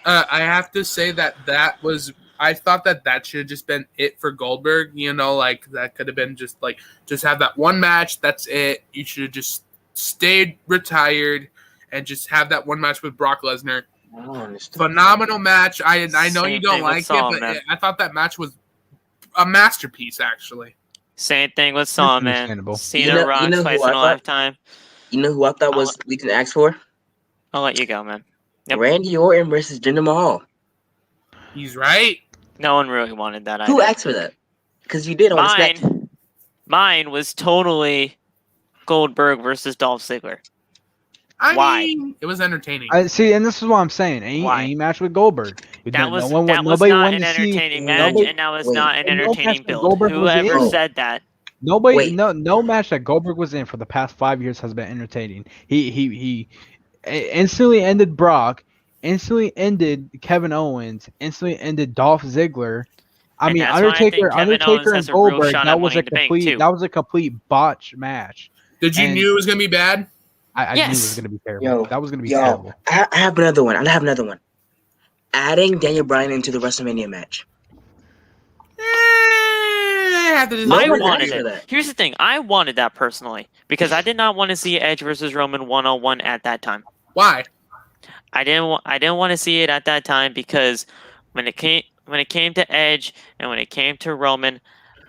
I have to say that was. I thought that should have just been it for Goldberg. Like that could have been just have that one match. That's it. You should have just stayed retired and just have that one match with Brock Lesnar. Phenomenal match. I know you don't like Saul, it, but man. I thought that match was a masterpiece, actually. Same thing with Saul, man. Understandable. Cena Rock twice in a lifetime. You know who I thought was we can ask for? I'll let you go, man. Yep. Randy Orton versus Jinder Mahal. He's right. No one really wanted that. Who asked for that? Because you did on SmackDown. Mine was totally Goldberg versus Dolph Ziggler. I mean, it was entertaining. I see, and this is what I'm saying. Any match with Goldberg. That was not an entertaining match, and that was not an entertaining build. Whoever said that. No match that Goldberg was in for the past 5 years has been entertaining. He instantly ended Brock, instantly ended Kevin Owens, instantly ended Dolph Ziggler. I mean, Undertaker and Goldberg. That was a complete botch match. Did you knew it was gonna be bad? I knew it was gonna be terrible. That was gonna be terrible. I have another one. Adding Daniel Bryan into the WrestleMania match. I wanted it. Here's the thing. I wanted that personally because I did not want to see Edge versus Roman 1-on-1 at that time. Why? I didn't want to see it at that time because when it came to Edge and when it came to Roman,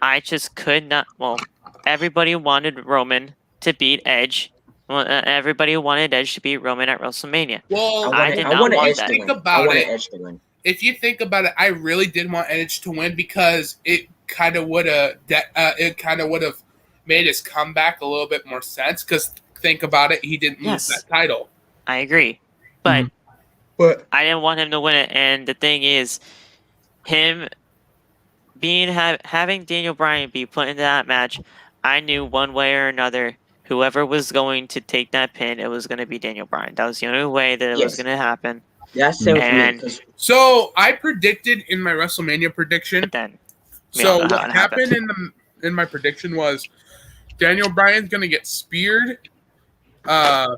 I just could not. Well, everybody wanted Roman to beat Edge. Well, everybody wanted Edge to beat Roman at WrestleMania. Well, I did not want that. If you think about it, I really did want Edge to win because it kind of would have made his comeback a little bit more sense. Because think about it, he didn't lose that title. I agree, but I didn't want him to win it. And the thing is, him having Daniel Bryan be put into that match, I knew one way or another, whoever was going to take that pin, it was going to be Daniel Bryan. That was the only way that it was going to happen. Yeah, same with me. And 'cause So I predicted in my WrestleMania prediction. but then we all So know how what it happened in my prediction was Daniel Bryan's gonna get speared,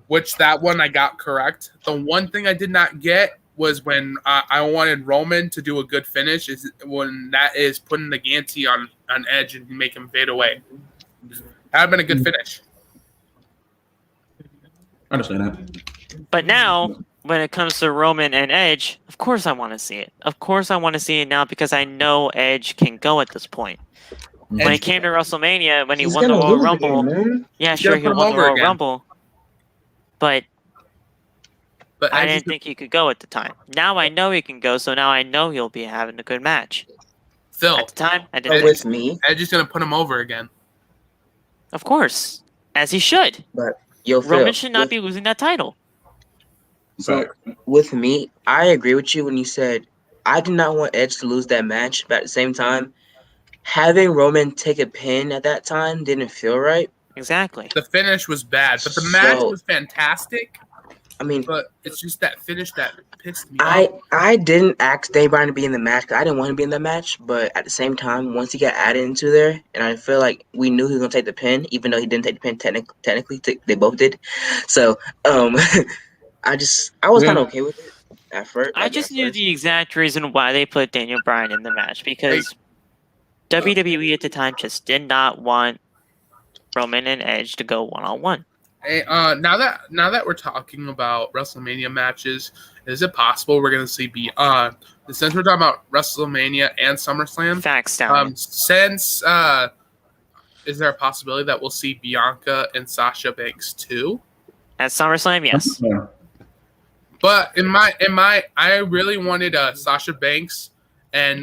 which that one I got correct. The one thing I did not get was when I wanted Roman to do a good finish. Is when that is putting the Ganty on Edge and make him fade away. That would have been a good finish. I understand that. But now, when it comes to Roman and Edge, of course I want to see it. Of course I want to see it now because I know Edge can go at this point. When it came to WrestleMania, when he won the Royal Rumble, yeah, sure, he won the Royal Rumble, but I didn't think he could go at the time. Now I know he can go, so now I know he'll be having a good match. Phil, at the time, I didn't with think me. Edge is gonna put him over again. Of course, as he should. But yo, Roman Phil, should not be losing that title. So with me, I agree with you when you said I did not want Edge to lose that match, but at the same time, having Roman take a pin at that time didn't feel right. Exactly. The finish was bad, but the match was fantastic. I mean, but it's just that finish that pissed me off. I didn't ask Dave Bryan to be in the match because I didn't want to be in the match, but at the same time, once he got added into there, and I feel like we knew he was gonna take the pin, even though he didn't take the pin technically, they both did. So, I was kind of okay with it at first. I just knew the exact reason why they put Daniel Bryan in the match because WWE at the time just did not want Roman and Edge to go one-on-one. Hey, now that we're talking about WrestleMania matches, is it possible we're gonna see since we're talking about WrestleMania and SummerSlam? Facts down. Is there a possibility that we'll see Bianca and Sasha Banks too? At SummerSlam, yes. Yeah. But I really wanted Sasha Banks and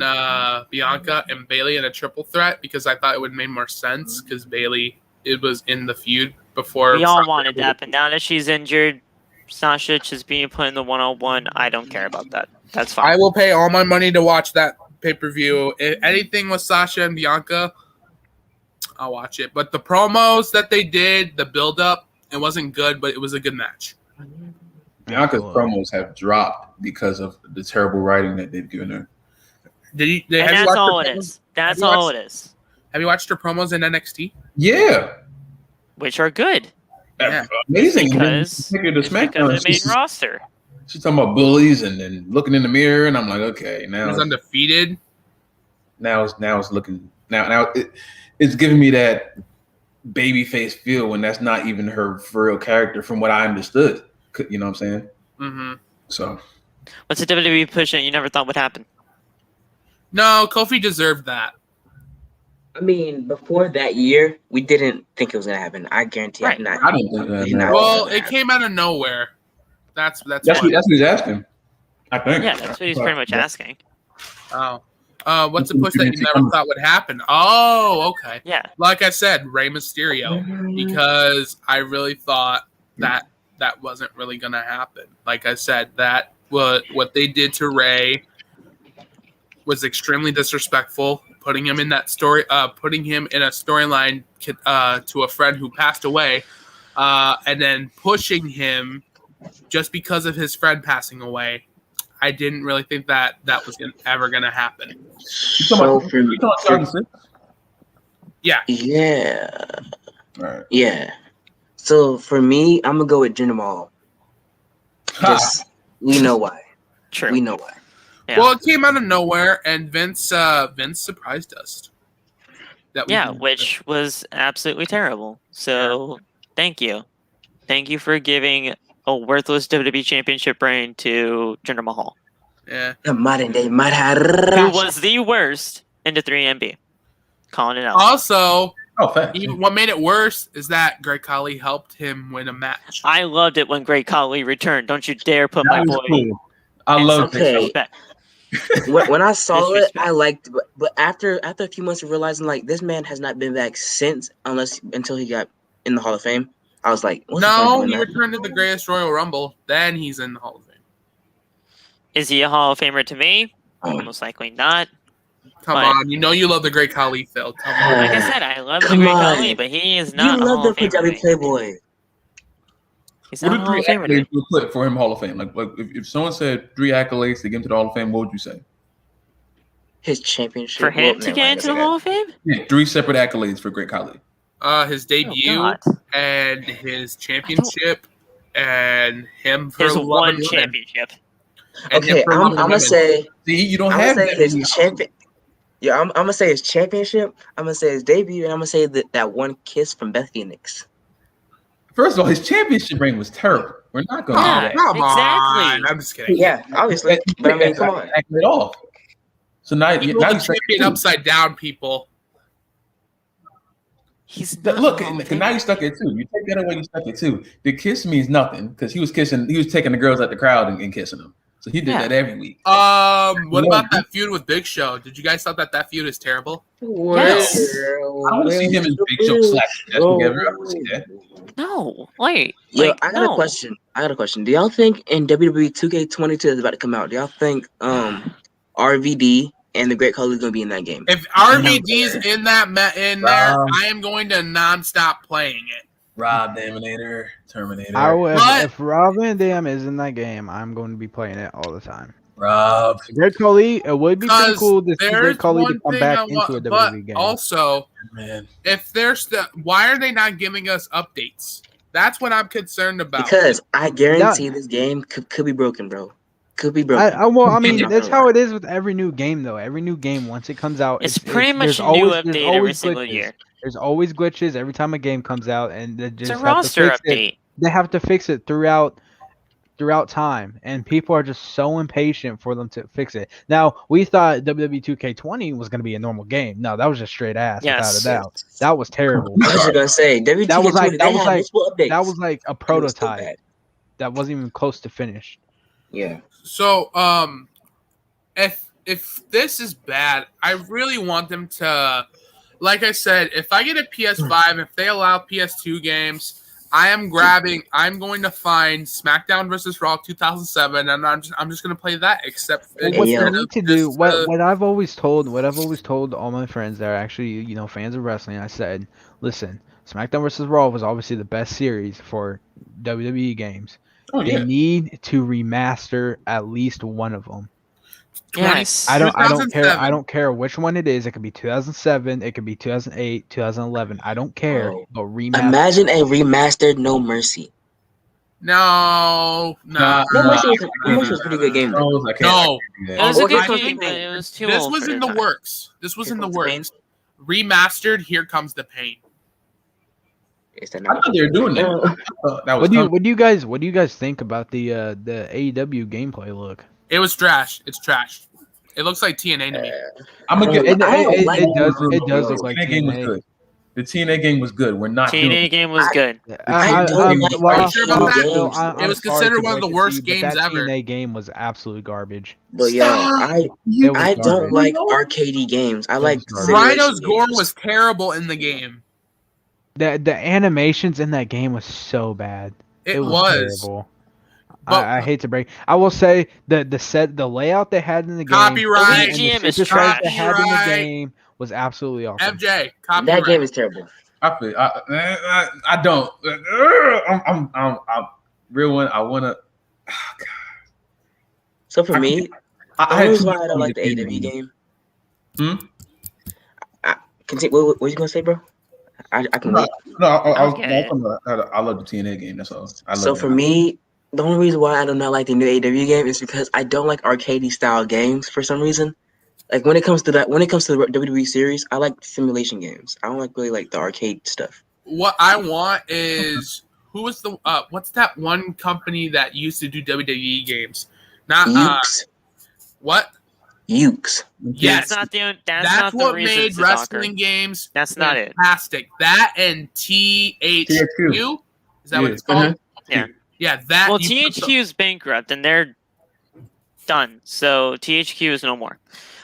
Bianca and Bayley in a triple threat because I thought it would make more sense because Bayley was in the feud before. We all wanted that, but now that she's injured, Sasha just being put in the 101, I don't care about that. That's fine. I will pay all my money to watch that pay-per-view. If anything with Sasha and Bianca, I'll watch it. But the promos that they did, the build-up, it wasn't good, but it was a good match. Bianca's promos have dropped because of the terrible writing that they've given her. That's all it is. That's all it is. Have you watched her promos in NXT? Yeah. Which are good. Yeah. Amazing. Because of the main roster. She's talking about bullies and then looking in the mirror, and I'm like, okay, now She's undefeated. Now it's looking it's giving me that babyface feel when that's not even her for real character from what I understood. You know what I'm saying? Mm-hmm. So, what's the WWE push that you never thought would happen? No, Kofi deserved that. I mean, before that year, we didn't think it was gonna happen. I guarantee. Right. I don't think that. Well, it came out of nowhere. That's what he's asking. I think. Yeah, that's what he's pretty much asking. Oh. What's the push that you never thought would happen? Oh, okay. Yeah. Like I said, Rey Mysterio, because I really thought that wasn't really going to happen. Like I said, that what they did to Rey was extremely disrespectful. Putting him in that story, putting him in a storyline to a friend who passed away, and then pushing him just because of his friend passing away. I didn't really think that was ever going to happen. So for me, yeah. Right. Yeah. So for me, I'm gonna go with Jinder Mahal. Just we know why. True. We know why. Yeah. Well, it came out of nowhere, and Vince surprised us. Which was absolutely terrible. So thank you for giving a worthless WWE Championship reign to Jinder Mahal. Yeah. The modern day Maharaja. Who was the worst in the 3MB. Calling it out. Also, what made it worse is that Great Khali helped him win a match. I loved it when Great Khali returned. Don't you dare put my boy. Cool. I love it. When I saw it, I liked it, but after a few months of realizing like this man has not been back since until he got in the Hall of Fame, I was like, no, he returned to the Greatest Royal Rumble. Then he's in the Hall of Fame. Is he a Hall of Famer to me? Most likely not. Come on, you know you love the Great Khali, Phil. Come on. Like I said, I love the Great Khali, but he is not. You love the Punjabi Playboy. He's What not are a Hall 3 of Famer. accolades dude. you would put for him Hall of Fame? Like if someone said 3 accolades to get him to the Hall of Fame, what would you say? His championship. For him Well, to never get mind, into I the said Hall of Fame? Yeah, 3 separate accolades for Great Khali. His debut God. and his championship and him for His loving one women. championship. And him Okay, for I'm loving gonna women. say. See, you don't I'm have gonna say that his many champion. Yeah, I'm gonna say his championship. I'm gonna say his debut, and I'm gonna say that one kiss from Beth Phoenix. First of all, his championship reign was terrible. We're not going to Yeah, do that. Come exactly. on. I'm just kidding. Yeah, obviously, but I mean, come on. Accolade off. So now He you pulled the say champion upside down, people. He's not look, a Hall of now Famer. you stuck at 2. You take that away, you stuck at 2. The kiss means nothing because he was taking the girls at the crowd and kissing them. So he did that every week. What about that feud with Big Show? Did you guys thought that feud is terrible? Yes. I want to see him and Big Show slap together. I want to see that. No, wait. Yo, Like, I got a question. Do y'all think in WWE 2K22 is about to come out? Do y'all think RVD and the Great Khali is gonna be in that game? If RVD's in there, I am going to nonstop playing it. Rob Terminator. If Rob Van Dam is in that game, I'm going to be playing it all the time. Rob. Great Khali, it would be pretty cool to see Great Khali to come back into a WWE game. Also, Man. if there's why are they not giving us updates? That's what I'm concerned about. Because I guarantee this game could be broken, bro. Could be broken. I mean, that's how it is with every new game, though. Every new game, once it comes out, it's pretty much a new update every single year. There's always glitches every time a game comes out, and they just It's a roster update. They have to fix it throughout time, and people are just so impatient for them to fix it. Now, we thought WWE 2K20 was going to be a normal game. No, that was just straight ass, without a doubt. That was terrible. I was gonna say WWE 2K20 that was like a prototype. That wasn't even close to finish. Yeah. So, if this is bad, I really want them to, like I said, if I get a PS5, if they allow PS2 games, I'm going to find SmackDown versus Raw 2007, and I'm just going to play that. Except what they need to do, what I've always told all my friends that are actually fans of wrestling, I said, listen, SmackDown versus Raw was obviously the best series for WWE games. They need to remaster at least one of them. Yes. I don't care which one it is. It could be 2007, it could be 2008, 2011. I don't care. But remaster. Imagine a remastered No Mercy. No. No Mercy was a pretty good game. No. It was a good game, but it was too This old was for in the the time. works. This was in the works. Remastered, Here Comes the Pain. I thought they were doing that. What do you guys think about the AEW gameplay look? It was trash. It's trash. It looks like TNA to me. I'm gonna get. It does look like TNA game was good. The TNA game was good. We're not. TNA game was good. I don't like It was considered one of the worst games ever. TNA game was absolute garbage. But yo, I don't like arcadey games. I like Rhino's gore was terrible in the game. The animations in that game was so bad. It was terrible. I hate to break. I will say the layout they had in the game, copyright, the BGM is they trash. had in the game was absolutely awesome. FJ, copyright. That game is terrible. I don't. I'm real one. I wanna. Oh, God. So for me, the reason why I don't like the AEW game. Continue. What were you gonna say, bro? I can wait. No, I love the TNA game. That's all. So for me, the only reason why I do not like the new AEW game is because I don't like arcade style games for some reason. Like when it comes to the WWE series, I like simulation games. I don't really like the arcade stuff. What I want is what's that one company that used to do WWE games? Not Ukes. What? Ukes. Yes, that's what reason made wrestling games. That's not it. Fantastic. That and THQ. Is that what it's called? Yeah. Yeah. That. Well, THQ is bankrupt and they're done. So THQ is no more.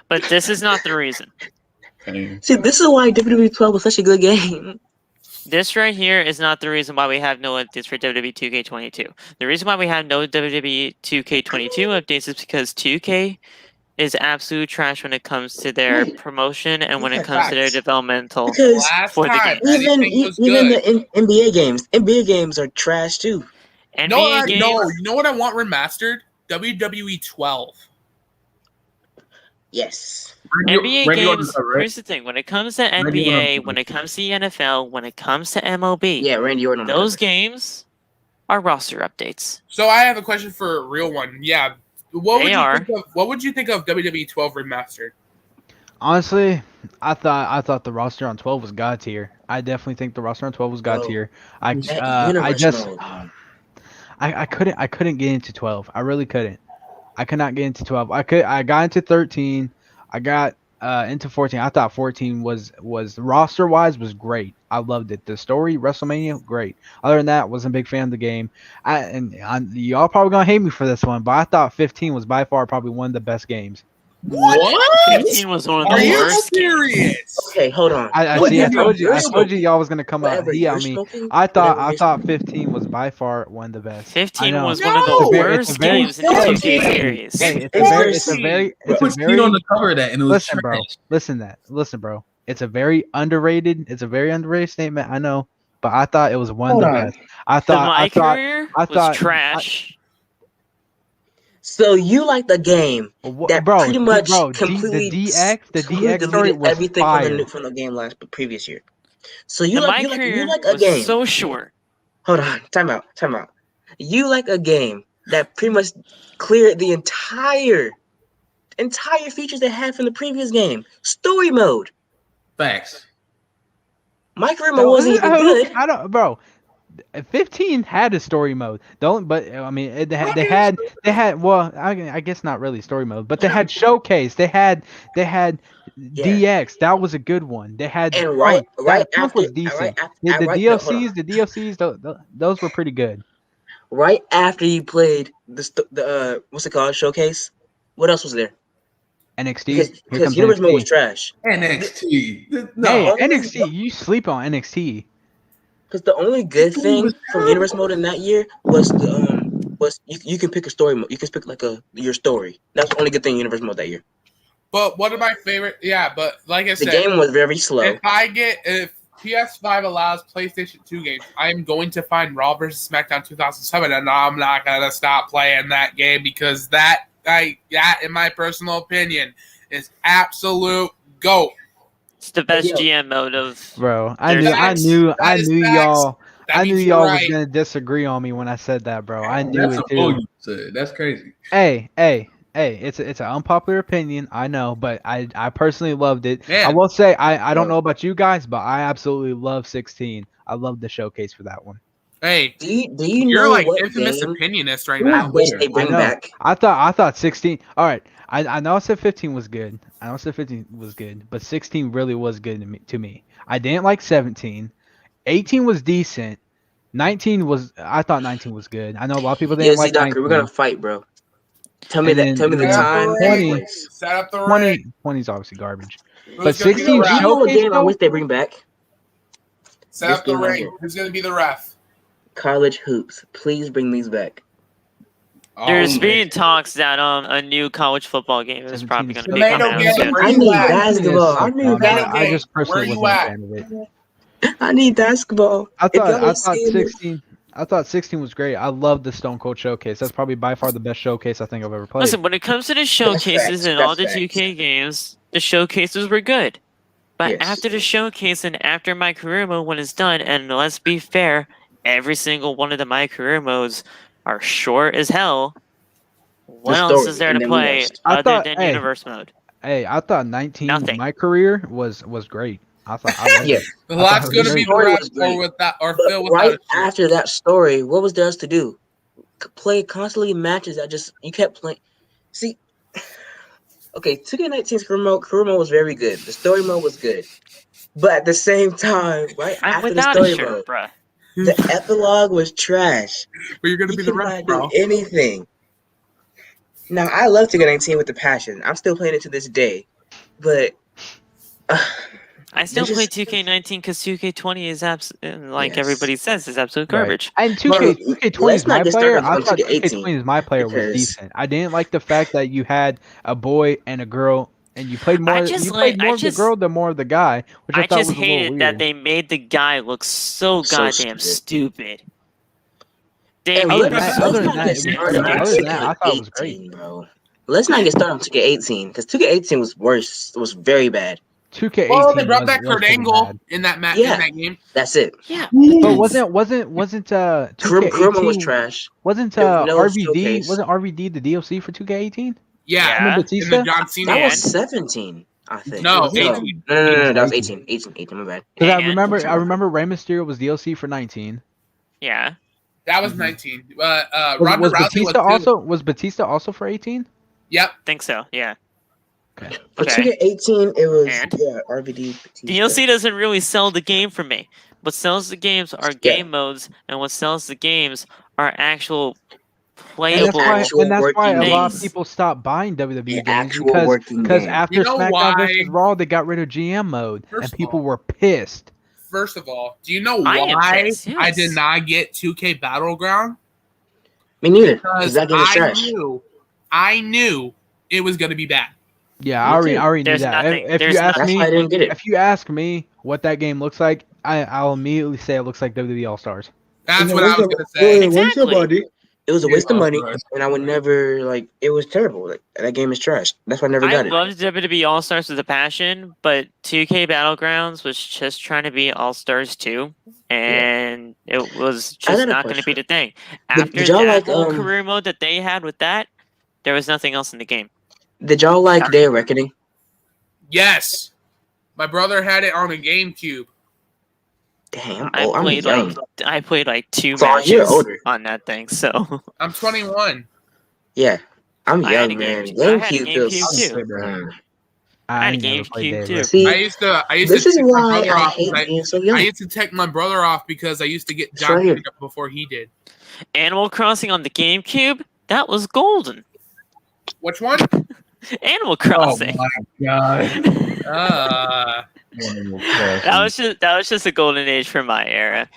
But this is not the reason. See, this is why WWE 12 was such a good game. This right here is not the reason why we have no updates for WWE 2K22. The reason why we have no WWE 2K22 updates is because 2K is absolute trash when it comes to their promotion and when it comes to their developmental for the game. Even the NBA games are trash too. NBA games. No, you know what I want remastered? WWE 12. Yes. NBA games. Here's the thing: when it comes to NBA, when it comes to the NFL, when it comes to MLB, Yeah, Randy Orton. those games are roster updates. So I have a question for a real one. Yeah, what would you think of WWE 12 remastered? Honestly, I thought the roster on 12 was god tier. I definitely think the roster on 12 was god tier. I couldn't get into 12. I really couldn't. I could not get into 12. I got into 13. I got into 14. I thought 14 was roster wise was great. I loved it. The story, WrestleMania, great. Other than that, wasn't a big fan of the game. Y'all probably gonna hate me for this one, but I thought 15 was by far probably one of the best games. What? 15 was one of the worst. Serious? Okay, hold on. I told you y'all was gonna come out and on me. I thought 15 was by far one of the best. 15 was one of the worst games in the 2K series. Hey, it's a very on the cover of that, and it was listen, bro. It's a very underrated statement. I know, but I thought it was one of the best. I thought was trash. So you like the game that pretty much completely the DX story was everything fire. from the game previous year. So you like a game game so short. Hold on, time out. You like a game that pretty much cleared the entire features they had from the previous game. Story mode. Facts. My career mode wasn't even good. Bro. 15 had a story mode. I mean, they had. Well, I guess not really story mode, but they had showcase. They had DX. That was a good one. They had right after was decent. The DLCs, those were pretty good. Right after you played the what's it called, showcase? What else was there? NXT. Because Universe Mode was trash. NXT. No, NXT. You sleep on NXT. Because the only good thing from Universe Mode in that year was you can pick a story mode. You can pick your story. That's the only good thing in Universe Mode that year. But one of my favorite, but like I said, the game was very slow. If PS5 allows PlayStation 2 games, I am going to find Raw vs. SmackDown 2007, and I'm not gonna stop playing that game because that, in my personal opinion, is absolute GOAT. It's the best GM mode of. Bro, I knew y'all was gonna disagree on me when I said that, bro. I knew it too. That's crazy. Hey, it's an unpopular opinion, I know, but I personally loved it. Yeah. I will say I don't know about you guys, but I absolutely love 16. I love the showcase for that one. Hey, do you you're know like what infamous game opinionist right now. I wish they bring back. I thought 16. All right, I know I said 15 was good. But 16 really was good to me. I didn't like 17. 18 was decent. 19 was. I thought 19 was good. I know a lot of people didn't like 19. We're gonna fight, bro. Tell me the time. 20, Set up the ring. 20 is obviously garbage. But 16 showcase game I wish they bring back. Set up the ring. Who's gonna be the ref? College hoops. Please bring these back. There's been talks that a new college football game is probably going to be coming out soon. I need basketball. I just personally wasn't a fan of it. I need basketball. I thought 16 was great. I love the Stone Cold Showcase. That's probably by far the best showcase I think I've ever played. Listen, when it comes to the showcases and all the 2K games, the showcases were good. But after the showcase and after my career mode when it's done, and let's be fair, every single one of my career modes are short as hell. What else is there to play other than Universe Mode? Hey, I thought 19. Nothing. My career was great. I thought. The lot's going to be the rest with that or Phil without right after that story. What was there else to do? Play constantly matches that you kept playing. See, okay, 2K19's career mode was very good. The story mode was good, but at the same time, after the story mode, bruh. The epilogue was trash. But you're going to be the ref, bro. Anything. Now, I love 2K19 with the passion. I'm still playing it to this day. But I still play 2K19 because 2K20 is everybody says, is absolute garbage. And 2K20's my player. I thought 2K20's my player was decent. I didn't like the fact that you had a boy and a girl. And you played more. Of the girl than more of the guy, which I thought was a little weird. That they made the guy look so goddamn stupid. Damn, Other let's than that, not other than get that, started on other than that, I thought it was great. 2K18, bro. Let's not get started on 2K18 because 2K18 was worse. It was very bad. 2K18 Well, they brought back was Kurt pretty Angle bad. in that match. Yeah. In that game. That's it. Yeah. But wasn't Kuruma 2K18 was trash. wasn't There was no RVD showcase. wasn't RVD the DLC for 2K18? Yeah. Yeah. In Batista? the John Cena. That was end. 17, I think. No, no, 18. no. That was 18. 18. My bad. Because I And- remember Rey Mysterio was DLC for 19. Yeah. That was 19. Ronda Was Rousey Batista was too. was Batista also for 18? Yep. Think so. Yeah. For Okay. 2K18, it was And? RVD. Batista. DLC doesn't really sell the game for me. What sells the games are game modes, and what sells the games are actual playable. And that's why a lot of things. people stopped buying WWE The games actual working because game. after You know SmackDown why? vs. Raw, they got rid of GM mode, First and of people all- were pissed. First of all, do you know I am why pissed, I did yes. not get 2K Battleground? Me neither. Because Because that game is trash. I knew it was going to be bad. Yeah, Me I already too. knew There's that. nothing- If there's you ask That's me, why I didn't get it. if you ask me what that game looks like, I'll immediately say it looks like WWE All Stars. That's what I was going to say. Exactly. It was a waste of money, Right. and I would never it was terrible. Like that game is trash. That's why I never I got it. loved WWE All Stars with a passion, but 2K Battlegrounds was just trying to be All Stars 2, and it was I just got a not going to be question. the thing. Did After y'all that like, whole career mode that they had with that, there was nothing else in the game. Did y'all like Day of Reckoning? Yes. My brother had it on a GameCube. Damn, I I'm played young. I played like 2 Saul, you're matches older. on that thing, so I'm 21. Yeah, I'm I had young, a man. GameCube. I had a GameCube feels. GameCube too. I had a ain't never played GameCube Day too. Reckoning. See, I used to this is take my why brother I off. hate I being so young. used to take my brother off because I used to get It's John right here. Cena before he did. Animal Crossing on the GameCube, that was golden. Which one? Animal Oh Crossing. my god. That was just a golden age for my era.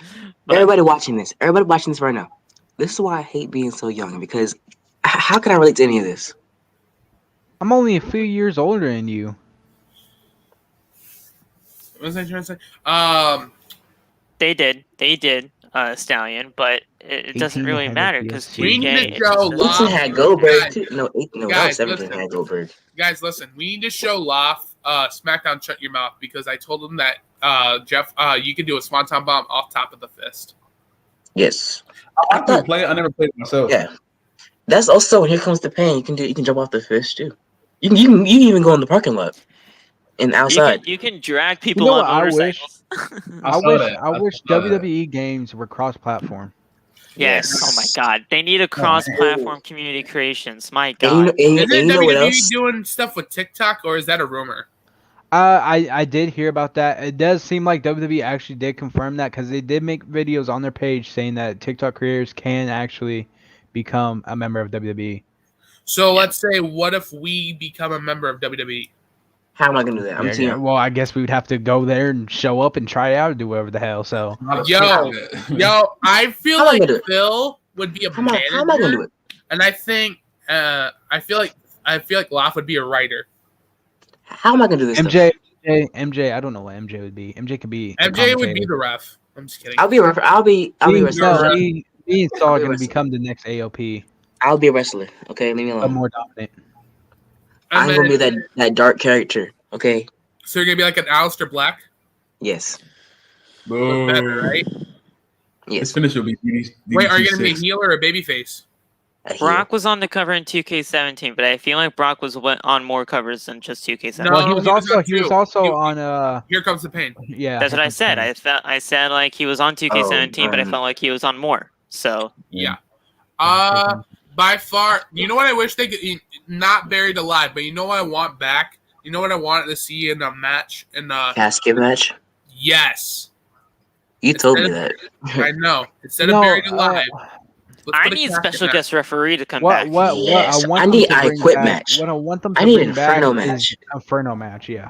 But Everybody watching this right now. This is why I hate being so young because how can I relate to any of this? I'm only a few years older than you. What was I trying to say? they did, Stallion, but it doesn't 18 really had a matter because DLC. 2K. We need to it show just doesn't- 18 had Goldberg Guys, too. No, that guys, was 17 listen. had Goldberg. Guys, listen. We need to show Loft SmackDown Shut Your Mouth because I told him that Jeff, you can do a Swanton Bomb off top of the fist. Yes. I thought play it. I never played it myself. Yeah. That's also Here Comes the Pain. You can jump off the fish too. You can even go in the parking lot and outside. You can drag people know on what I wish? motorcycles. I saw that. I wish saw that. WWE games were cross-platform. Yes. Oh my God. They need a cross-platform community creations. My And God. you Isn't know what WWE else? doing stuff with TikTok, or is that a rumor? I did hear about that. It does seem like WWE actually did confirm that because they did make videos on their page saying that TikTok creators can actually become a member of WWE. So let's say, what if we become a member of WWE? How am I gonna do that? I'm too young. Well, I guess we would have to go there and show up and try it out and do whatever the hell. So Yo, I feel How am I like gonna do it? Phil would be a How am I gonna do manager, it? and I think I feel like Loft would be a writer. How am I gonna do this? MJ, I don't know what MJ would be. MJ could be. a MJ would be commentator. the ref. I'm just kidding. I'll be a wrestler. I'll be a wrestler. No, me and Saul I'll are be going wrestler. to become the next AOP, I'll be a wrestler. Okay, leave me but alone. more dominant. And I'm gonna be then- that dark character. Okay. So you're gonna be like an Aleister Black, Yes. Boo. better, right? His Yes. finish will be DDT Wait, are you gonna be a 6. heel or a babyface? A heel. Brock was on the cover in 2K17, but I feel like Brock was on more covers than just 2K17. No, Well, he was he was on also two. on Here comes the pain. yeah. That's what I said. I said like he was on 2K17, but I felt like he was on more. So Yeah. By far, you know what I wish they could not buried alive, but you know what I want back? You know what I wanted to see in a match? Casket match. Yes. You told me that. I know. Instead No, of buried alive. let's I put a need casket special match. guest referee to come What back. what Yes, I want I them need to I bring quit back, match. What I want them I to need bring an back Inferno is match. Inferno match. Yeah.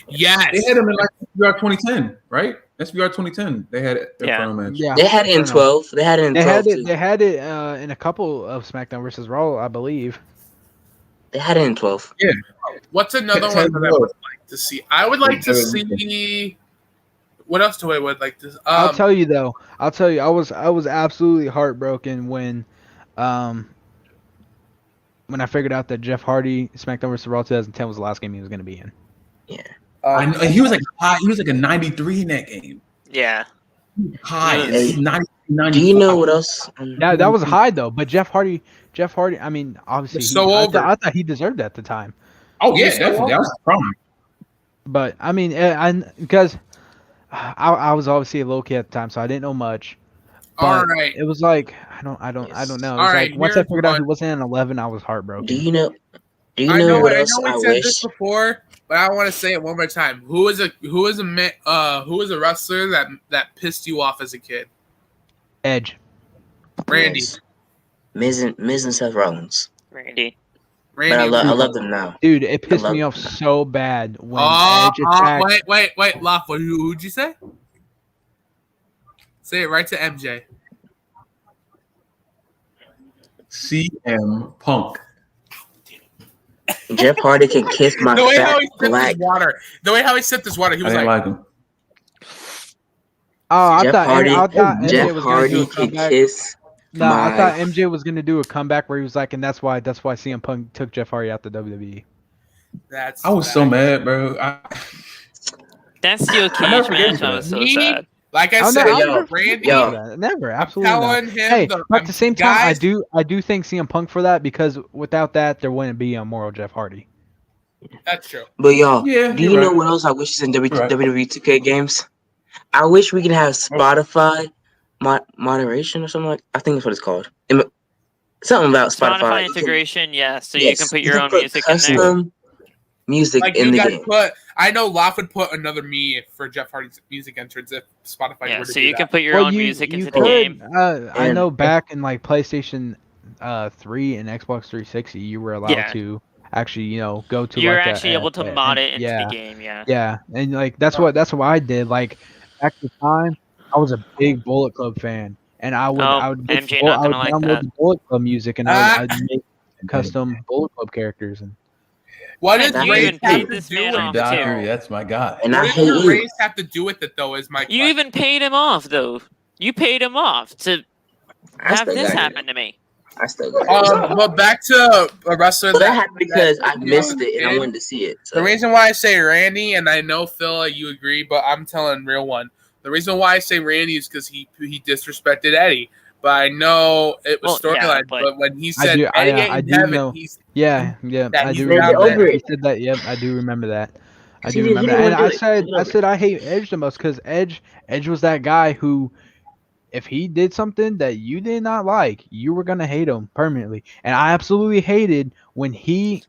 Yes. They had him in like SVR 2010, right? SVR 2010. They had it Yeah. Inferno match. Yeah. They had it in Inferno. 12. They had it in They 12 had it. too. They had it in a couple of SmackDown versus Raw, I believe. They had it in 12. What's another Ten one that I votes. would like to see? I would like to see. what else do I would like to? I'll tell you though. I was absolutely heartbroken when I figured out that Jeff Hardy SmackDown vs. Raw 2010 was the last game he was going to be in. Yeah. I know, he was like high. He was like a 93 in that game. Yeah. High. Hey, 90, do you know what else? Yeah, that was high though. But Jeff Hardy. I mean, obviously, I thought he deserved it at the time. Oh yeah, definitely. That was prime. But I mean, because I was obviously a little kid at the time, so I didn't know much. But all right. it was like I don't know. It was All right, like once I figured out he one. wasn't in 11, I was heartbroken. Do you know I know what I else know I we said wish? this before, but I want to say it one more time. Who is a wrestler that pissed you off as a kid? Edge. Randy. Yes. Miz and Seth Rollins. Randy. But I love them now. Dude, it pissed me off so bad when Edge attacked. Wait, Lawful. Who'd you say? Say it right to MJ. CM Punk. Jeff Hardy can kiss my The way how fat he sipped black. his water. The way how he sipped his water. He I was didn't like, like him. Oh, I Jeff thought Hardy, MJ was going to do a can comeback. kiss No, my. I thought MJ was going to do a comeback where he was like, and that's why CM Punk took Jeff Hardy out the WWE. that's. I was so mad, bro. That steel cage never forget match, I was so Me? sad. Like I I'll said, never Randy. Never, absolutely not. telling him Hey, but at the same time, guys, I do thank CM Punk for that because without that, there wouldn't be a moral Jeff Hardy. That's true. But y'all, Yeah, do you're you know right. what else I wish is in right. WWE 2K games? I wish we could have Spotify moderation or something like. I think that's what it's called. Something about Spotify. Spotify integration, yeah. So you can put your own music in there. custom music Like in you the guys game. I know Loft would put another me for Jeff Hardy's music entrance if Spotify Yeah, were to so do you that. can put your own music into the could, game. I know back in like PlayStation 3 and Xbox 360, you were allowed Yeah. to actually, go to You're like actually able to mod it into yeah, the game, yeah. yeah, and like that's what I did. Like back at the time, I was a big Bullet Club fan, and I would MJ not gonna like download that. the Bullet Club music, and I'd make custom Bullet Club characters. And What Man, does you race even have paid to this do man with off, it? too. That's my guy. And I What hate does you. race have to do with it though? Is my You even paid him off, though. You paid him off to I have still this got it. happen to me. I still got it. But back to a wrestler But that happened because I missed it and I did. wanted to see it. So. The reason why I say Randy, and I know Phil, you agree, but I'm telling real one. The reason why I say Randy is because he disrespected Eddie. But I know it was Well, yeah, storyline. but- but when he said I Eddie ain't do heaven, know. he's yeah, That I he's do down remember there. that. He said that. Yep, I do remember that. I See, do he remember didn't that. And wanna I do it. said I hate Edge the most because Edge was that guy who, if he did something that you did not like, you were gonna hate him permanently. And I absolutely hated when he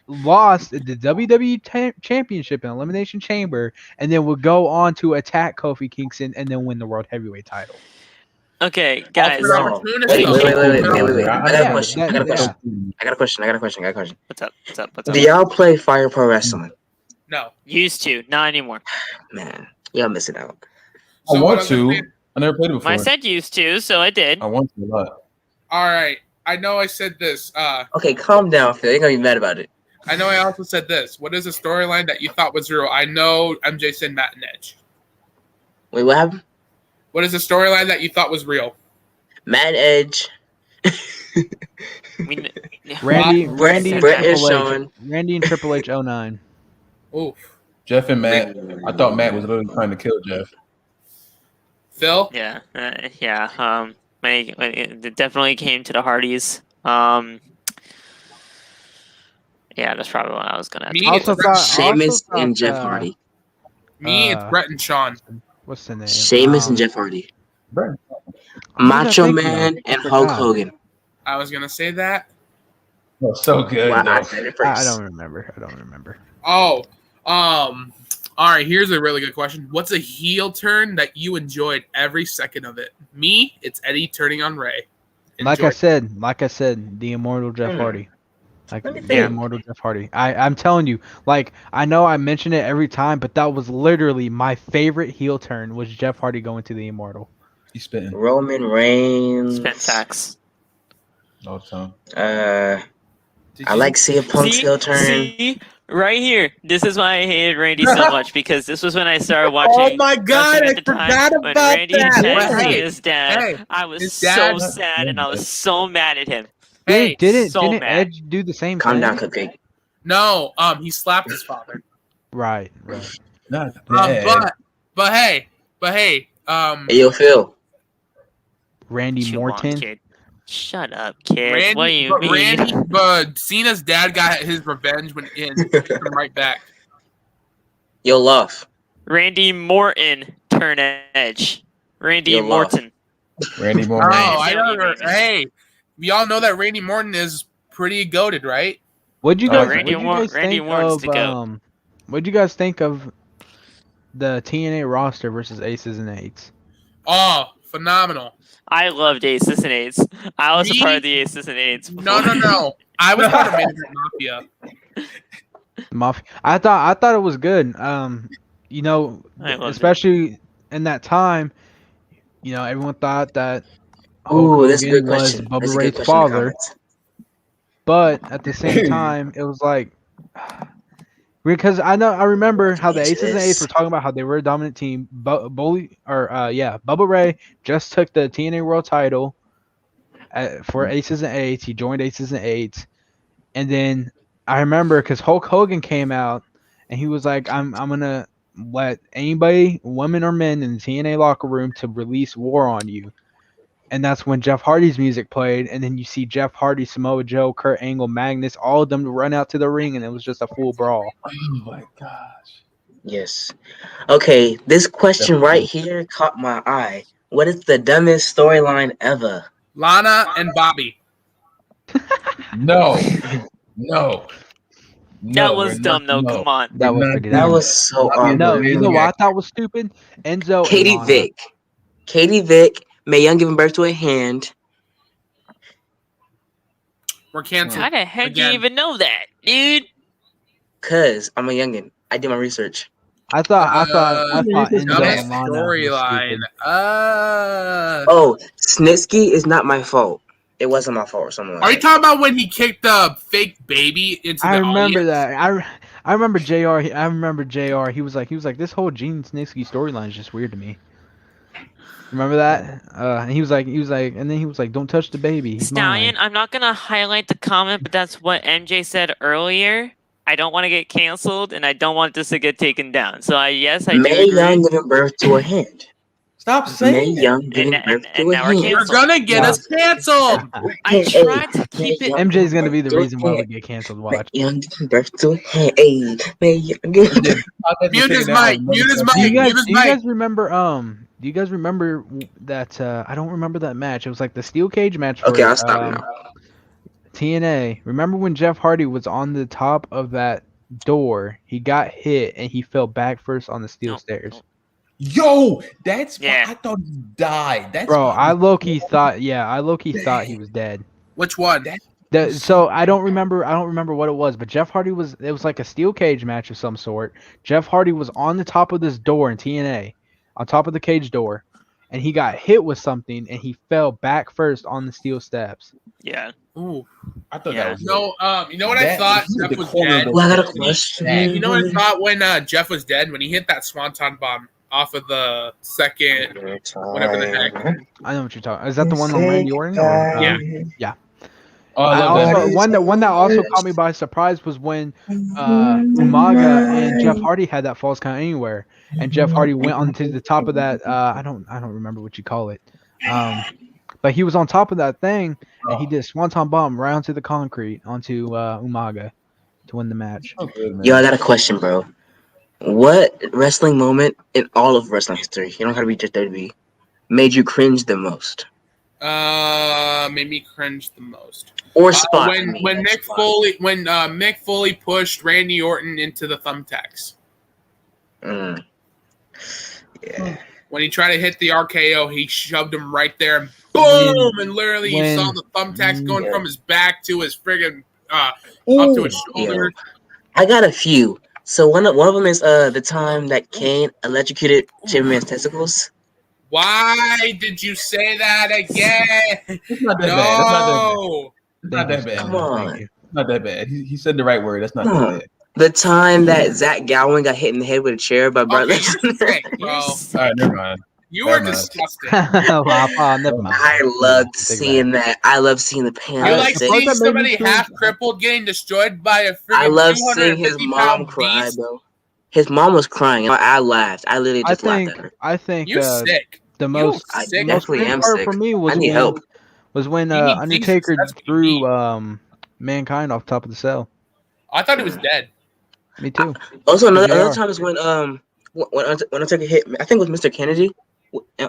lost the WWE Championship in Elimination Chamber, and then would go on to attack Kofi Kingston and then win the World Heavyweight title. Okay, guys. Offered No. opportunity. Wait. I got a Yeah, question. I got a question. What's up? Do y'all play Fire Pro Wrestling? No. Used to, not anymore. Man, y'all missing out. I So what want I'm to. saying- I never played it before. I said used to, so I did. I want to a lot. All right. I know I said this. Okay, calm down, Phil. You're gonna be mad about it. I know I also said this. What is a storyline that you thought was real? I know MJ said Matt and Edge. Wait, what happened? What is a storyline that you thought was real? Mad Edge. Randy Brett and is Triple H. showing. Randy and Triple H 09. Oof. Jeff and Matt. I thought Matt was literally trying to kill Jeff. Phil? Yeah. It definitely came to the Hardys. Yeah, that's probably what I was gonna. Me? Also thought Sheamus and Jeff Hardy. Me, it's Brett and Sean. What's the name? Sheamus and Jeff Hardy. Brett. Macho thinking Man of? and I Hulk forgot. Hogan. I was gonna say that. Oh, so good. Wow, though. I said it first. I don't remember. Oh, all right. Here's a really good question. What's a heel turn that you enjoyed every second of it? Me, it's Eddie turning on Ray. Like I Enjoyed. said, the immortal Jeff Hardy. Like Let me the think. immortal Jeff Hardy. I'm telling you, like I know I mention it every time, but that was literally my favorite heel turn was Jeff Hardy going to the immortal. He's spitting Roman Reigns. Spin facts. all the time. I like CM Punk's heel turn. See, Right here. This is why I hated Randy so much, because this was when I started watching. Oh my God, wrestling I at the time, forgot when about Randy that. tagged But hey, Cena's dad. hey, I was his so dad- sad, and I was so mad at him. Hey, Didn't so mad. Edge do the same Calm thing? down, Cupcake. no, he slapped his father. Right. Not bad. But hey, Hey, yo, Phil. Randy Chew on, Morton. kid. Shut up, kid. What do you mean? But Cena's dad got his revenge when in right back. Yo, Love. Randy Morton turn Edge. Randy Yo, Morton. Randy Oh, Morton. I know. Hey, we all know that Randy Morton is pretty goated, right? What'd you guys think Morton's the goat. of what'd you guys think of the TNA roster versus Aces and Eights? Oh, phenomenal. I loved Aces and Eights. I was a part of the Aces and Eights. No. I was part of Mafia. Mafia. I thought it was good. Especially in that time, everyone thought that Hulk that's a Hogan good was question. Bubba That's a Ray's good question in the father. comments. But at the same time, it was like, because I remember how the Aces and Eights were talking about how they were a dominant team. Bubba Ray just took the TNA World Title for Aces and Eights. He joined Aces and Eights, and then I remember because Hulk Hogan came out and he was like, "I'm gonna let anybody, women or men, in the TNA locker room to release war on you." And that's when Jeff Hardy's music played, and then you see Jeff Hardy, Samoa Joe, Kurt Angle, Magnus, all of them run out to the ring, and it was just a full brawl. Oh my gosh. Yes. Okay, this question right here caught my eye. What is the dumbest storyline ever? Lana and Bobby. No. That was dumb, though. Come on. That was pretty That dumb. was so No, awkward. you know what I thought was stupid? Enzo Katie and Lana. Vick. Katie Vick, Mae Young giving birth to a hand. We're canceled. How the heck do you even know that, dude? Cause I'm a youngin. I did my research. I thought Enzo dumbest and Lana storyline. Oh, Snitsky is not my fault. It wasn't my fault or something like Are that. you talking about when he kicked the fake baby into the remember audience? that. I remember JR. I remember JR. He was like, this whole Gene Snitsky storyline is just weird to me. Remember that? And he was like, and then he was like, "Don't touch the baby." He's Stallion, mine. I'm not gonna highlight the comment, but that's what MJ said earlier. I don't want to get canceled, and I don't want this to get taken down. So I do Mae agree. Young giving birth to a hand. Stop saying Mae Young giving birth to a hand. You're gonna get us canceled. I tried to keep it. MJ's gonna be the reason why we get canceled. Watch. Mae Young giving birth to a hand. Hey, Mae Young giving Mute his mic. Mute his mic. Do you Mute his mic. guys remember? Do you guys remember that? I don't remember that match. It was like the steel cage match. For, Okay, I'll stop now. TNA. Remember when Jeff Hardy was on the top of that door? He got hit and he fell back first on the steel stairs. Yo, that's why I thought he died. That's Bro, why I low-key thought he was dead. Which one? So I don't remember what it was, but Jeff Hardy it was like a steel cage match of some sort. Jeff Hardy was on the top of this door in TNA, on top of the cage door, and he got hit with something and he fell back first on the steel steps. Yeah. Ooh. I thought that was no. You know what I thought? Jeff was dead. Well, I got a question. You know what I thought when Jeff was dead, when he hit that swanton bomb off of the second, whatever the heck. I know what you're talking. Is that the one on Randy Orton? Or, yeah. One that also caught me by surprise was when Umaga and Jeff Hardy had that false count anywhere, and Jeff Hardy went onto the top of that. I don't remember what you call it, but he was on top of that thing and he did a swanton bomb right onto the concrete onto Umaga to win the match. Yo, I got a question, bro. What wrestling moment in all of wrestling history, you don't have to be just WWE, made you cringe the most? Made me cringe the most. Or spot when Mick Foley pushed Randy Orton into the thumbtacks. Yeah. When he tried to hit the RKO, he shoved him right there and boom! And literally you saw the thumbtacks going from his back to his friggin' up to his shoulder. I got a few. So one of them is the time that Kane electrocuted Jimmy Man's testicles. Why did you say that again? It's not that bad. It's not that bad. Come on. It's not that bad. He said the right word. That's not that bad. The time that Zach Gowen got hit in the head with a chair by Brock Lesnar. Sick, bro. All right, never mind. You were disgusting. Never mind. I loved seeing that. I love seeing the You pain. like seeing somebody half crippled getting destroyed by a freaking I love seeing his 250 mom pound cry, beast? bro. His mom was crying. I laughed. I literally just laughed at her. I think You sick. the most I sick. definitely am part sick. for me was I need help. when You need Undertaker Jesus, that's what you threw Mankind off top of the cell. I thought he was dead. Me too. Also, another time is when Undertaker hit. I think it was Mr. Kennedy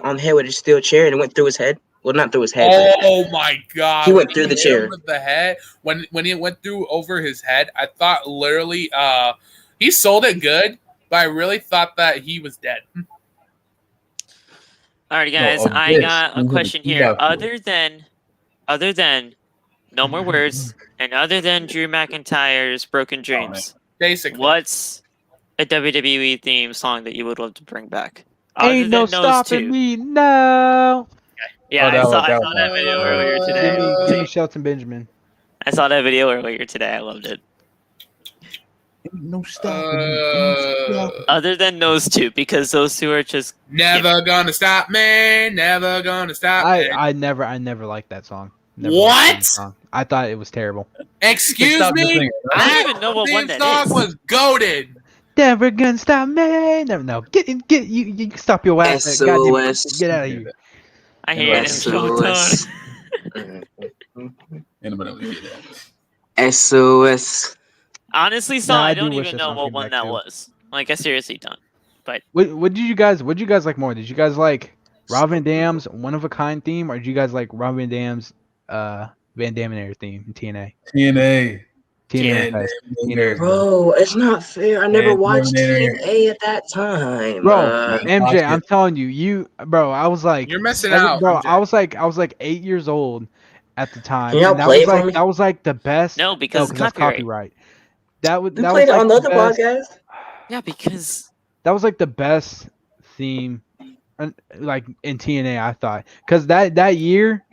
on the head with a steel chair and it went through his head. Well, not through his head. Oh my god! He went When through the hit chair. him with the head. When it went through over his head, I thought literally he sold it good, but I really thought that he was dead. Alright, guys, I got a question here. Other than No More Words and other than Drew McIntyre's Broken Dreams, Basically, what's a WWE theme song that you would love to bring back? Ain't no stopping me now. Yeah, I saw that video earlier today. Give me Shelton Benjamin. I saw that video earlier today. I loved it. Ain't no stopping me. Other than those two, because those two are just never gonna stop me. Never gonna stop me. I never liked that song. What? I thought it was terrible. Excuse me. I don't even know what one that song is. was goated. Never gonna stop me. Never no. Get you stop your ass. SOS. Get out of here. I hate him. SOS. Anybody hear that? SOS. Honestly, Saul, I do don't wish even this know song what came one back that too. was. Like, I seriously don't. But What did you guys like more? Did you guys like Rob Van Dam's One of a Kind theme, or did you guys like Rob Van Dam's Van Daminator theme in TNA? TNA. TNA. Bro, it's not fair. I never watched TNA at that time. Bro, MJ, I'm telling you, I was like, you're missing out, bro. MJ. I was like 8 years old at the time. Can y'all and play it for me? that was like the best. no, because it's that's copyright. That We was played it like on the other best. podcast. Yeah, because That was like the best theme, like in TNA. I thought because that year,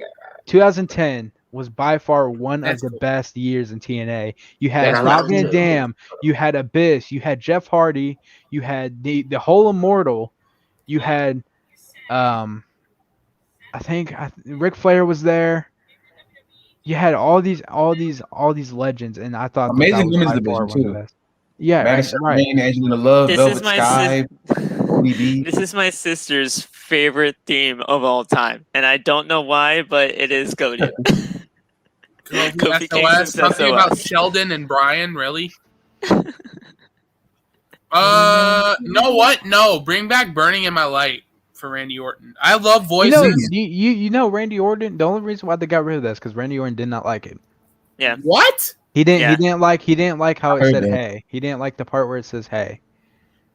2010 was by far one of the best years in TNA. You had Rob Van Dam, you had Abyss, you had Jeff Hardy, you had the whole Immortal, you had I think Ric Flair was there. You had all these legends, and I thought Amazing that was Women's by far Division one of the too. best. Yeah, Madison right. Rain, Angela Love, This Velvet is my Sky, ODB. this is my sister's favorite theme of all time, and I don't know why, but it is goated. Kofi Kingston's Talking SOS. about Sheldon and Brian, really? No, what? No, bring back Burning in My Light for Randy Orton. I love voices. You know Randy Orton. The only reason why they got rid of this because Randy Orton did not like it. Yeah. What? He didn't. Yeah. He didn't like how it Heard said that. "hey." He didn't like the part where it says "hey."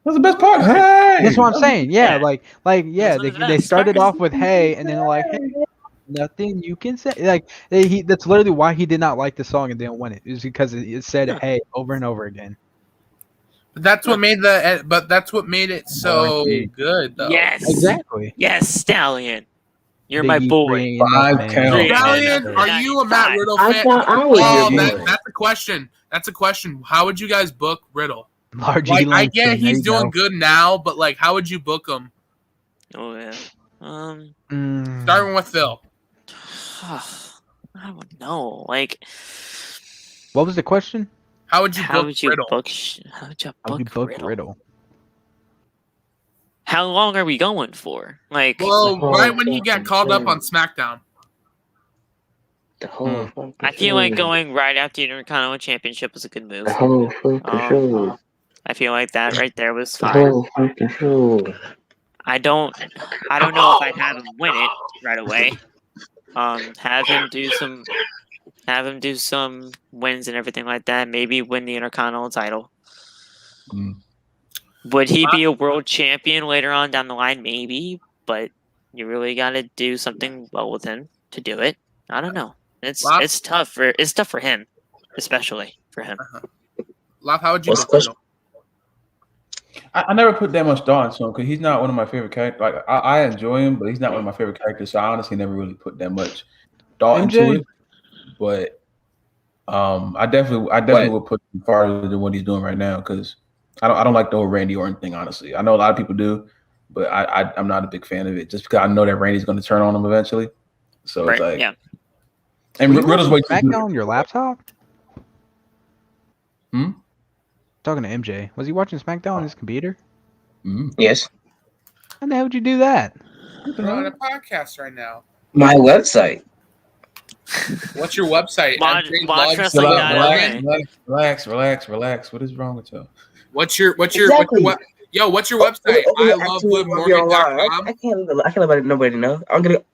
That's the best part. Hey, That's what I'm saying. Yeah, Yeah. yeah. one of the They best started parts. off with "hey" and then they're like, "Hey, nothing you can say." Like that's literally why he did not like the song and didn't want it. It was because it said "hey" over and over again. But that's what made it so good, though. Yes. Exactly. Yes, Stallion. You're Big my E boy. three and Five nothing. count. Three. Stallion, are you a Matt Riddle I fan? thought I was Oh, your boy. that's a question. That's a question. How would you guys book Riddle? Large Like, E I get Langston, there he's you doing go. good now, but like, how would you book him? Oh yeah. Starting with Phil. I don't know. Like, What was the question? How would you how book would you Riddle? book? How would you book Riddle? How long are we going for? Like, Well, right when he got called up on SmackDown. The whole fucking I feel show. like going right after the Intercontinental Championship was a good move. The whole fucking show. I feel like that right there was The fine. whole fucking show. I don't know if I'd have him win it right away. Have him do some wins and everything like that. Maybe win the Intercontinental title. Would he be a world champion later on down the line? Maybe, but you really got to do something well with him to do it. I don't know. It's tough for him, especially for him. Love, how would you book Especially- Riddle? I never put that much thought into him because he's not one of my favorite characters. Like I enjoy him, but he's not one of my favorite characters. So I honestly never really put that much thought into MJ? it. But I definitely would put him farther than what he's doing right now because I don't like the whole Randy Orton thing. Honestly, I know a lot of people do, but I'm not a big fan of it. Just because I know that Randy's going to turn on him eventually. So it's like, yeah. And Riddle's way too SmackDown on your laptop? Talking to MJ. Was he watching SmackDown on his computer? Yes. How the hell would you do that? We're on a podcast right now. My website. What's your website? Relax. What is wrong with you? What's your Exactly. what's your website? I love I can't let nobody know.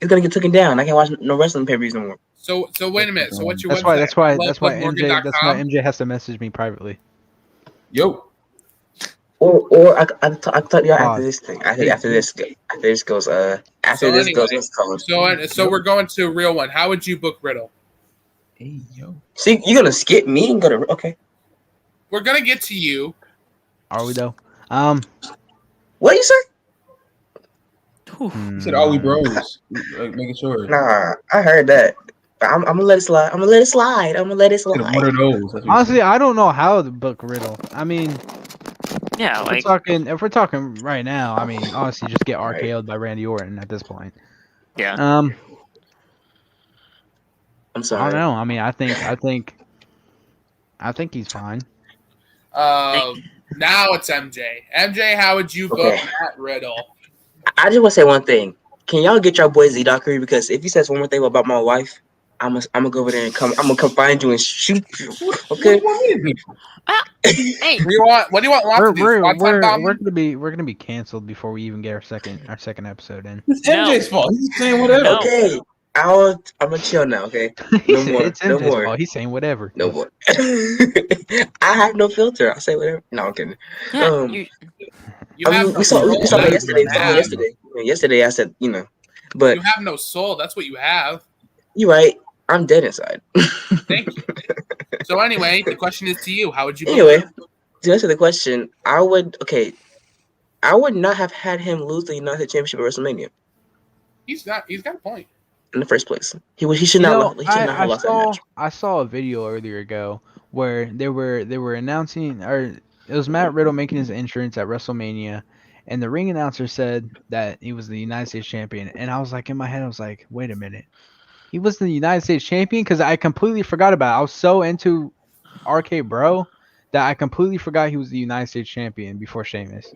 It's gonna get taken down. I can't watch no wrestling pay-per-views no more. So wait a minute. So what's your website? That's why MJ has to message me privately. Yo. Or I thought y'all after this thing. After this goes. What's called? So we're going to a real one. How would you book Riddle? Hey yo. See, you're gonna skip me and go to okay. We're gonna get to you. Are we though? What you say? You said, "Are we bros?" Like, making sure. Nah, I heard that. I'm gonna let it slide. I'm gonna let it slide. What are those? Honestly, I don't know how to book Riddle. I mean, yeah, like if we're talking right now, I mean, honestly, just get RKO'd by Randy Orton at this point. Yeah. I'm sorry. I don't know. I mean, I think he's fine. Now it's MJ. MJ, how would you book Matt Riddle? I just want to say one thing. Can y'all get your boy Z-Dockery? Because if he says one more thing about my wife, I'm gonna go over there and I'm gonna come find you and shoot you. Okay. Hey, what do you want? We're gonna be canceled before we even get our second episode in. It's MJ's fault. He's saying whatever. No. Okay. I'm gonna chill now. Okay. No more. It's MJ's fault. He's saying whatever. No more. I have no filter. I say whatever. No, I'm kidding. Yeah, we saw that yesterday. Yesterday I said, but you have no soul. That's what you have. You're right. I'm dead inside. Thank you. So anyway, the question is to you. How would you? Anyway, to answer the question, I would not have had him lose the United States Championship at WrestleMania. He's got a point. In the first place, he should not have lost that match. I saw a video earlier ago where they were announcing, or it was Matt Riddle making his entrance at WrestleMania, and the ring announcer said that he was the United States champion, and I was like, in my head, I was like, wait a minute, he was the United States champion? Because I completely forgot about it. I was so into RK Bro that I completely forgot he was the United States champion before Sheamus.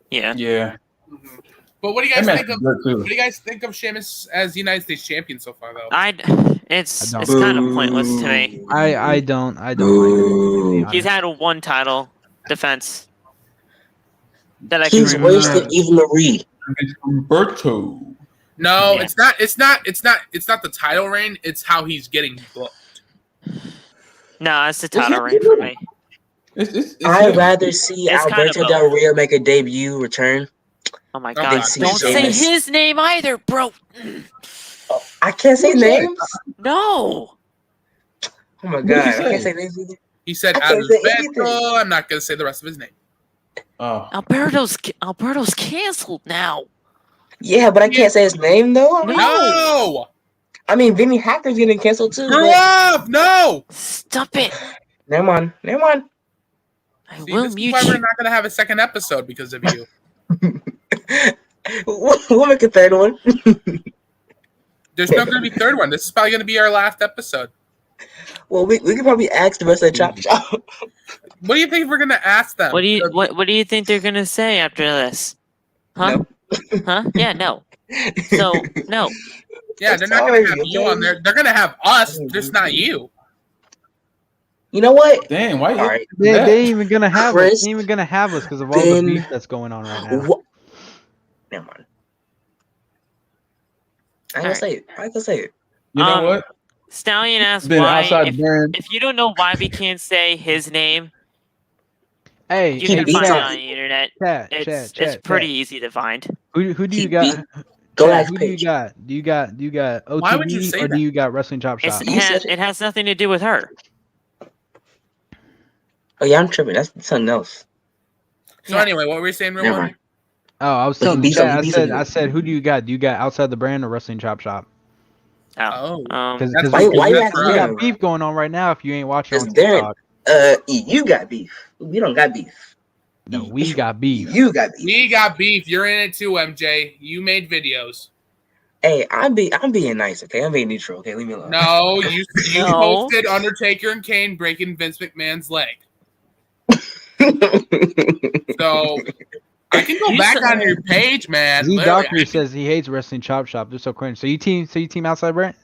Yeah. Mm-hmm. But what do you guys think of Sheamus as United States champion so far, though? It's kind of pointless to me. I don't like it. He's had one title defense that I can He's worse than Eva Marie. Humberto. No, yeah. It's not the title reign. It's how he's getting booked. No, it's the title reign for me. I'd rather see Alberto Del Rio make a debut return. Oh my God! Don't say his name either, bro. I can't say names. No. Oh my God! I can't say names either. He said Alberto. I'm not gonna say the rest of his name. Oh. Alberto's canceled now. Yeah, but I can't say his name though. No. I mean, Vinny Hacker's getting canceled too. Grow up! No. Stop it. Never mind. I will mute you. We're not gonna have a second episode because of you. We'll make a third one. There's not going to be a third one. This is probably going to be our last episode. Well, we could probably ask the rest of the Chop Shop. What do you think we're going to ask them? What do you think they're going to say after this? Huh? No. Huh? Yeah, no. So, no. Yeah, they're not going to have you on there. They're going to have us, just not you. You know what? Damn, why? Right. They ain't even gonna have us. They ain't even gonna have us because of all the beef that's going on right now. Never mind. I ain't gonna say it. You know what? Stallion asked why. If you don't know why we can't say his name, hey, you can find it on the internet. It's pretty easy to find. Who do you got? Who do you got? Do you got OTB or do you got Wrestling Chop Shop? It has nothing to do with her. Oh yeah, I'm tripping. That's something else. So anyway, what were we saying, real one? Oh, I was telling you. I said, who do you got? Do you got Outside the Brand or Wrestling Chop Shop? Oh. Because Why you we asking got him? beef going on right now. If you ain't watching on Darren, TikTok, you got beef. We don't got beef. no, we got beef. You got beef. We got beef. You're in it too, MJ. You made videos. Hey, I'm being nice, okay? I'm being neutral, okay? Leave me alone. No, you No. posted Undertaker and Kane breaking Vince McMahon's leg. So I can go back on your page, man. Z Literally, Doctor says he hates wrestling chop shop. They're so cringe. So you team outside brand?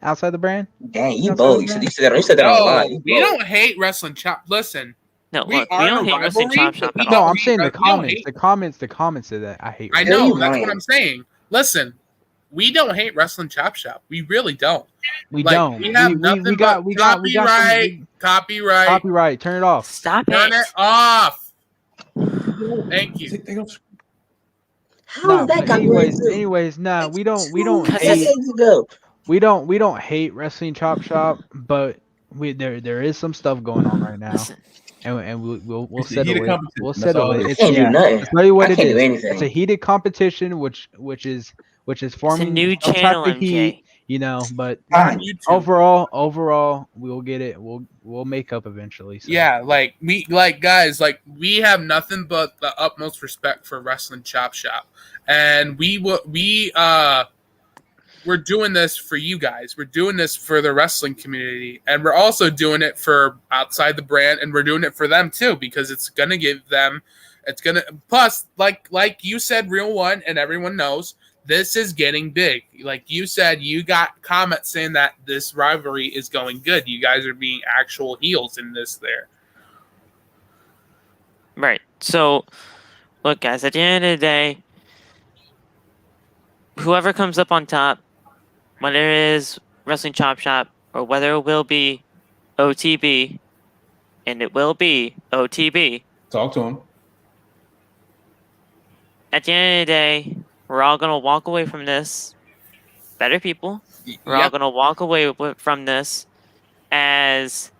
Outside the brand? Dang, you Outside bold. the You said that on live. No, we don't hate wrestling chop. Listen, No, we look, are we in don't a hate wrestling rivalry, chop shop but at we all. No, don't I'm saying the hate- we don't comments. hate- The comments of that I hate. I Tell know you that's lying. what I'm saying. Listen, we don't hate wrestling chop shop. We really don't. We Like, don't. we have nothing but copyright. Copyright. Turn it off. Stop Turn it. it off. Thank you. How Nah, is that but copyrighted too? anyways, nah, we don't Cause hate decades ago. we don't hate wrestling chop shop, but there is some stuff going on right now. Listen, And we'll It's a settle heated it. competition. We'll That's settle all it. it is. It's Can't do nothing. I'll tell you what I it can't do is. anything. It's a heated competition, which is it's a forming new some channel, type of heat, MJ. you know. But On YouTube. overall, we'll get it. We'll make up eventually. So. Yeah, guys, we have nothing but the utmost respect for wrestling chop shop, and we're doing this for you guys. We're doing this for the wrestling community, and we're also doing it for outside the brand, and we're doing it for them too because it's gonna give them. It's gonna plus like you said, Real One, and everyone knows this is getting big. Like you said, you got comments saying that this rivalry is going good. You guys are being actual heels in this there. Right. So, look, guys, at the end of the day, whoever comes up on top, whether it is Wrestling Chop Shop or whether it will be OTB, and it will be OTB, Talk to him. at the end of the day, we're all going to walk away from this better people. We're all Yep. going to walk away from this as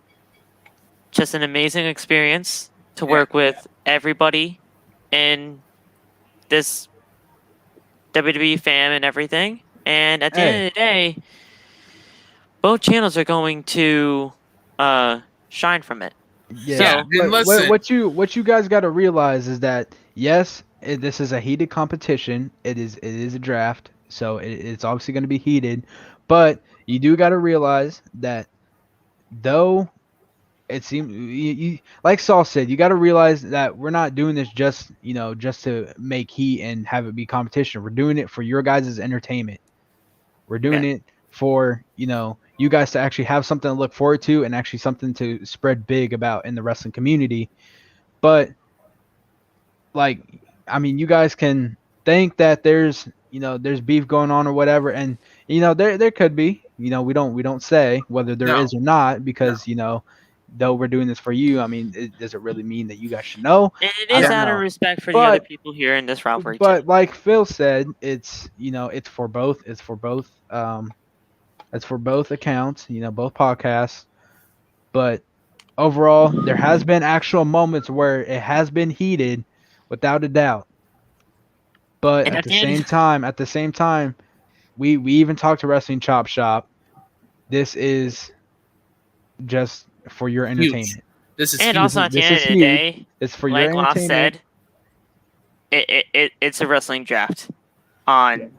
just an amazing experience to work with everybody in this WWE fam and everything. And at the end of the day, both channels are going to shine from it. Yeah, So, and listen- what you guys got to realize is that yes, this is a heated competition. It is a draft, so it's obviously going to be heated. But you do got to realize that though it seems you like Saul said, you got to realize that we're not doing this just to make heat and have it be competition. We're doing it for your guys' entertainment. We're doing it for you guys to actually have something to look forward to and actually something to spread big about in the wrestling community. But you guys can think that there's beef going on or whatever, and there could be. We don't say whether there is or not because though we're doing this for you. I mean, does it really mean that you guys should know? And it is out of respect for the other people here in this rivalry. But like Phil said, it's for both. It's for both. It's for both accounts. Both podcasts. But overall, there has been actual moments where it has been heated, without a doubt. But at the same time, we even talked to Wrestling Chop Shop. This is just for your entertainment. Huge. This is and huge. also at the end of the day, it's for like your Lost entertainment. said, it's a wrestling draft on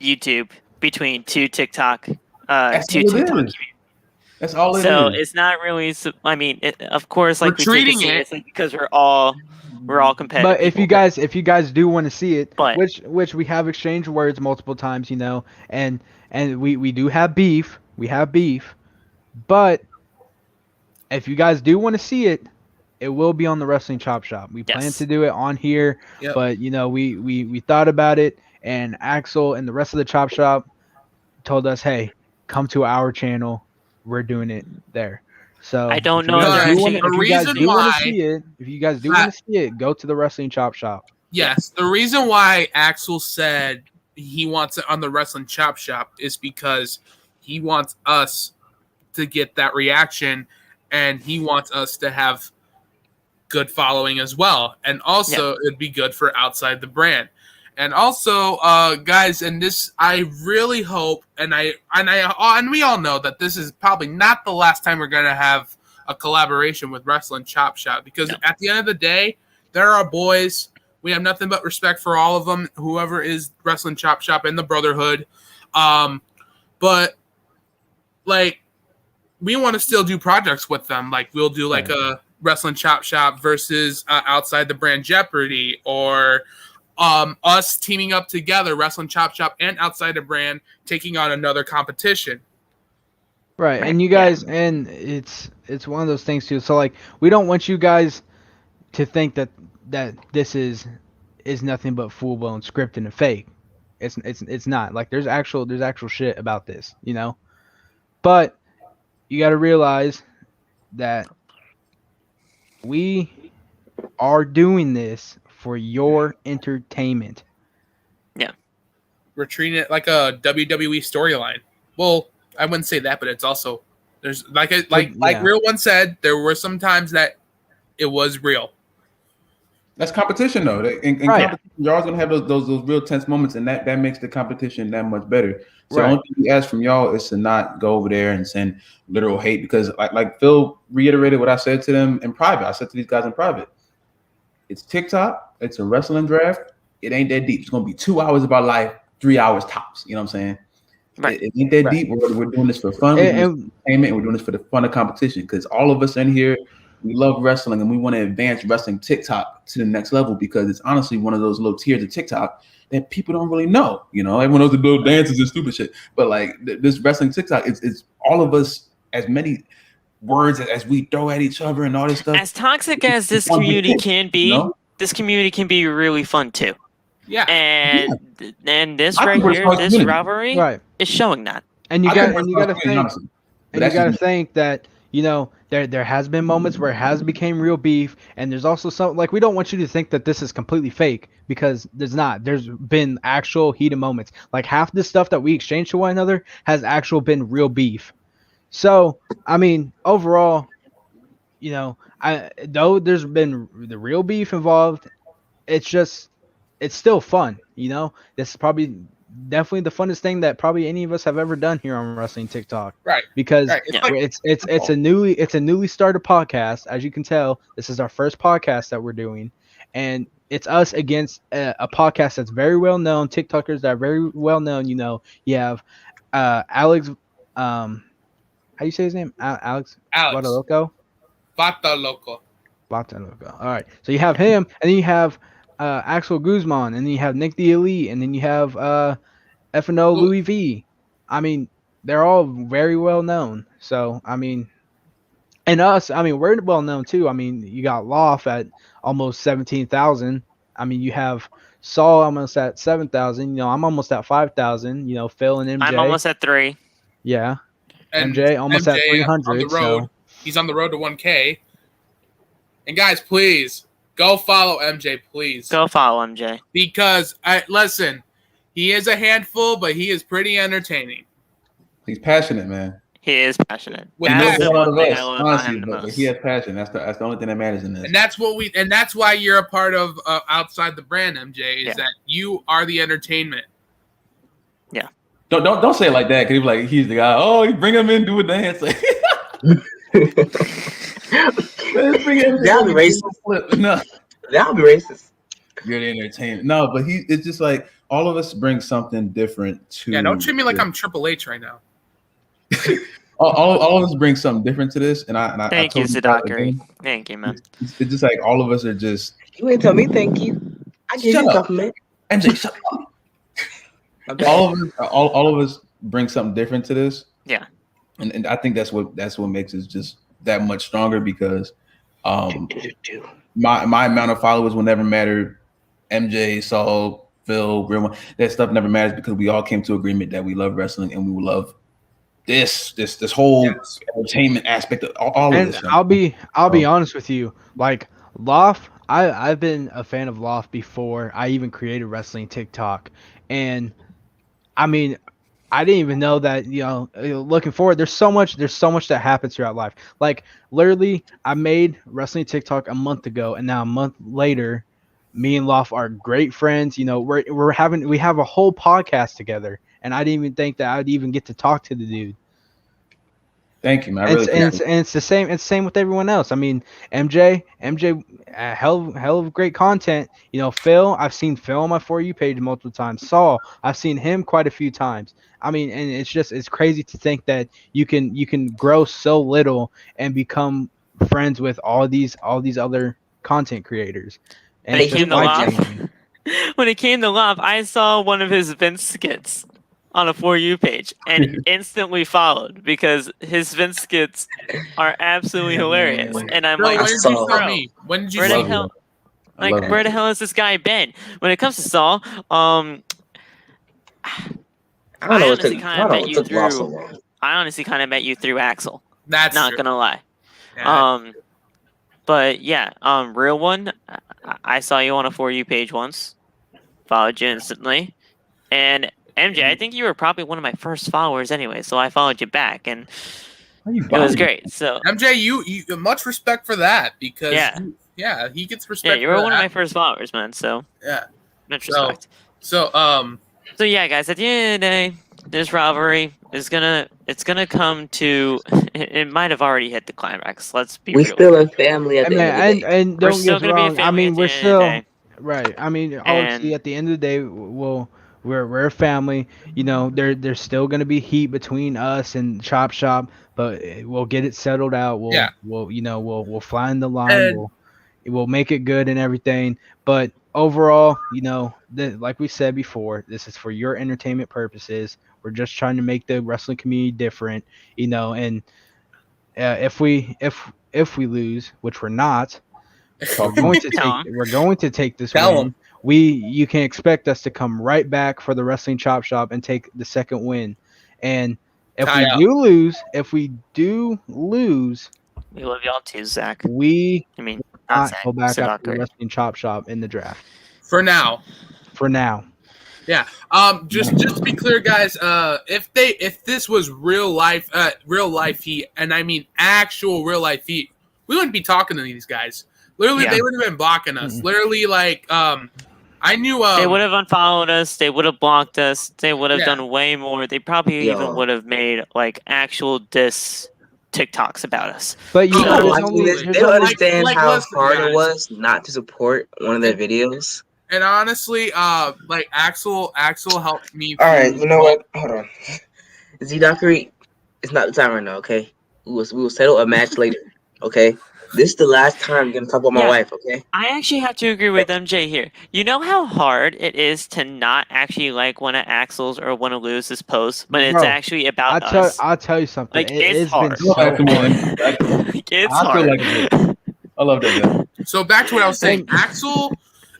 YouTube between two TikTok communities. That's all it is. So it's not really. I mean, of course, like We're we take it treating it- seriously because we're all competitive. But if you guys do want to see it, But- which we have exchanged words multiple times, and we do have beef. We have beef. But if you guys do want to see it, it will be on the Wrestling Chop Shop. We plan to do it on here, Yep. but we thought about it, and Axel and the rest of the Chop Shop told us, "Hey, come to our channel. We're doing it there." So I don't if you know if guys they're do actually wanna- gonna if you guys reason do want why- to see it, if you guys do want to see it, go to the Wrestling Chop Shop. Yes, the reason why Axel said he wants it on the Wrestling Chop Shop is because he wants us to get that reaction, and he wants us to have good following as well. And also, it'd be good for outside the brand. And also, guys, and this, I really hope, and we all know that this is probably not the last time we're gonna have a collaboration with Wrestling Chop Shop, because at the end of the day, they're our boys. We have nothing but respect for all of them, whoever is Wrestling Chop Shop and the Brotherhood. But like, we want to still do projects with them. Like, we'll do like a Wrestling Chop Shop versus Outside the Brand Jeopardy, or us teaming up together, Wrestling Chop Shop and Outside the Brand, taking on another competition. Right, and you guys, and it's one of those things too. So like, we don't want you guys to think that this is nothing but full blown scripted and fake. It's not. Like, there's actual shit about this, you know. But you got to realize that we are doing this for your entertainment. Yeah. We're treating it like a WWE storyline. Well, I wouldn't say that, but it's also, there's like Real One said, there were some times that it was real. That's competition, though. In competition, you're always gonna have those real tense moments, and that makes the competition that much better. So the only thing we ask from y'all is to not go over there and send literal hate, because like Phil reiterated what I said to them in private. I said to these guys in private, it's TikTok, it's a wrestling draft. It ain't that deep. It's gonna be 2 hours of our life, 3 hours tops. You know what I'm saying? Right. It ain't that deep. We're doing this for fun. We're doing entertainment, and we're doing this for the fun of competition, because all of us in here, we love wrestling, and we want to advance wrestling TikTok to the next level, because it's honestly one of those little tiers of TikTok that people don't really know. You know, everyone knows the little dances and stupid shit, but like this wrestling TikTok, it's all of us, as many words as we throw at each other and all this stuff. As toxic as this community can be, you know? This community can be really fun too. Yeah. And this right here, this rivalry, is showing that. And you got to think that, you know, there has been moments where it has became real beef, and there's also some, like, we don't want you to think that this is completely fake, because there's not. There's been actual heated moments. Like, half the stuff that we exchange to one another has actual been real beef. So, I mean, overall, you know, though there's been the real beef involved, it's still fun, you know. This is probably definitely the funnest thing that probably any of us have ever done here on Wrestling TikTok. Right. Because it's a newly started podcast. As you can tell, this is our first podcast that we're doing, and it's us against a podcast that's very well known, TikTokers that are very well known. You know, you have Alex. How you say his name? Alex. Vataloco. All right. So you have him, and then you have Axel Guzman, and then you have Nick the Elite, and then you have F&O Louis V. I mean, they're all very well known. So, I mean, and us, I mean, we're well known too. I mean, you got Loft at almost 17,000. I mean, you have Saul almost at 7,000. You know, I'm almost at 5,000. You know, Phil and MJ. I'm almost at 3. Yeah. And MJ almost at 300. On the road. So. He's on the road to 1K. And guys, please go follow MJ, please. Go follow MJ. Because listen, he is a handful, but he is pretty entertaining. He's passionate, man. He is passionate. That's the one thing I love about him the most. He has passion. That's the only thing that matters in this. And that's why you're a part of Outside the Brand, MJ. Is that you are the entertainment. Yeah. Don't say it like that, because he's the guy. Oh, you bring him in, do a dance. That'd be racist. No. That'll be racist. You're the entertainment. No, but it's just like all of us bring something different to. Yeah, don't treat me like I'm Triple H right now. all of us bring something different to this, and I thank you, Sadakari. Thank you, man. It's just like all of us are just. You ain't tell me thank you. I give you a compliment. MJ, shut up. Okay. All of us bring something different to this. Yeah. And I think that's what makes us just that much stronger, because my amount of followers will never matter. MJ, Saul, Phil, Real One, that stuff never matters, because we all came to agreement that we love wrestling and we will love this whole entertainment aspect of all of this. I'll be honest with you. Like Loft, I've been a fan of Loft before I even created Wrestling TikTok, and I mean, I didn't even know that, you know, looking forward, there's so much that happens throughout life. Like, literally, I made Wrestling TikTok a month ago, and now a month later, Me and Loft are great friends. You know, we have a whole podcast together, and I didn't even think that I'd even get to talk to the dude. Thank you, man. I And really it's, and it's the same. It's the same with everyone else. I mean, MJ, hell of great content. You know, Phil. I've seen Phil on my For You page multiple times. Saul, I've seen him quite a few times. I mean, and it's crazy to think that you can grow so little and become friends with all these other content creators. And When it's it came just to Love, life-changing. when it came to Love, I saw one of his Vince skits on a For You page and instantly followed because his Vince skits are absolutely hilarious. And I'm Bro, like, when did you tell me? When did you where tell the me? hell, I love where the you. hell has this guy been? When it comes to Saul, I don't I know what honestly took. kind I of don't know met what you took Lost so through. long. I honestly kind of met you through Axel. That's Not true. gonna lie. Yeah. But yeah, real one. I saw you on a For You page once. Followed you instantly. And MJ, I think you were probably one of my first followers anyway, so I followed you back, and How you it was buying? great. So MJ, you much respect for that because yeah, he gets yeah, respect you for were one of that. my first followers, man. So Yeah. much So respect. so So yeah, guys, at the end of the day, this rivalry is gonna come to. It might have already hit the climax. Let's be We real still here. a family at I the mean, end of the day. and We're don't get still us gonna be a wrong. I family mean, at the we're end of the still day. right. I mean, obviously, And at the end of the day, we're a family. You know, there's still gonna be heat between us and Chop Shop, but we'll get it settled out. yeah. We'll fly in the line. And We'll make it good and everything. But overall, you know, like we said before, this is for your entertainment purposes. We're just trying to make the wrestling community different, you know. And if we lose, which we're not, we're going to tell him. take this Tell win. 'em. You can expect us to come right back for the wrestling chop shop and take the second win. And if tie we up. do lose, We love y'all too, Zach. we I mean, not not Zach. go back after the Sadako. wrestling chop shop in the draft. For now. For now. Yeah. Just to be clear, guys. If this was real life heat, and I mean actual real life heat, we wouldn't be talking to these guys. Literally, Yeah. they would have been blocking us. Literally, like I knew They would have unfollowed us. They would have blocked us. They would have Yeah. done way more. They probably even Yo. would have made like actual diss TikToks about us. But you Oh, know, People there's watching only this, there's they don't only understand like, how listen, hard guys. it was not to support one of their videos. And honestly, like Axel helped me. All right, you know what? Hold on. Z Dockery, it's not the time right now. Okay, we will settle a match later. Okay, this is the last time I'm gonna talk about my Yeah. wife. Okay. I actually have to agree with MJ here. You know how hard it is to not actually like one of Axel's or one of Lewis's posts when it's Bro, actually about us. I'll tell you something. Like, it's It's been hard. so Back to hard. one. Back to one. Like, it's I feel hard. like it. I love that guy. So back to what I was saying. And-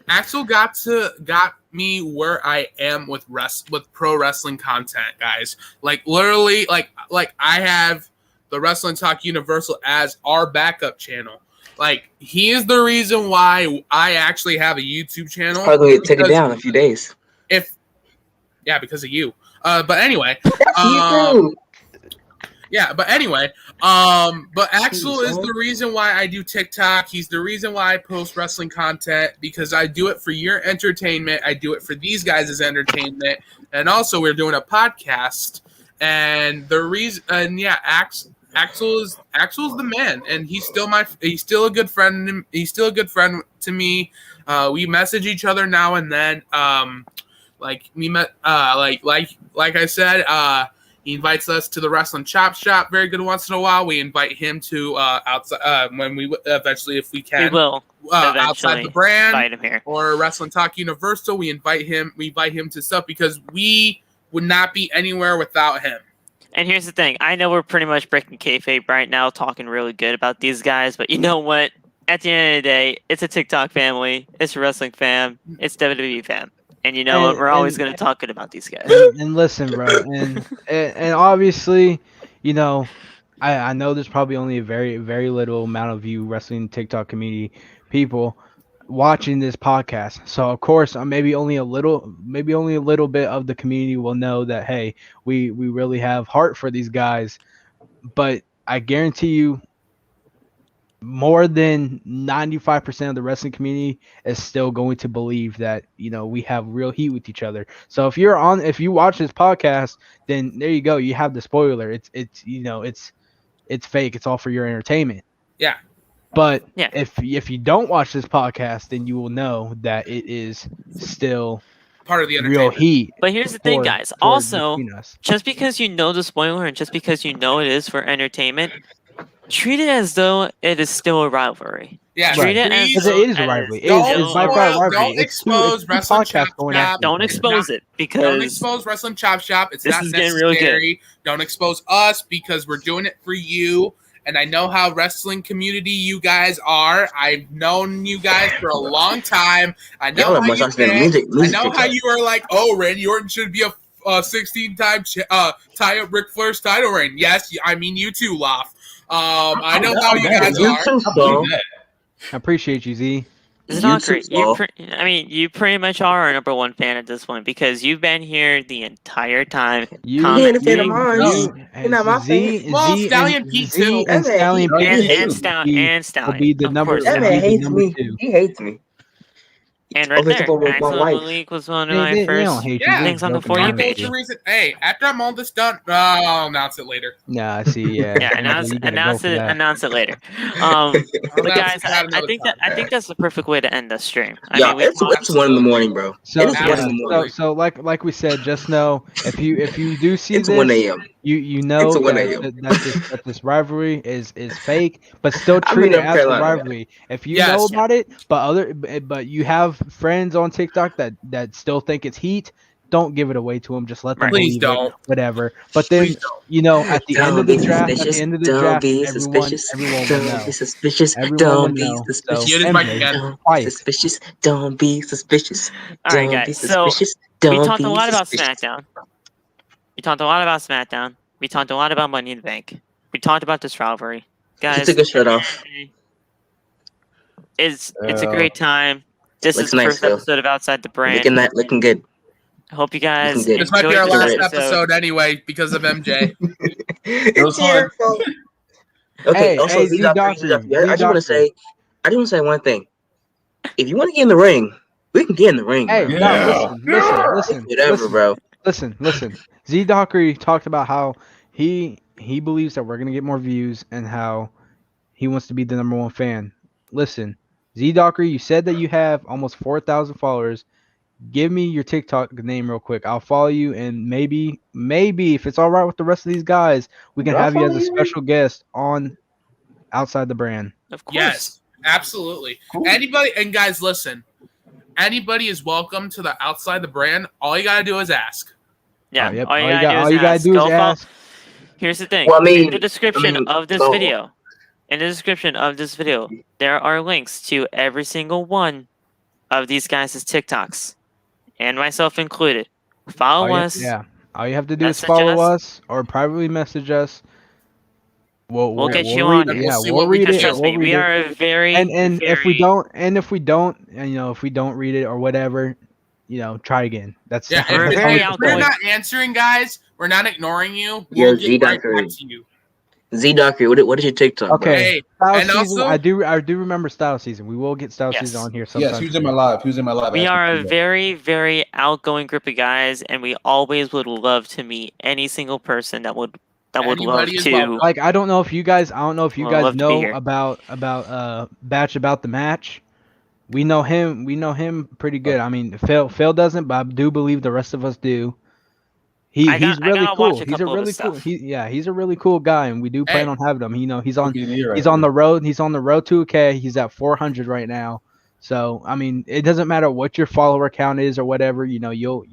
Axel got me where I am with pro wrestling content, guys. Like literally, like I have the Wrestling Talk Universal as our backup channel. Like he is the reason why I actually have a YouTube channel. Probably gonna get taken down in a few days. Because of you. But anyway, That's you too. yeah, but anyway, but Axel Jeez, is man. the reason why I do TikTok. He's the reason why I post wrestling content because I do it for your entertainment. I do it for these guys' entertainment, and also we're doing a podcast. And the reason, and yeah, Axel's the man, and he's still a good friend. He's still a good friend to me. We message each other now and then. Like we met, like I said, he invites us to the Wrestling Chop Shop very good once in a while. We invite him to outside when we eventually, if we We can, will outside the eventually brand invite him here. or Wrestling Talk Universal. We invite him to stuff because we would not be anywhere without him. And here's the thing. I know we're pretty much breaking kayfabe right now, talking really good about these guys, but you know what? At the end of the day, it's a TikTok family. It's a wrestling fam. It's WWE fam. And you know what? We're always going to talk good about these guys. And listen, bro, and obviously, you know, I know there's probably only a very, very little amount of you wrestling TikTok community people watching this podcast. So of course, maybe only a little bit of the community will know that hey, we really have heart for these guys. But I guarantee you, more than 95% of the wrestling community is still going to believe that, we have real heat with each other. So if you watch this podcast, then there you go. You have the spoiler. It's fake. It's all for your entertainment. Yeah. But if you don't watch this podcast, then you will know that it is still part of the real heat. But here's the thing, guys. Also, just because you know the spoiler and just because you know it is for entertainment, treat it as though it is still a rivalry. Yeah, treat it as though it is a rivalry. It's by far a rivalry. Don't expose Wrestling Chop Shop. Don't expose it because don't expose Wrestling Chop Shop. It's not necessary. Really don't expose us because we're doing it for you. And I know how wrestling community you guys are. I've known you guys for a long time. I know how you I know how you are like, oh, Randy Orton should be a 16-time tie-up Ric Flair's title reign. Yes, I mean you too, Loft. I know how you guys are. I appreciate you, Z. It's not great. You pretty much are our number one fan at this point because you've been here the entire time. You're a fan of mine. You're not my fan. Well, Stallion Pete too. And Stallion Pete and Stallion will be the number. That man hates me. He hates me. And right there, Axel Malik was one of my first things on the For You page. Hey, after I'm all this done, I'll announce it later. Nah, see, announce it later. But guys, I think that's the perfect way to end the stream. It's 1 in the morning, bro. So like we said, just know if you do see it's this, 1 a.m. You know that this rivalry is fake, but still treat it as a rivalry. If you know about it, but you have friends on TikTok that still think it's heat, don't give it away to them. Just let them believe it, whatever. But then at the end of the draft, everyone will know. Be suspicious. Don't be suspicious. Don't be suspicious. All right, guys. So we talked a lot about SmackDown. We talked a lot about SmackDown. We talked a lot about Money in the Bank. We talked about this rivalry. Guys, took a shirt off. It's a great time. This is the first episode of Outside the Brand. Looking good. I hope you guys. This might be our last episode anyway because of MJ. It was fun. Okay. Also, I just want to say one thing. If you want to get in the ring, we can get in the ring. Hey, listen. Whatever, bro. Listen. Z Dockery talked about how he believes that we're gonna get more views and how he wants to be the number one fan. Listen, Z Dockery, you said that you have almost 4,000 followers. Give me your TikTok name real quick. I'll follow you, and maybe if it's all right with the rest of these guys, we can have you as a special guest on Outside the Brand. Of course. Yes, absolutely. Cool. Anybody, and guys, listen. Anybody is welcome to the Outside the Brand. All you gotta do is ask. Yeah, all you gotta do is ask. Here's the thing. In the description of this video, there are links to every single one of these guys' TikToks, and myself included. Follow us. Yeah. All you have to do is follow us or privately message us. We'll get you on. We'll read it. Trust me, we are very and if we don't, if we don't read it or whatever, try again. That's if we're not answering, guys. We're not ignoring you. We'll get right back to you. Z Dockery, what is your TikTok? Okay, and also, I do remember Style Season. We will get Style Season on here sometime. Yes, who's in my live? We are a very, very outgoing group of guys, and we always would love to meet any single person that would love to. Like, I don't know if you guys know about Batch About the Match. We know him pretty good. I mean, Phil doesn't, but I do believe the rest of us do. He's really cool. He's a really cool guy, and we do plan on having him. He's on the road. He's on the road to a K. He's at 400 right now. So I mean, it doesn't matter what your follower count is or whatever. You'll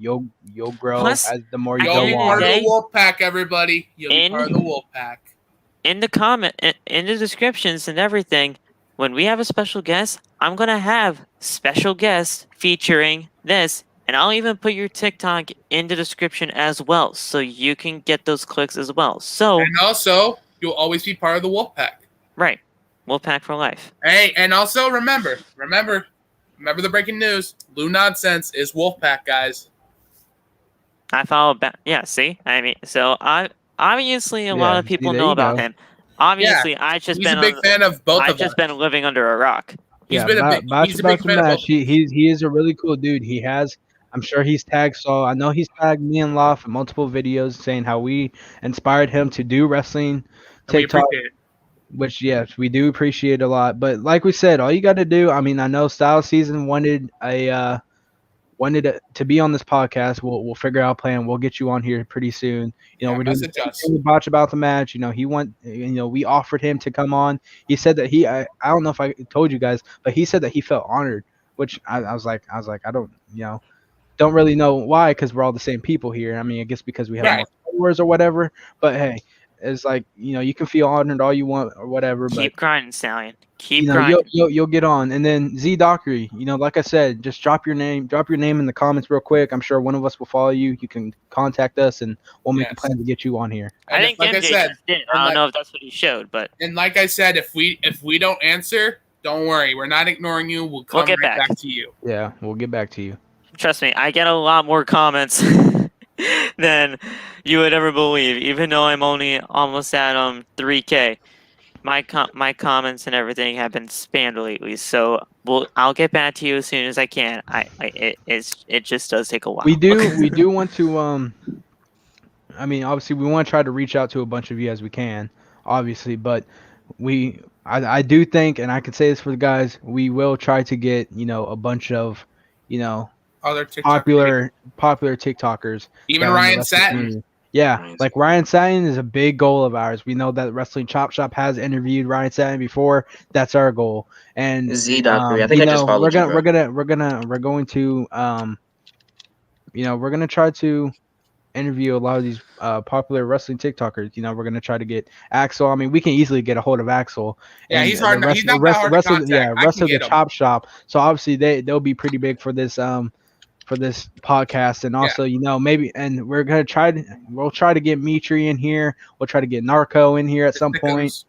grow. Plus, as the more you go on. You'll be part of the wolf pack, everybody. You'll be part of the wolf pack. In the descriptions and everything, when we have a special guest, I'm gonna have special guests featuring this. And I'll even put your TikTok in the description as well, so you can get those clicks as well. And also, you'll always be part of the Wolfpack. Right. Wolfpack for life. Hey, and also remember the breaking news. Lou Nonsense is Wolfpack, guys. I follow back. Yeah, see? I mean, so obviously a lot of people know about him. Obviously, I just He's been a big fan of both I of just us. been living under a rock. He's Yeah, been a Batch big to fan of both. Match. He is a really cool dude. I'm sure he's tagged Saul. I know he's tagged me and Loft in multiple videos saying how we inspired him to do wrestling And we TikTok. appreciate it. Which yes, we do appreciate a lot. But like we said, all you got to do. I mean, I know Style Season wanted to be on this podcast. We'll figure out a plan. We'll get you on here pretty soon. We're doing the same thing with Botch about the match. We offered him to come on. He said that I don't know if I told you guys, but he said that he felt honored. Which I was like, I don't really know why, because we're all the same people here. I mean, I guess because we have more followers or whatever. But hey, it's like you can feel honored all you want or whatever. Keep but grinding, Stallion. Keep grinding. You'll get on. And then Z Dockery, like I said, just drop your name in the comments real quick. I'm sure one of us will follow you. You can contact us and we'll make a plan to get you on here. I think MJ just did. I don't know if that's what he showed, but and like I said, if we don't answer, don't worry. We're not ignoring you. We'll get back to you. Yeah, we'll get back to you. Trust me, I get a lot more comments than you would ever believe, even though I'm only almost at 3K. My comments and everything have been spammed lately, so I'll get back to you as soon as I can. It just does take a while. We do want to I mean, obviously we want to try to reach out to a bunch of you as we can, obviously, but I do think, and I can say this for the guys, we will try to get a bunch of other popular TikTokers. Even Ryan Satin. Yeah, like Ryan Satin is a big goal of ours. We know that Wrestling Chop Shop has interviewed Ryan Satin before. That's our goal. And Z Doctor, I think I just followed you. We're going to try to interview a lot of these popular wrestling TikTokers. We're going to try to get Axel. I mean, we can easily get a hold of Axel. Yeah, he's hard. He's not that hard to contact. Yeah, rest of the Chop Shop. So obviously they'll be pretty big for this podcast, and also maybe, and we'll try to get Mitri in here. We'll try to get Narco in here at some point.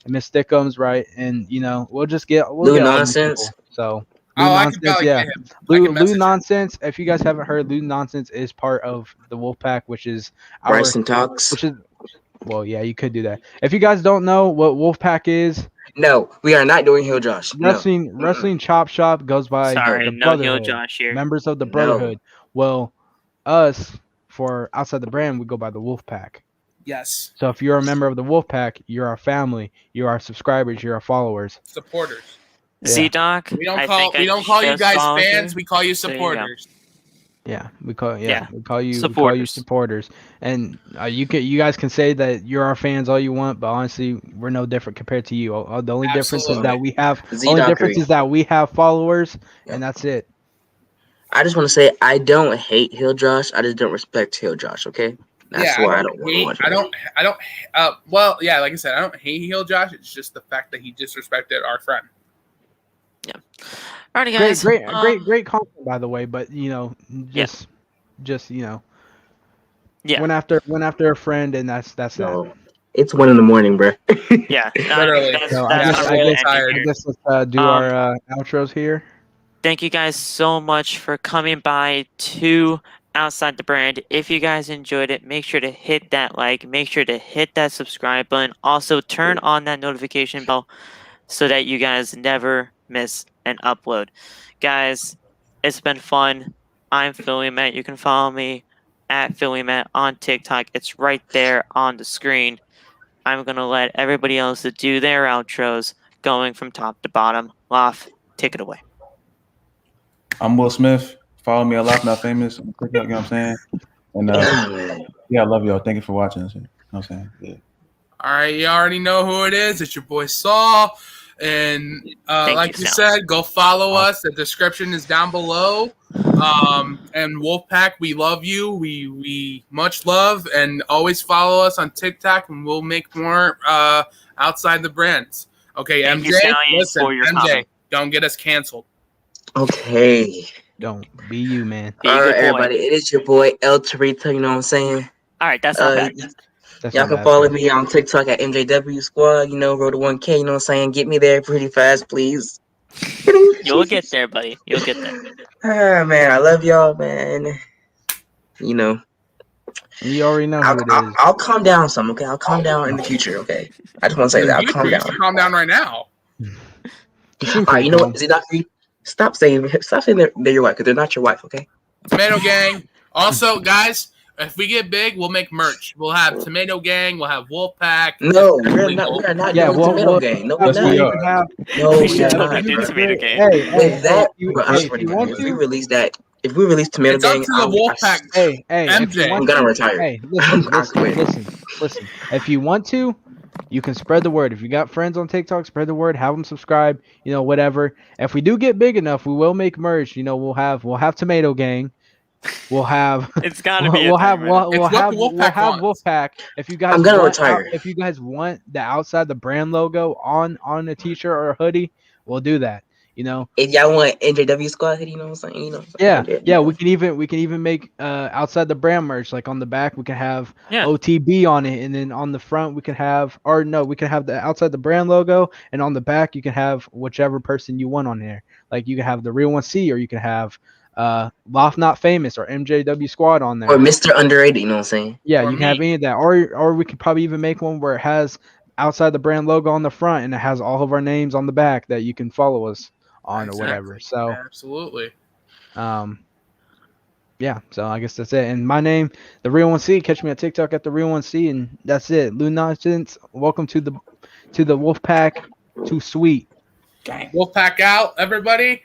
Miss Thickums, right? And we'll get Lou Nonsense. So Lou Nonsense, yeah. Lou Nonsense. If you guys haven't heard, Lou Nonsense is part of the Wolfpack, which is Bryson Talks. Which is, well, yeah, you could do that. If you guys don't know what Wolfpack is. No, we are not doing Heel Josh. Wrestling Chop Shop goes by the Brotherhood. Heel Josh here. Members of the Brotherhood. Well, us, for Outside the Brand, we go by the Wolfpack. Yes. So if you're a member of the Wolfpack, you're our family, you're our subscribers, you're our followers. Supporters. Yeah. Z-Doc, we don't call you guys fans, we call you supporters. Yeah, we call you supporters, and you guys can say that you're our fans all you want, but honestly, we're no different compared to you. The only difference is that we have followers, and that's it. I just want to say I don't hate Heel Josh. I just don't respect Heel Josh. Okay, that's why I don't want to watch it. Well, yeah, like I said, I don't hate Heel Josh. It's just the fact that he disrespected our friend. Yeah. Alrighty, guys. Great comment, by the way. But just yeah. Went after a friend, and that's that. It's 1 a.m, bro. Yeah, literally. I guess let's do our outros here. Thank you guys so much for coming by to Outside the Brand. If you guys enjoyed it, make sure to hit that like, make sure to hit that subscribe button. Also, turn on that notification bell so that you guys never miss an upload. Guys, it's been fun. I'm Philly Matt. You can follow me at Philly Matt on TikTok. It's right there on the screen. I'm going to let everybody else do their outros going from top to bottom. Loft, take it away. I'm Will Smith. Follow me at Loft Not Famous on TikTok, you know what I'm saying? And yeah, I love y'all. Thank you for watching. You know what I'm saying? Yeah. All right, you already know who it is. It's your boy Saul. And like you said, go follow us. The description is down below. And Wolfpack, we love you. We much love, and always follow us on TikTok, and we'll make more Outside the Brands. Okay, Thank MJ, you, listen, for your MJ, comment. don't get us canceled. Okay. Don't be you, man. All right, everybody. It is your boy El Torito. You know what I'm saying? All right, that's not bad. Y'all can follow me on TikTok at MJW Squad. Road to 1K. You know what I'm saying? Get me there pretty fast, please. You'll get there, buddy. You'll get there. Man, I love y'all, man. You already know who it is. I'll calm down some, okay? I'll calm down in the future, okay? I just want to say that. I'll calm down. Calm down right now. All right, you know what? Zidakri, stop saying they're your wife because they're not your wife, okay? Tomato Gang. Also, guys, if we get big, we'll make merch. We'll have Tomato Gang. We'll have Wolfpack. No, we're not doing Tomato Gang. No, we're not. No, we should totally do Tomato Gang. With that, if we release that, if we release Tomato Gang, it's up to the Wolfpack. Hey, I'm gonna retire. Hey, listen. If you want to, you can spread the word. If you got friends on TikTok, spread the word. Have them subscribe. Whatever. If we do get big enough, we will make merch. We'll have Tomato Gang. We'll have. It's gotta be. We'll have Wolfpack. If you guys, I'm gonna retire. If you guys want the outside the brand logo on a t-shirt or a hoodie, we'll do that. If y'all want NJW squad hoodie, you know what I'm saying? Yeah. We can even make outside the brand merch. Like on the back, we can have OTB on it, and then on the front we can have, we can have the outside the brand logo, and on the back you can have whichever person you want on there. Like you can have the Real 1C, or you can have Loft Not Famous or MJW Squad on there, or Mr. Underrated. You know what I'm saying? Yeah, you can have any of that, or we could probably even make one where it has outside the brand logo on the front and it has all of our names on the back that you can follow us on or whatever. So absolutely. Yeah, so I guess that's it. And my name, the Real 1C. Catch me on TikTok at the Real 1C, and that's it. Lunatics, welcome to the Wolfpack. Too sweet. Gang. Wolfpack out, everybody.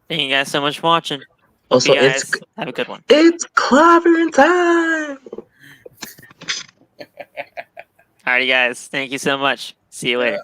Thank you guys so much for watching. Also, have a good one. It's clobbering time. Alrighty, guys. Thank you so much. See you later.